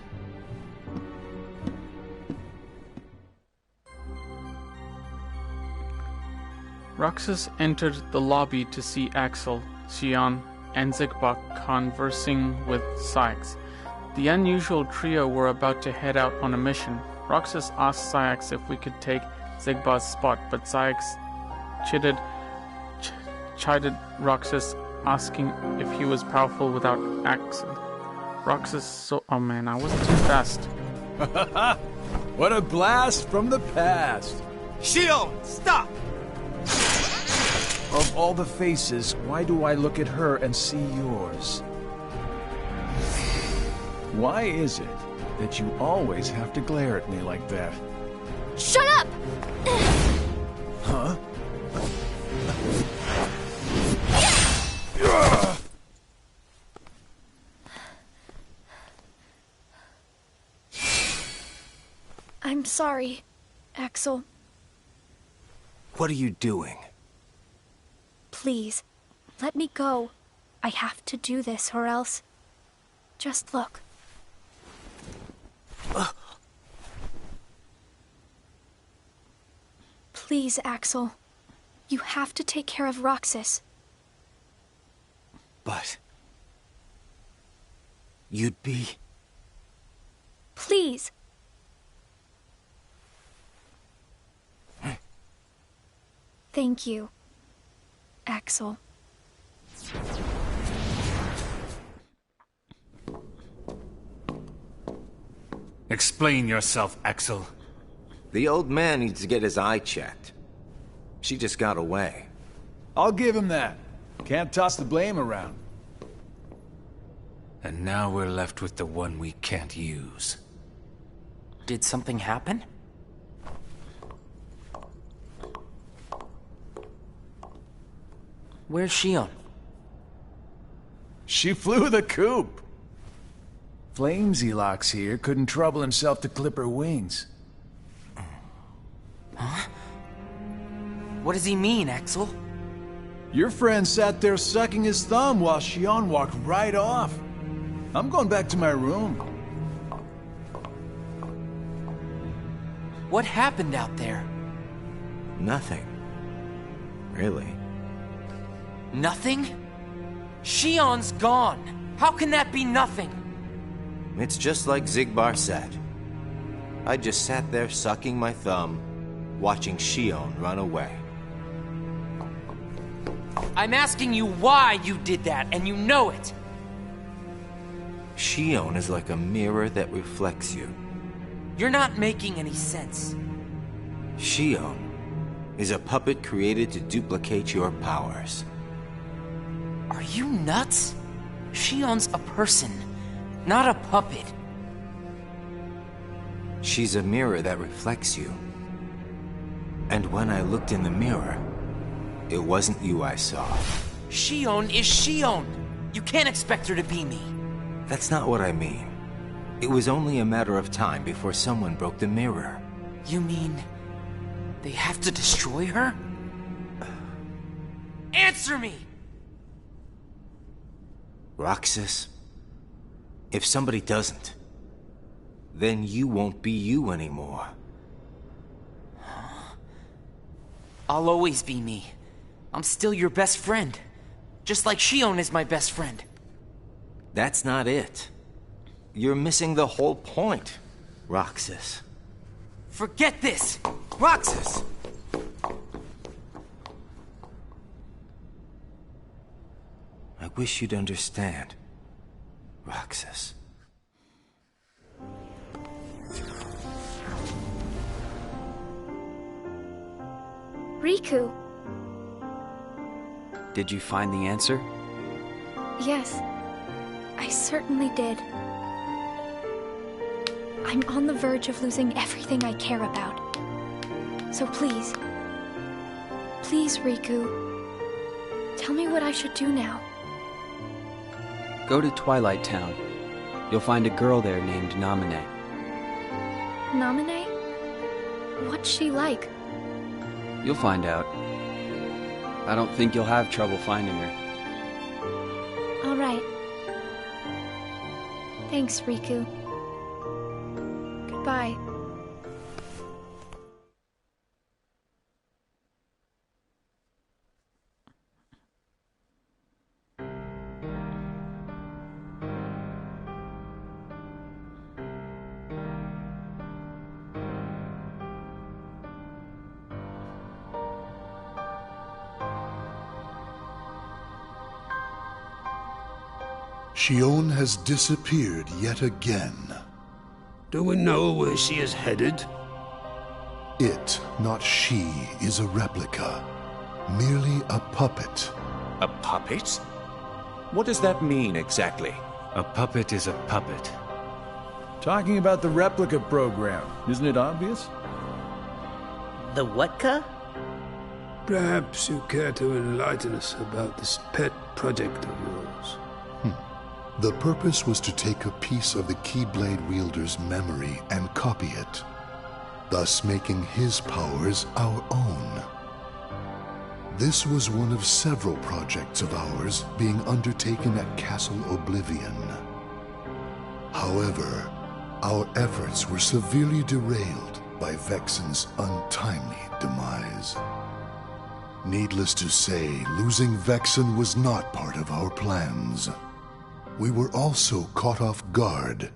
Roxas entered the lobby to see Axel, Xion, and Zigbok conversing with Saïx. The unusual trio were about to head out on a mission. Roxas asked Saïx if we could take Zigbok's spot, but Saïx chided Roxas, asking if he was powerful without Axel. Roxas oh man, I wasn't too fast. What a blast from the past! Xion, stop! Of all the faces, why do I look at her and see yours? Why is it that you always have to glare at me like that? Shut up! Huh? I'm sorry, Axel. What are you doing? Please, let me go. I have to do this, or else... Just look. Please, Axel. You have to take care of Roxas. But... you'd be... Please. Thank you, Axel. Explain yourself, Axel. The old man needs to get his eye checked. She just got away. I'll give him that. Can't toss the blame around. And now we're left with the one we can't use. Did something happen? Where's Xion? She flew the coop. Flamesy Locks here couldn't trouble himself to clip her wings. What does he mean, Axel? Your friend sat there sucking his thumb while Xion walked right off. I'm going back to my room. What happened out there? Nothing. Really. Nothing? Xion's gone. How can that be nothing? It's just like Xigbar said. I just sat there sucking my thumb, watching Xion run away. I'm asking you why you did that, and you know it. Xion is like a mirror that reflects you. You're not making any sense. Xion is a puppet created to duplicate your powers. Are you nuts? Xion's a person, not a puppet. She's a mirror that reflects you. And when I looked in the mirror, it wasn't you I saw. Xion is Xion. You can't expect her to be me. That's not what I mean. It was only a matter of time before someone broke the mirror. You mean they have to destroy her? Answer me! Roxas, if somebody doesn't, then you won't be you anymore. I'll always be me. I'm still your best friend. Just like Xion is my best friend. That's not it. You're missing the whole point, Roxas. Forget this! Roxas! I wish you'd understand, Roxas. Riku. Did you find the answer? Yes, I certainly did. I'm on the verge of losing everything I care about. So please, please, Riku, tell me what I should do now. Go to Twilight Town. You'll find a girl there named Naminé. Naminé? What's she like? You'll find out. I don't think you'll have trouble finding her. All right. Thanks, Riku. Goodbye. Xion has disappeared yet again. Do we know where she is headed? It, not she, is a replica. Merely a puppet. A puppet? What does that mean exactly? A puppet is a puppet. Talking about the replica program, isn't it obvious? The what-ca? Perhaps you care to enlighten us about this pet project of yours. The purpose was to take a piece of the Keyblade wielder's memory and copy it, thus making his powers our own. This was one of several projects of ours being undertaken at Castle Oblivion. However, our efforts were severely derailed by Vexen's untimely demise. Needless to say, losing Vexen was not part of our plans. We were also caught off guard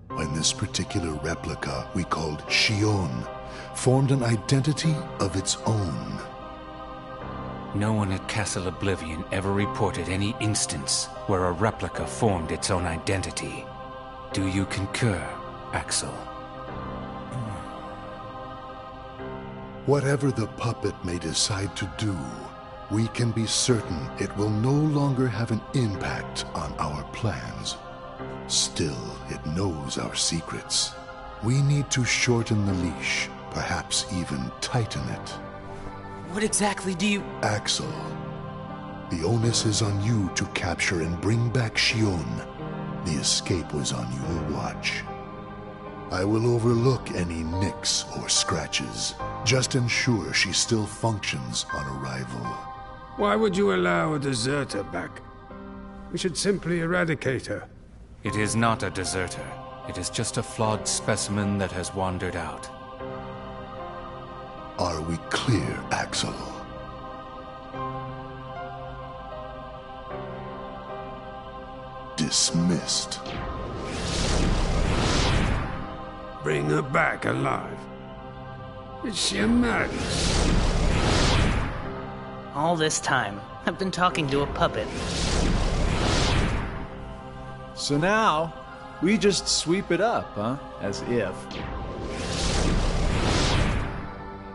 when this particular replica we called Xion formed an identity of its own. No one at Castle Oblivion ever reported any instance where a replica formed its own identity. Do you concur, Axel? Whatever the puppet may decide to do, we can be certain it will no longer have an impact on our plans. Still, it knows our secrets. We need to shorten the leash, perhaps even tighten it. What exactly do you... Axel, the onus is on you to capture and bring back Xion. The escape was on your watch. I will overlook any nicks or scratches. Just ensure she still functions on arrival. Why would you allow a deserter back? We should simply eradicate her. It is not a deserter. It is just a flawed specimen that has wandered out. Are we clear, Axel? Dismissed. Bring her back alive. Is she a madness? All this time, I've been talking to a puppet. So now, we just sweep it up, huh? As if.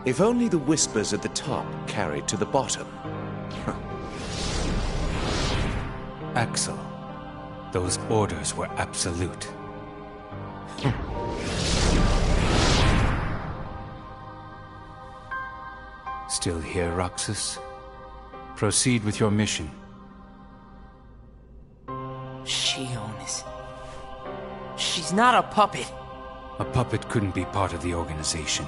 If only the whispers at the top carried to the bottom. Axel, those orders were absolute. Still here, Roxas? Proceed with your mission. She's not a puppet. A puppet couldn't be part of the organization.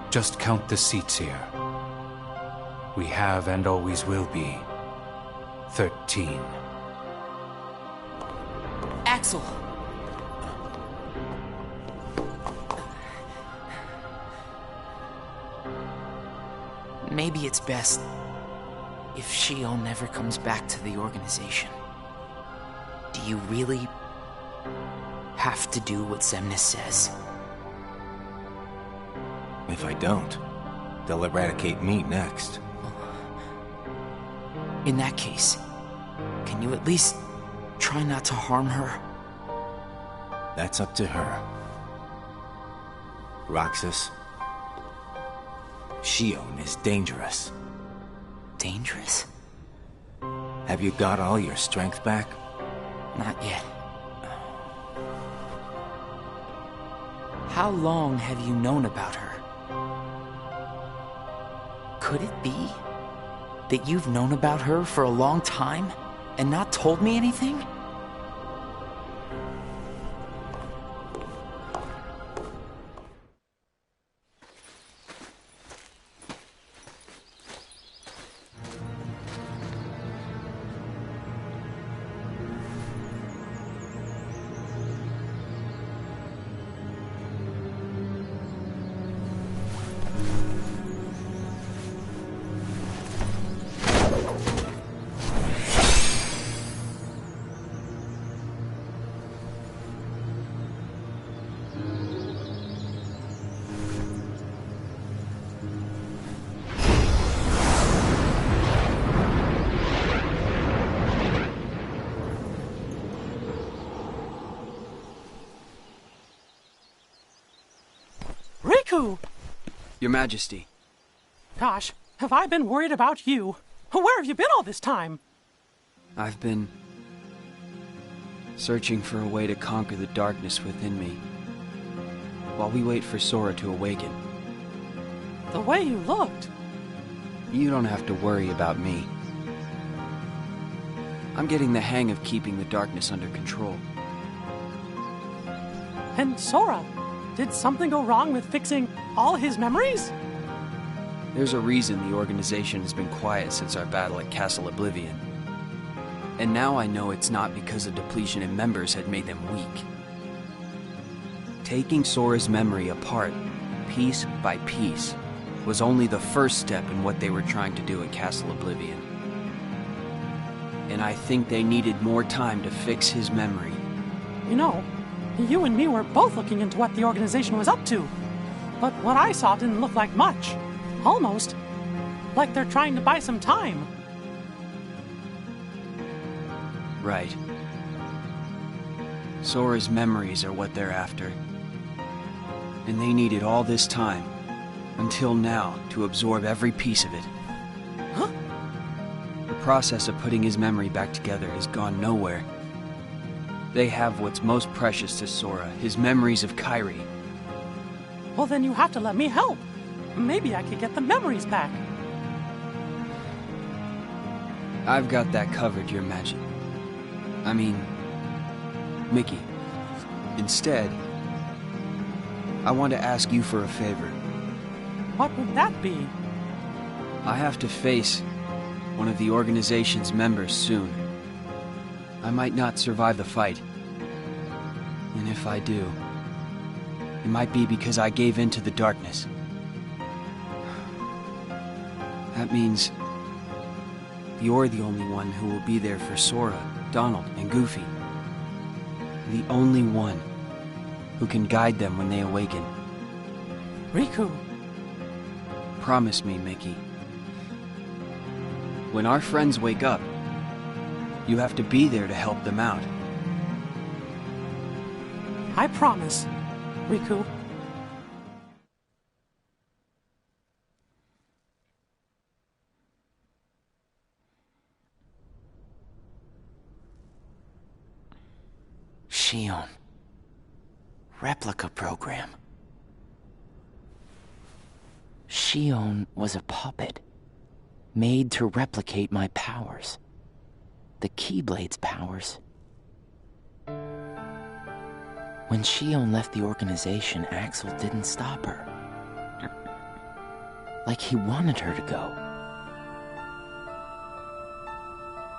Just count the seats here. We have and always will be 13. Axel! Maybe it's best if Shio never comes back to the organization. Do you really have to do what Xemnas says? If I don't, they'll eradicate me next. In that case, can you at least try not to harm her? That's up to her. Roxas, Xion is dangerous. Dangerous? Have you got all your strength back? Not yet. How long have you known about her? Could it be that you've known about her for a long time and not told me anything? Riku! Your Majesty. Gosh, have I been worried about you? Where have you been all this time? I've been searching for a way to conquer the darkness within me, while we wait for Sora to awaken. The way you looked. You don't have to worry about me. I'm getting the hang of keeping the darkness under control. And Sora, did something go wrong with fixing all his memories? There's a reason the organization has been quiet since our battle at Castle Oblivion. And now I know it's not because a depletion in members had made them weak. Taking Sora's memory apart, piece by piece, was only the first step in what they were trying to do at Castle Oblivion. And I think they needed more time to fix his memory. You know, you and me were both looking into what the organization was up to. But what I saw didn't look like much. Almost like they're trying to buy some time. Right. Sora's memories are what they're after. And they needed all this time, until now, to absorb every piece of it. Huh? The process of putting his memory back together has gone nowhere. They have what's most precious to Sora, his memories of Kairi. Well, then you have to let me help. Maybe I could get the memories back. I've got that covered, Your Majesty. I mean, Mickey. Instead, I want to ask you for a favor. What would that be? I have to face one of the organization's members soon. I might not survive the fight. And if I do, it might be because I gave in to the darkness. That means you're the only one who will be there for Sora, Donald, and Goofy. The only one who can guide them when they awaken. Riku. Promise me, Mickey. When our friends wake up, you have to be there to help them out. I promise, Riku. Xion. Replica program. Xion was a puppet, made to replicate my powers. The Keyblade's powers. When Xion left the organization, Axel didn't stop her. Like he wanted her to go.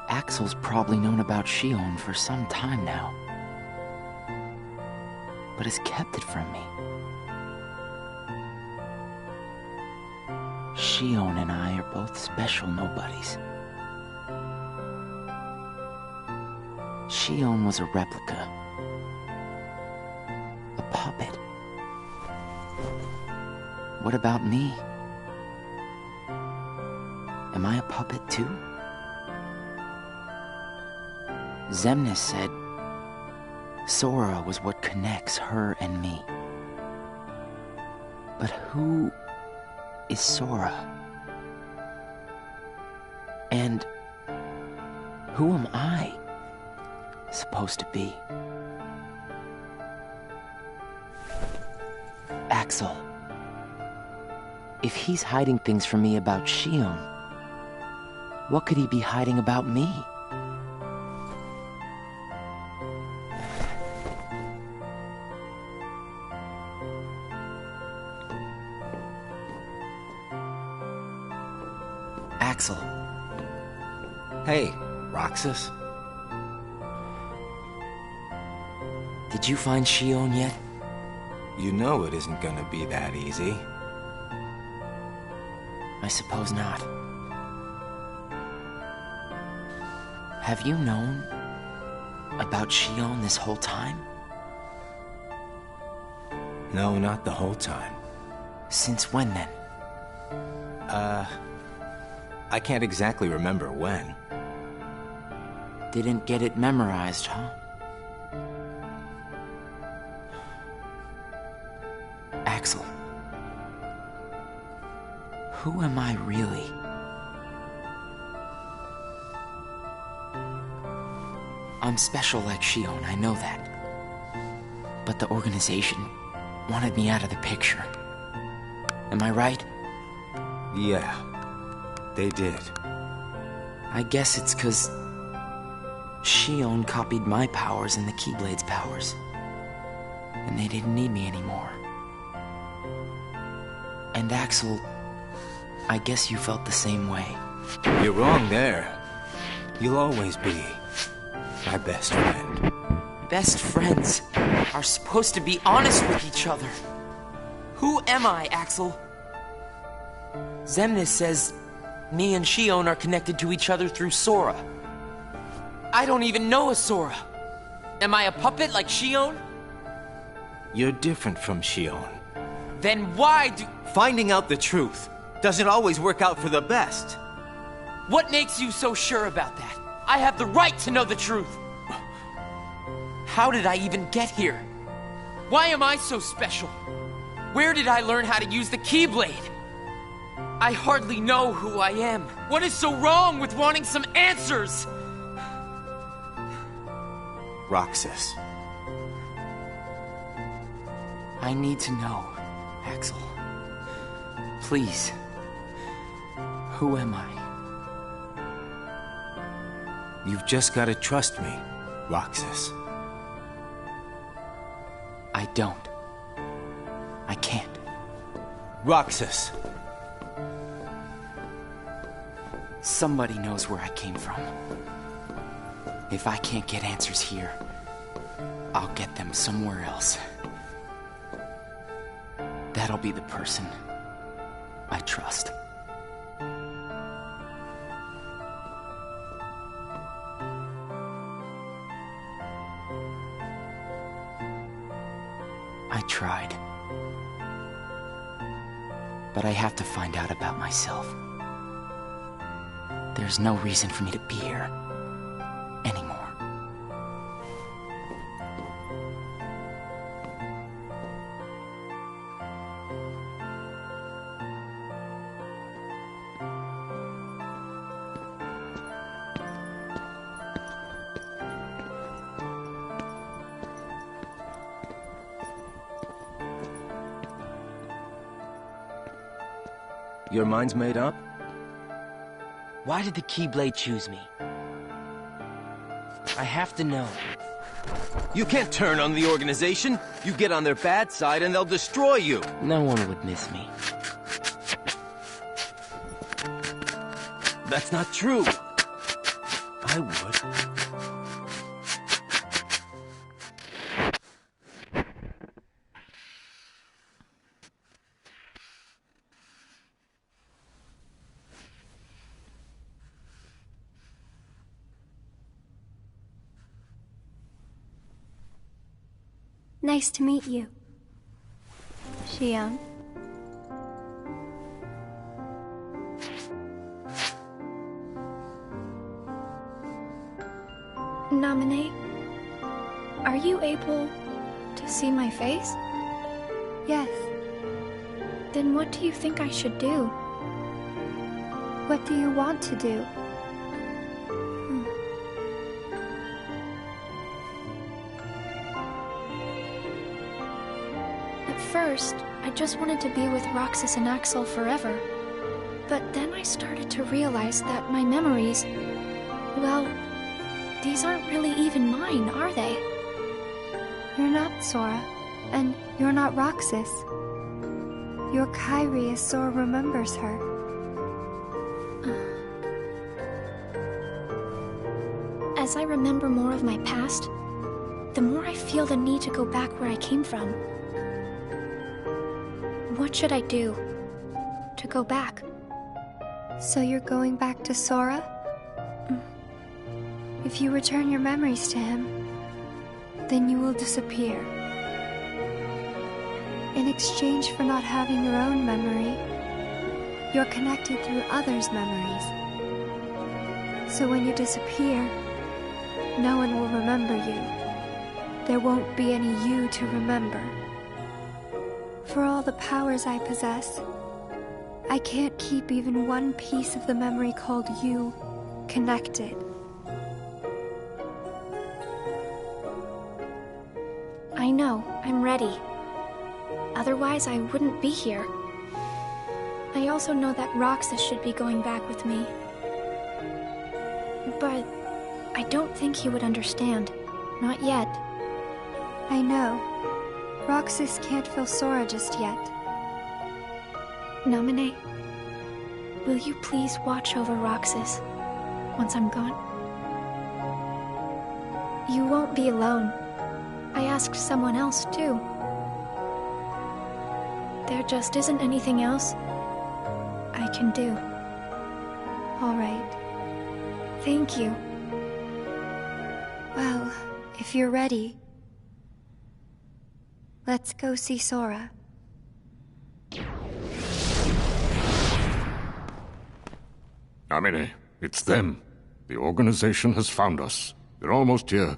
Axel's probably known about Xion for some time now, but has kept it from me. Xion and I are both special nobodies. Xion was a replica. A puppet. What about me? Am I a puppet too? Xemnas said Sora was what connects her and me. But who is Sora? And who am I supposed to be? Axel. If he's hiding things from me about Xion, what could he be hiding about me? Axel. Hey, Roxas. Did you find Xion yet? You know it isn't gonna be that easy. I suppose not. Have you known about Xion this whole time? No, not the whole time. Since when then? I can't exactly remember when. Didn't get it memorized, huh? Axel. Who am I really? I'm special like Xion, I know that. But the organization wanted me out of the picture. Am I right? Yeah, they did. I guess it's 'cause Xion copied my powers and the Keyblade's powers. And they didn't need me anymore. And Axel, I guess you felt the same way. You're wrong there. You'll always be my best friend. Best friends are supposed to be honest with each other. Who am I, Axel? Xemnas says me and Xion are connected to each other through Sora. I don't even know a Sora. Am I a puppet like Xion? You're different from Xion. Then why do... Finding out the truth doesn't always work out for the best. What makes you so sure about that? I have the right to know the truth. How did I even get here? Why am I so special? Where did I learn how to use the Keyblade? I hardly know who I am. What is so wrong with wanting some answers? Roxas. I need to know, Axel. Please. Who am I? You've just got to trust me, Roxas. I don't. I can't. Roxas! Somebody knows where I came from. If I can't get answers here, I'll get them somewhere else. That'll be the person I trust. I tried. But I have to find out about myself. There's no reason for me to be here anymore. Your mind's made up? Why did the Keyblade choose me? I have to know. You can't turn on the organization. You get on their bad side and they'll destroy you. No one would miss me. That's not true. I would. Nice to meet you, Xion. Naminé, are you able to see my face? Yes. Then what do you think I should do? What do you want to do? At first, I just wanted to be with Roxas and Axel forever. But then I started to realize that my memories, well, these aren't really even mine, are they? You're not Sora, and you're not Roxas. You're Kairi as Sora remembers her. As I remember more of my past, the more I feel the need to go back where I came from. What should I do to go back? So you're going back to Sora? If you return your memories to him, then you will disappear. In exchange for not having your own memory, you're connected through others' memories. So when you disappear, no one will remember you. There won't be any you to remember. For all the powers I possess, I can't keep even one piece of the memory called you connected. I know, I'm ready. Otherwise, I wouldn't be here. I also know that Roxas should be going back with me. But I don't think he would understand. Not yet. I know. Roxas can't feel Sora just yet. Naminé, will you please watch over Roxas once I'm gone? You won't be alone. I asked someone else, too. There just isn't anything else I can do. All right. Thank you. Well, if you're ready, let's go see Sora. Naminé, it's them. The organization has found us. They're almost here.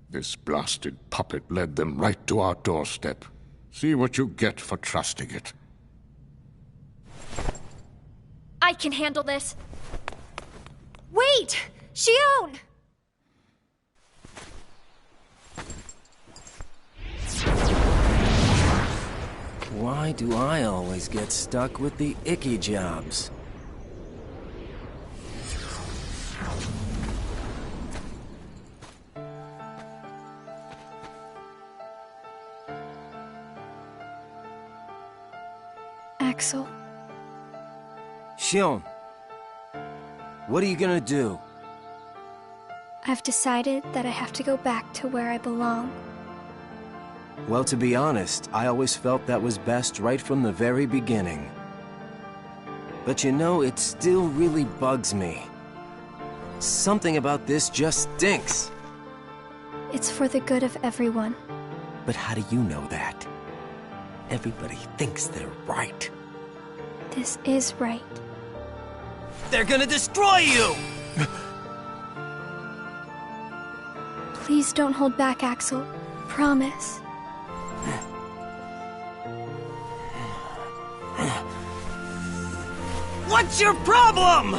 This blasted puppet led them right to our doorstep. See what you get for trusting it. I can handle this. Wait! Xion! Why do I always get stuck with the icky jobs? Axel. Xion, what are you gonna do? I've decided that I have to go back to where I belong. Well, to be honest, I always felt that was best right from the very beginning. But you know, it still really bugs me. Something about this just stinks. It's for the good of everyone. But how do you know that? Everybody thinks they're right. This is right. They're gonna destroy you! Please don't hold back, Axel. Promise. What's your problem?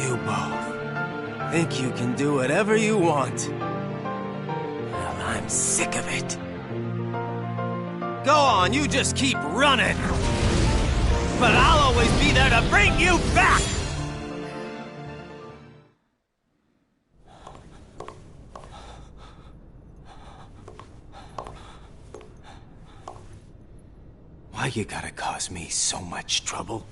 You both think you can do whatever you want. Well, I'm sick of it. Go on, you just keep running. But I'll always be there to bring you back! Why you gotta cause me so much trouble?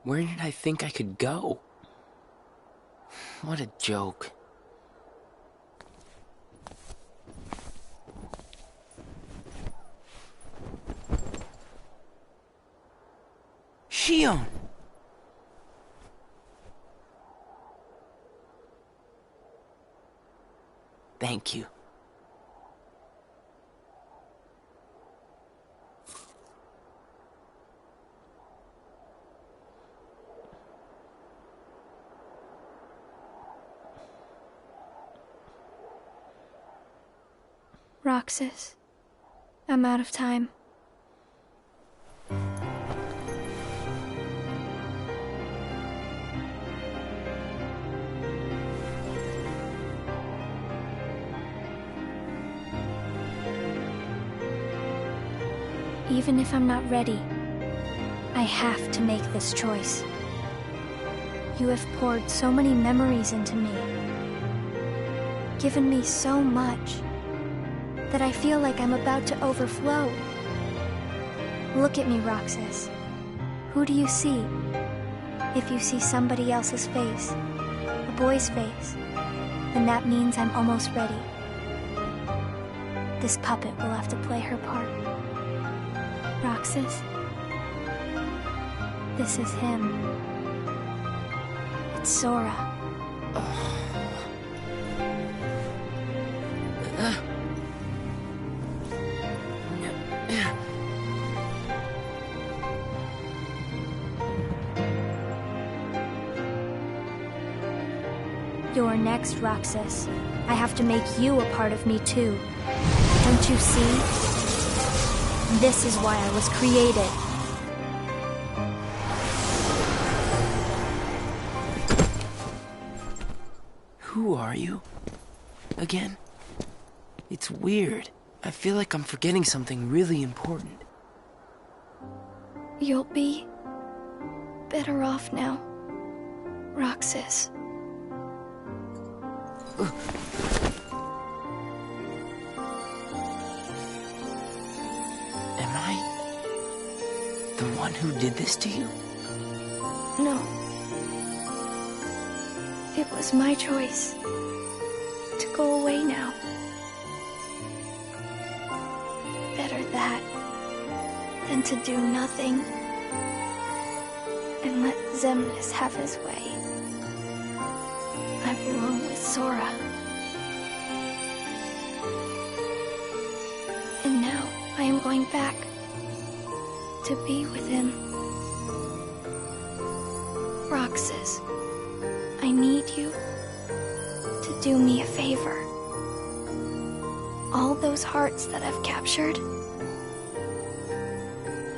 Where did I think I could go? What a joke. Xion! Thank you. Roxas, I'm out of time. Even if I'm not ready, I have to make this choice. You have poured so many memories into me, given me so much, that I feel like I'm about to overflow. Look at me, Roxas. Who do you see? If you see somebody else's face, a boy's face, then that means I'm almost ready. This puppet will have to play her part. Roxas, this is him. It's Sora. You're next, Roxas. I have to make you a part of me too. Don't you see? This is why I was created. Who are you? Again? It's weird. I feel like I'm forgetting something really important. You'll be better off now, Roxas. Am I the one who did this to you? No. It was my choice to go away now. Better that than to do nothing and let Xemnas have his way. I belong with Sora. And now I am going back to be with him. Roxas, I need you to do me a favor. All those hearts that I've captured,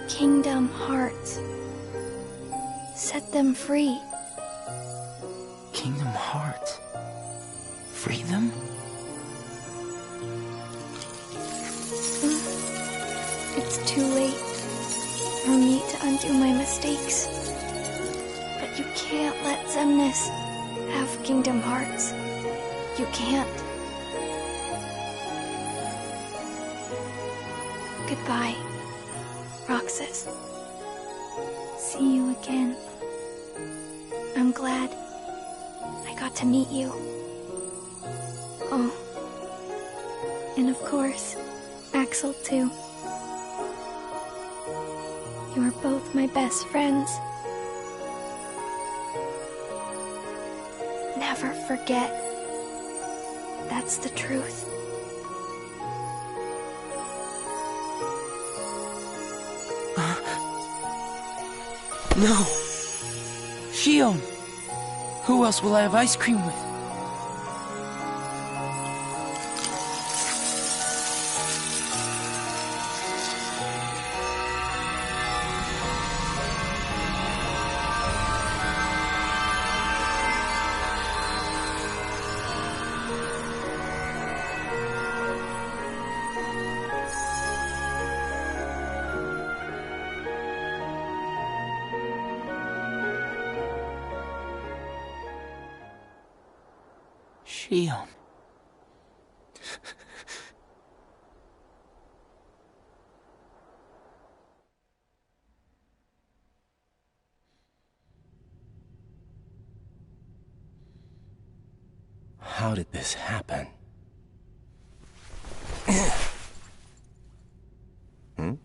Kingdom Hearts. Set them free. Kingdom Hearts? Free them? It's too late for me to undo my mistakes. But you can't let Xemnas have Kingdom Hearts. You can't. Goodbye, Roxas. See you again. I'm glad I got to meet you. Oh, and of course, Axel too. You are both my best friends. Never forget. That's the truth. No! Xion! Who else will I have ice cream with? Xion. How did this happen? Hmm?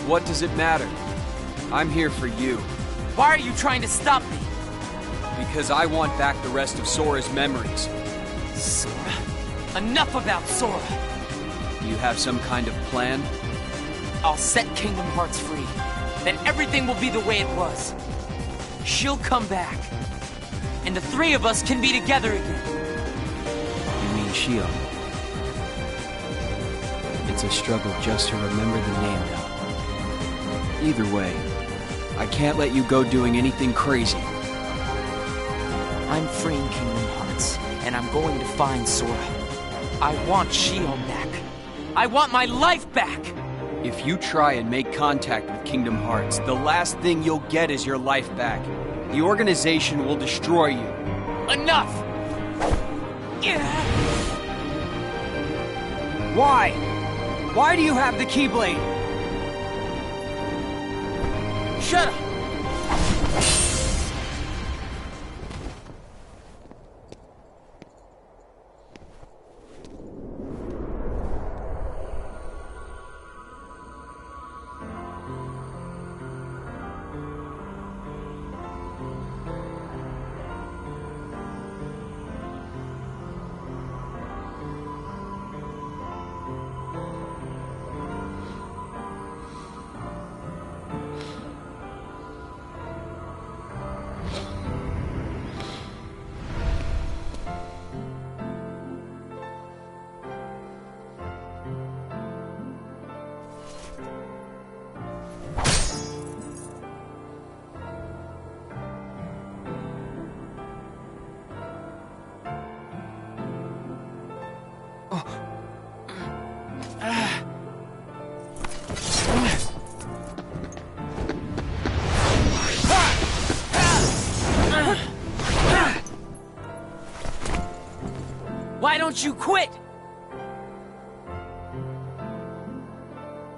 What does it matter? I'm here for you. Why are you trying to stop me? Because I want back the rest of Sora's memories. Sora. Enough about Sora! Do you have some kind of plan? I'll set Kingdom Hearts free. Then everything will be the way it was. She'll come back. And the three of us can be together again. You mean Xion? It's a struggle just to remember the name now. Either way, I can't let you go doing anything crazy. I'm freeing Kingdom Hearts, and I'm going to find Sora. I want Xion back. I want my life back! If you try and make contact with Kingdom Hearts, the last thing you'll get is your life back. The organization will destroy you. Enough! Why? Why do you have the Keyblade? Shut up! Why don't you quit?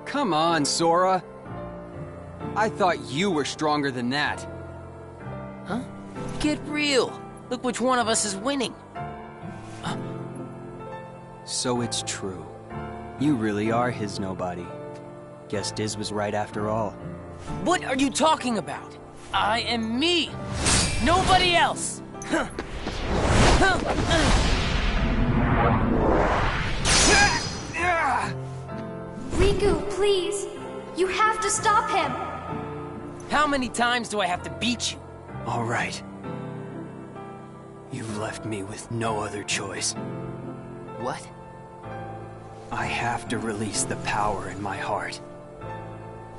Come on, Sora. I thought you were stronger than that. Huh? Get real. Look which one of us is winning. So it's true. You really are his nobody. Guess Diz was right after all. What are you talking about? I am me. Nobody else. Riku, please! You have to stop him! How many times do I have to beat you? All right. You've left me with no other choice. What? I have to release the power in my heart.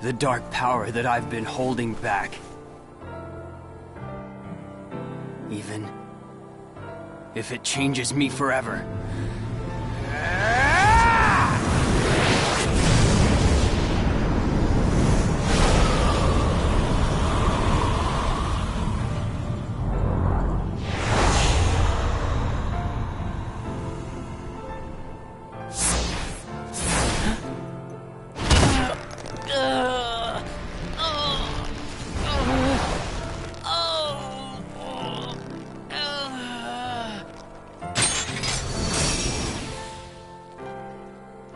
The dark power that I've been holding back. Even if it changes me forever.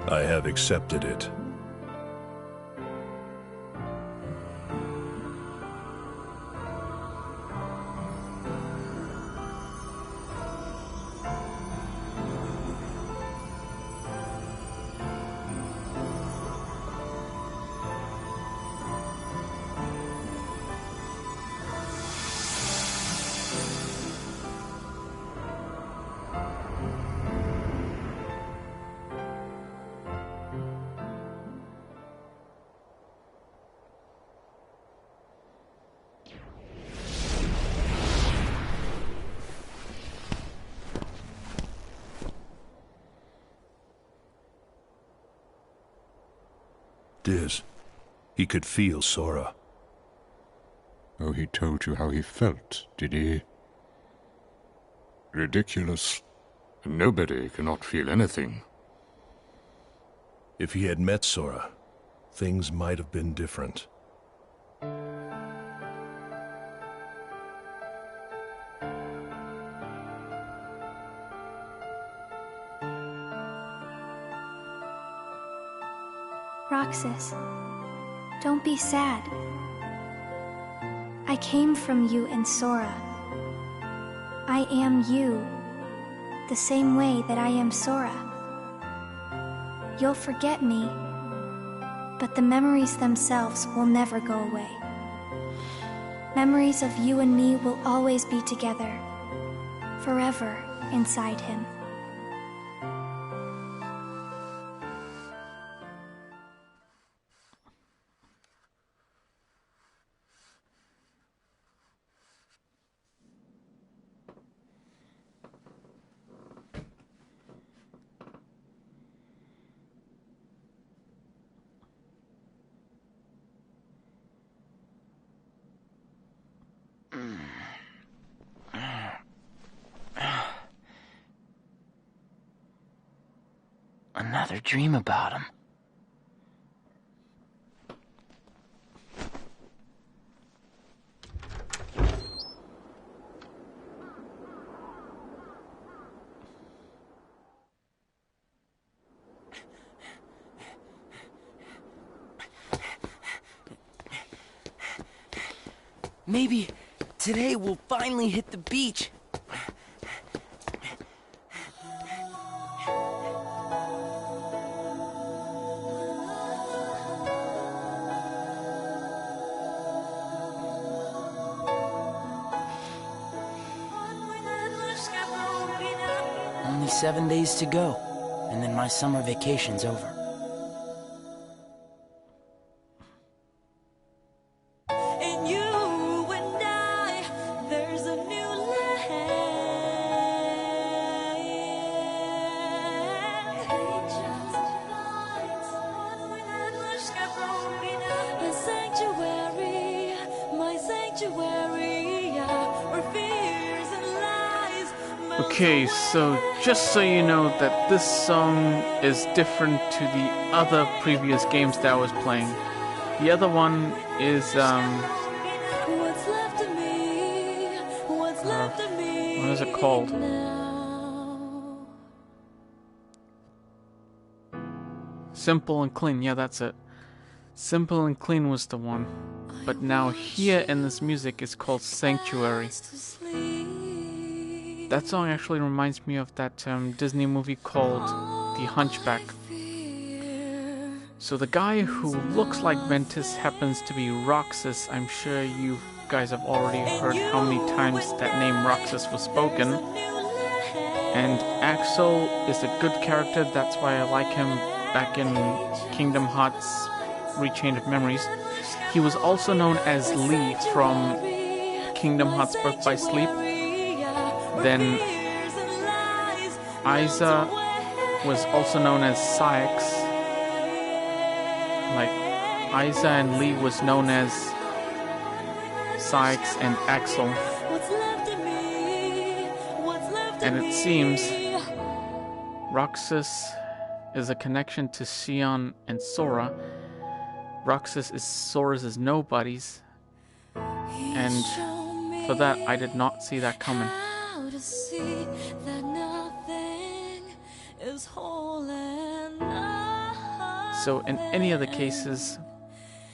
I have accepted it. Diz, he could feel Sora. Oh, he told you how he felt, did he? Ridiculous. Nobody cannot feel anything. If he had met Sora, things might have been different. Roxas, don't be sad. I came from you and Sora. I am you, the same way that I am Sora. You'll forget me, but the memories themselves will never go away. Memories of you and me will always be together, forever inside him. another dream about him. Maybe today we'll finally hit the beach. Only 7 days to go, and then my summer vacation's over. Okay, so just so you know that this song is different to the other previous games that I was playing. The other one is, what is it called? Simple and Clean, yeah, that's it. Simple and Clean was the one. But now here in this music is called Sanctuary. That song actually reminds me of that Disney movie called The Hunchback. So the guy who looks like Ventus happens to be Roxas. I'm sure you guys have already heard how many times that name Roxas was spoken. And Axel is a good character, that's why I like him back in Kingdom Hearts Rechained of Memories. He was also known as Lee from Kingdom Hearts Birth by Sleep. Then Isa was also known as Saix. Like Isa and Lee was known as Saix and Axel. And it seems Roxas is a connection to Xion and Sora. Roxas is Sora's nobodies. And for that, I did not see that coming. To see that nothing is whole enough. So in any of the cases,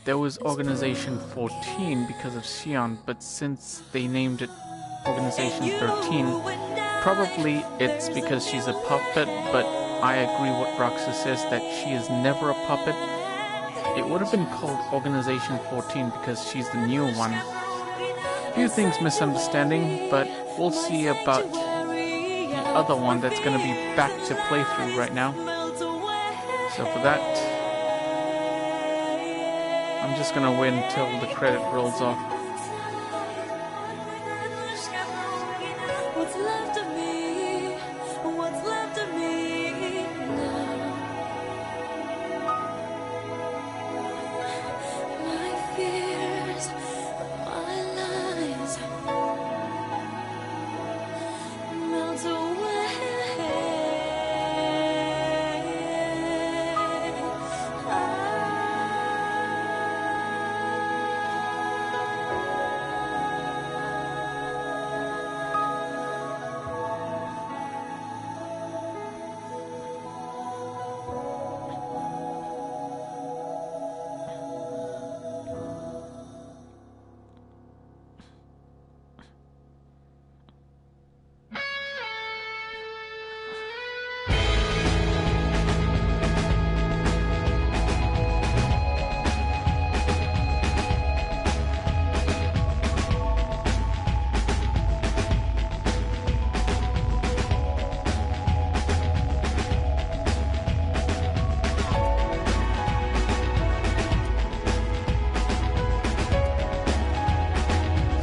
there was Organization 14 because of Xion, but since they named it Organization 13, probably it's because she's a puppet, but I agree what Roxas says, that she is never a puppet. It would have been called Organization 14 because she's the new one. Few things misunderstanding, but we'll see about the other one that's going to be back to playthrough right now. So for that, I'm just going to wait until the credit rolls off. What's left of me? What's left of me now? My fears, my lies melt away.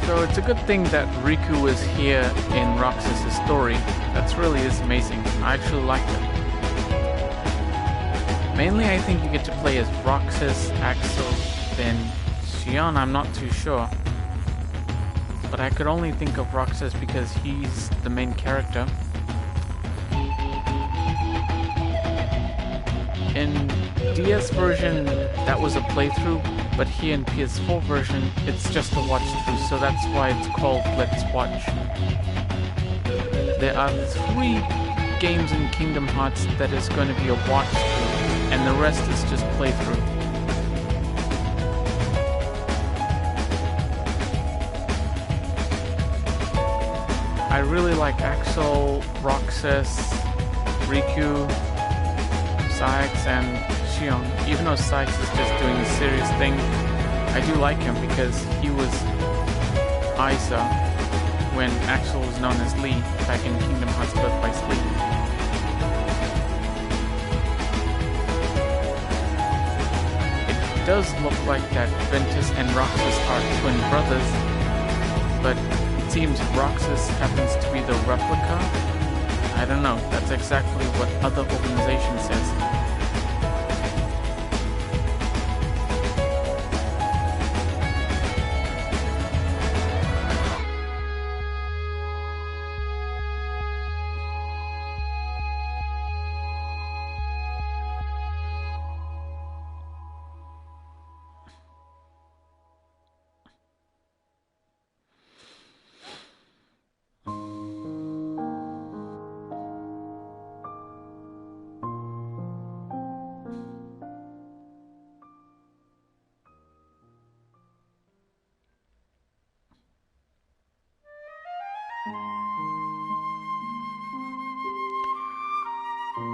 So it's a good thing that Riku is here in Roxas' story. That really is amazing. I actually like it. Mainly I think you get to play as Roxas, Axel, then Xion, I'm not too sure. But I could only think of Roxas because he's the main character. In DS version, that was a playthrough, but here in PS4 version, it's just a watch through, so that's why it's called Let's Watch. There are 3 games in Kingdom Hearts that is going to be a watch through, and the rest is just playthrough. I really like Axel, Roxas, Riku, Sykes, and Xion. Even though Sykes is just doing a serious thing, I do like him because he was Isa when Axel was known as Lee back in Kingdom Hearts Birth by Sleep. It does look like that Ventus and Roxas are twin brothers, but it seems Roxas happens to be the replica. I don't know, that's exactly what other organization says.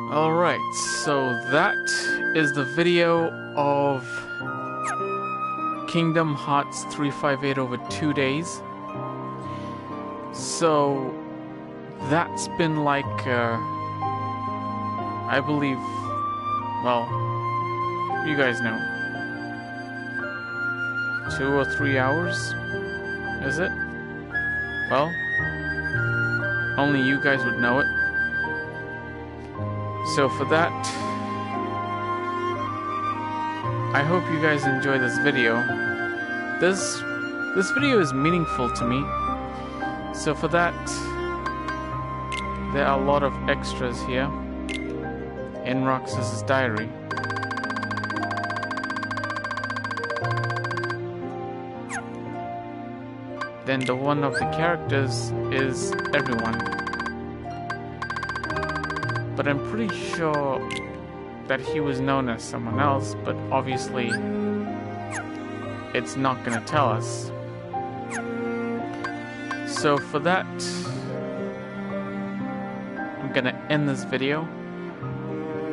Alright, so that is the video of Kingdom Hearts 358 over 2 days. So that's been like, I believe, well, you guys know, 2 or 3 hours, is it? Well, only you guys would know it. So for that, I hope you guys enjoy this video. This video is meaningful to me. So for that, there are a lot of extras here in Roxas' diary. Then the one of the characters is everyone. But I'm pretty sure that he was known as someone else, but obviously it's not gonna tell us. So for that, I'm gonna end this video.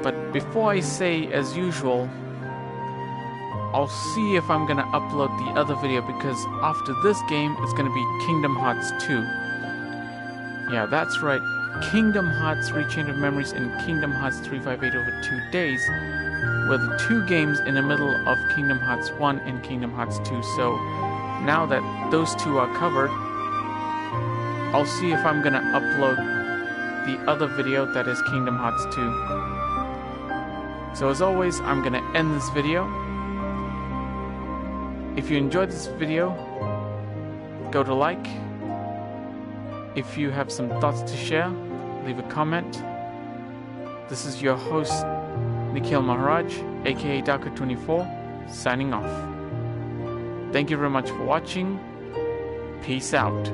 But before I say, as usual, I'll see if I'm gonna upload the other video, because after this game, it's gonna be Kingdom Hearts 2. Yeah, that's right. Kingdom Hearts Rechained of Memories and Kingdom Hearts 358 over 2 days were the 2 games in the middle of Kingdom Hearts 1 and Kingdom Hearts 2. So now that those 2 are covered, I'll see if I'm gonna upload the other video that is Kingdom Hearts 2. So as always, I'm gonna end this video. If you enjoyed this video, go to like. If you have some thoughts to share, leave a comment. This is your host, Nikhil Maharaj, aka Darker24, signing off. Thank you very much for watching. Peace out.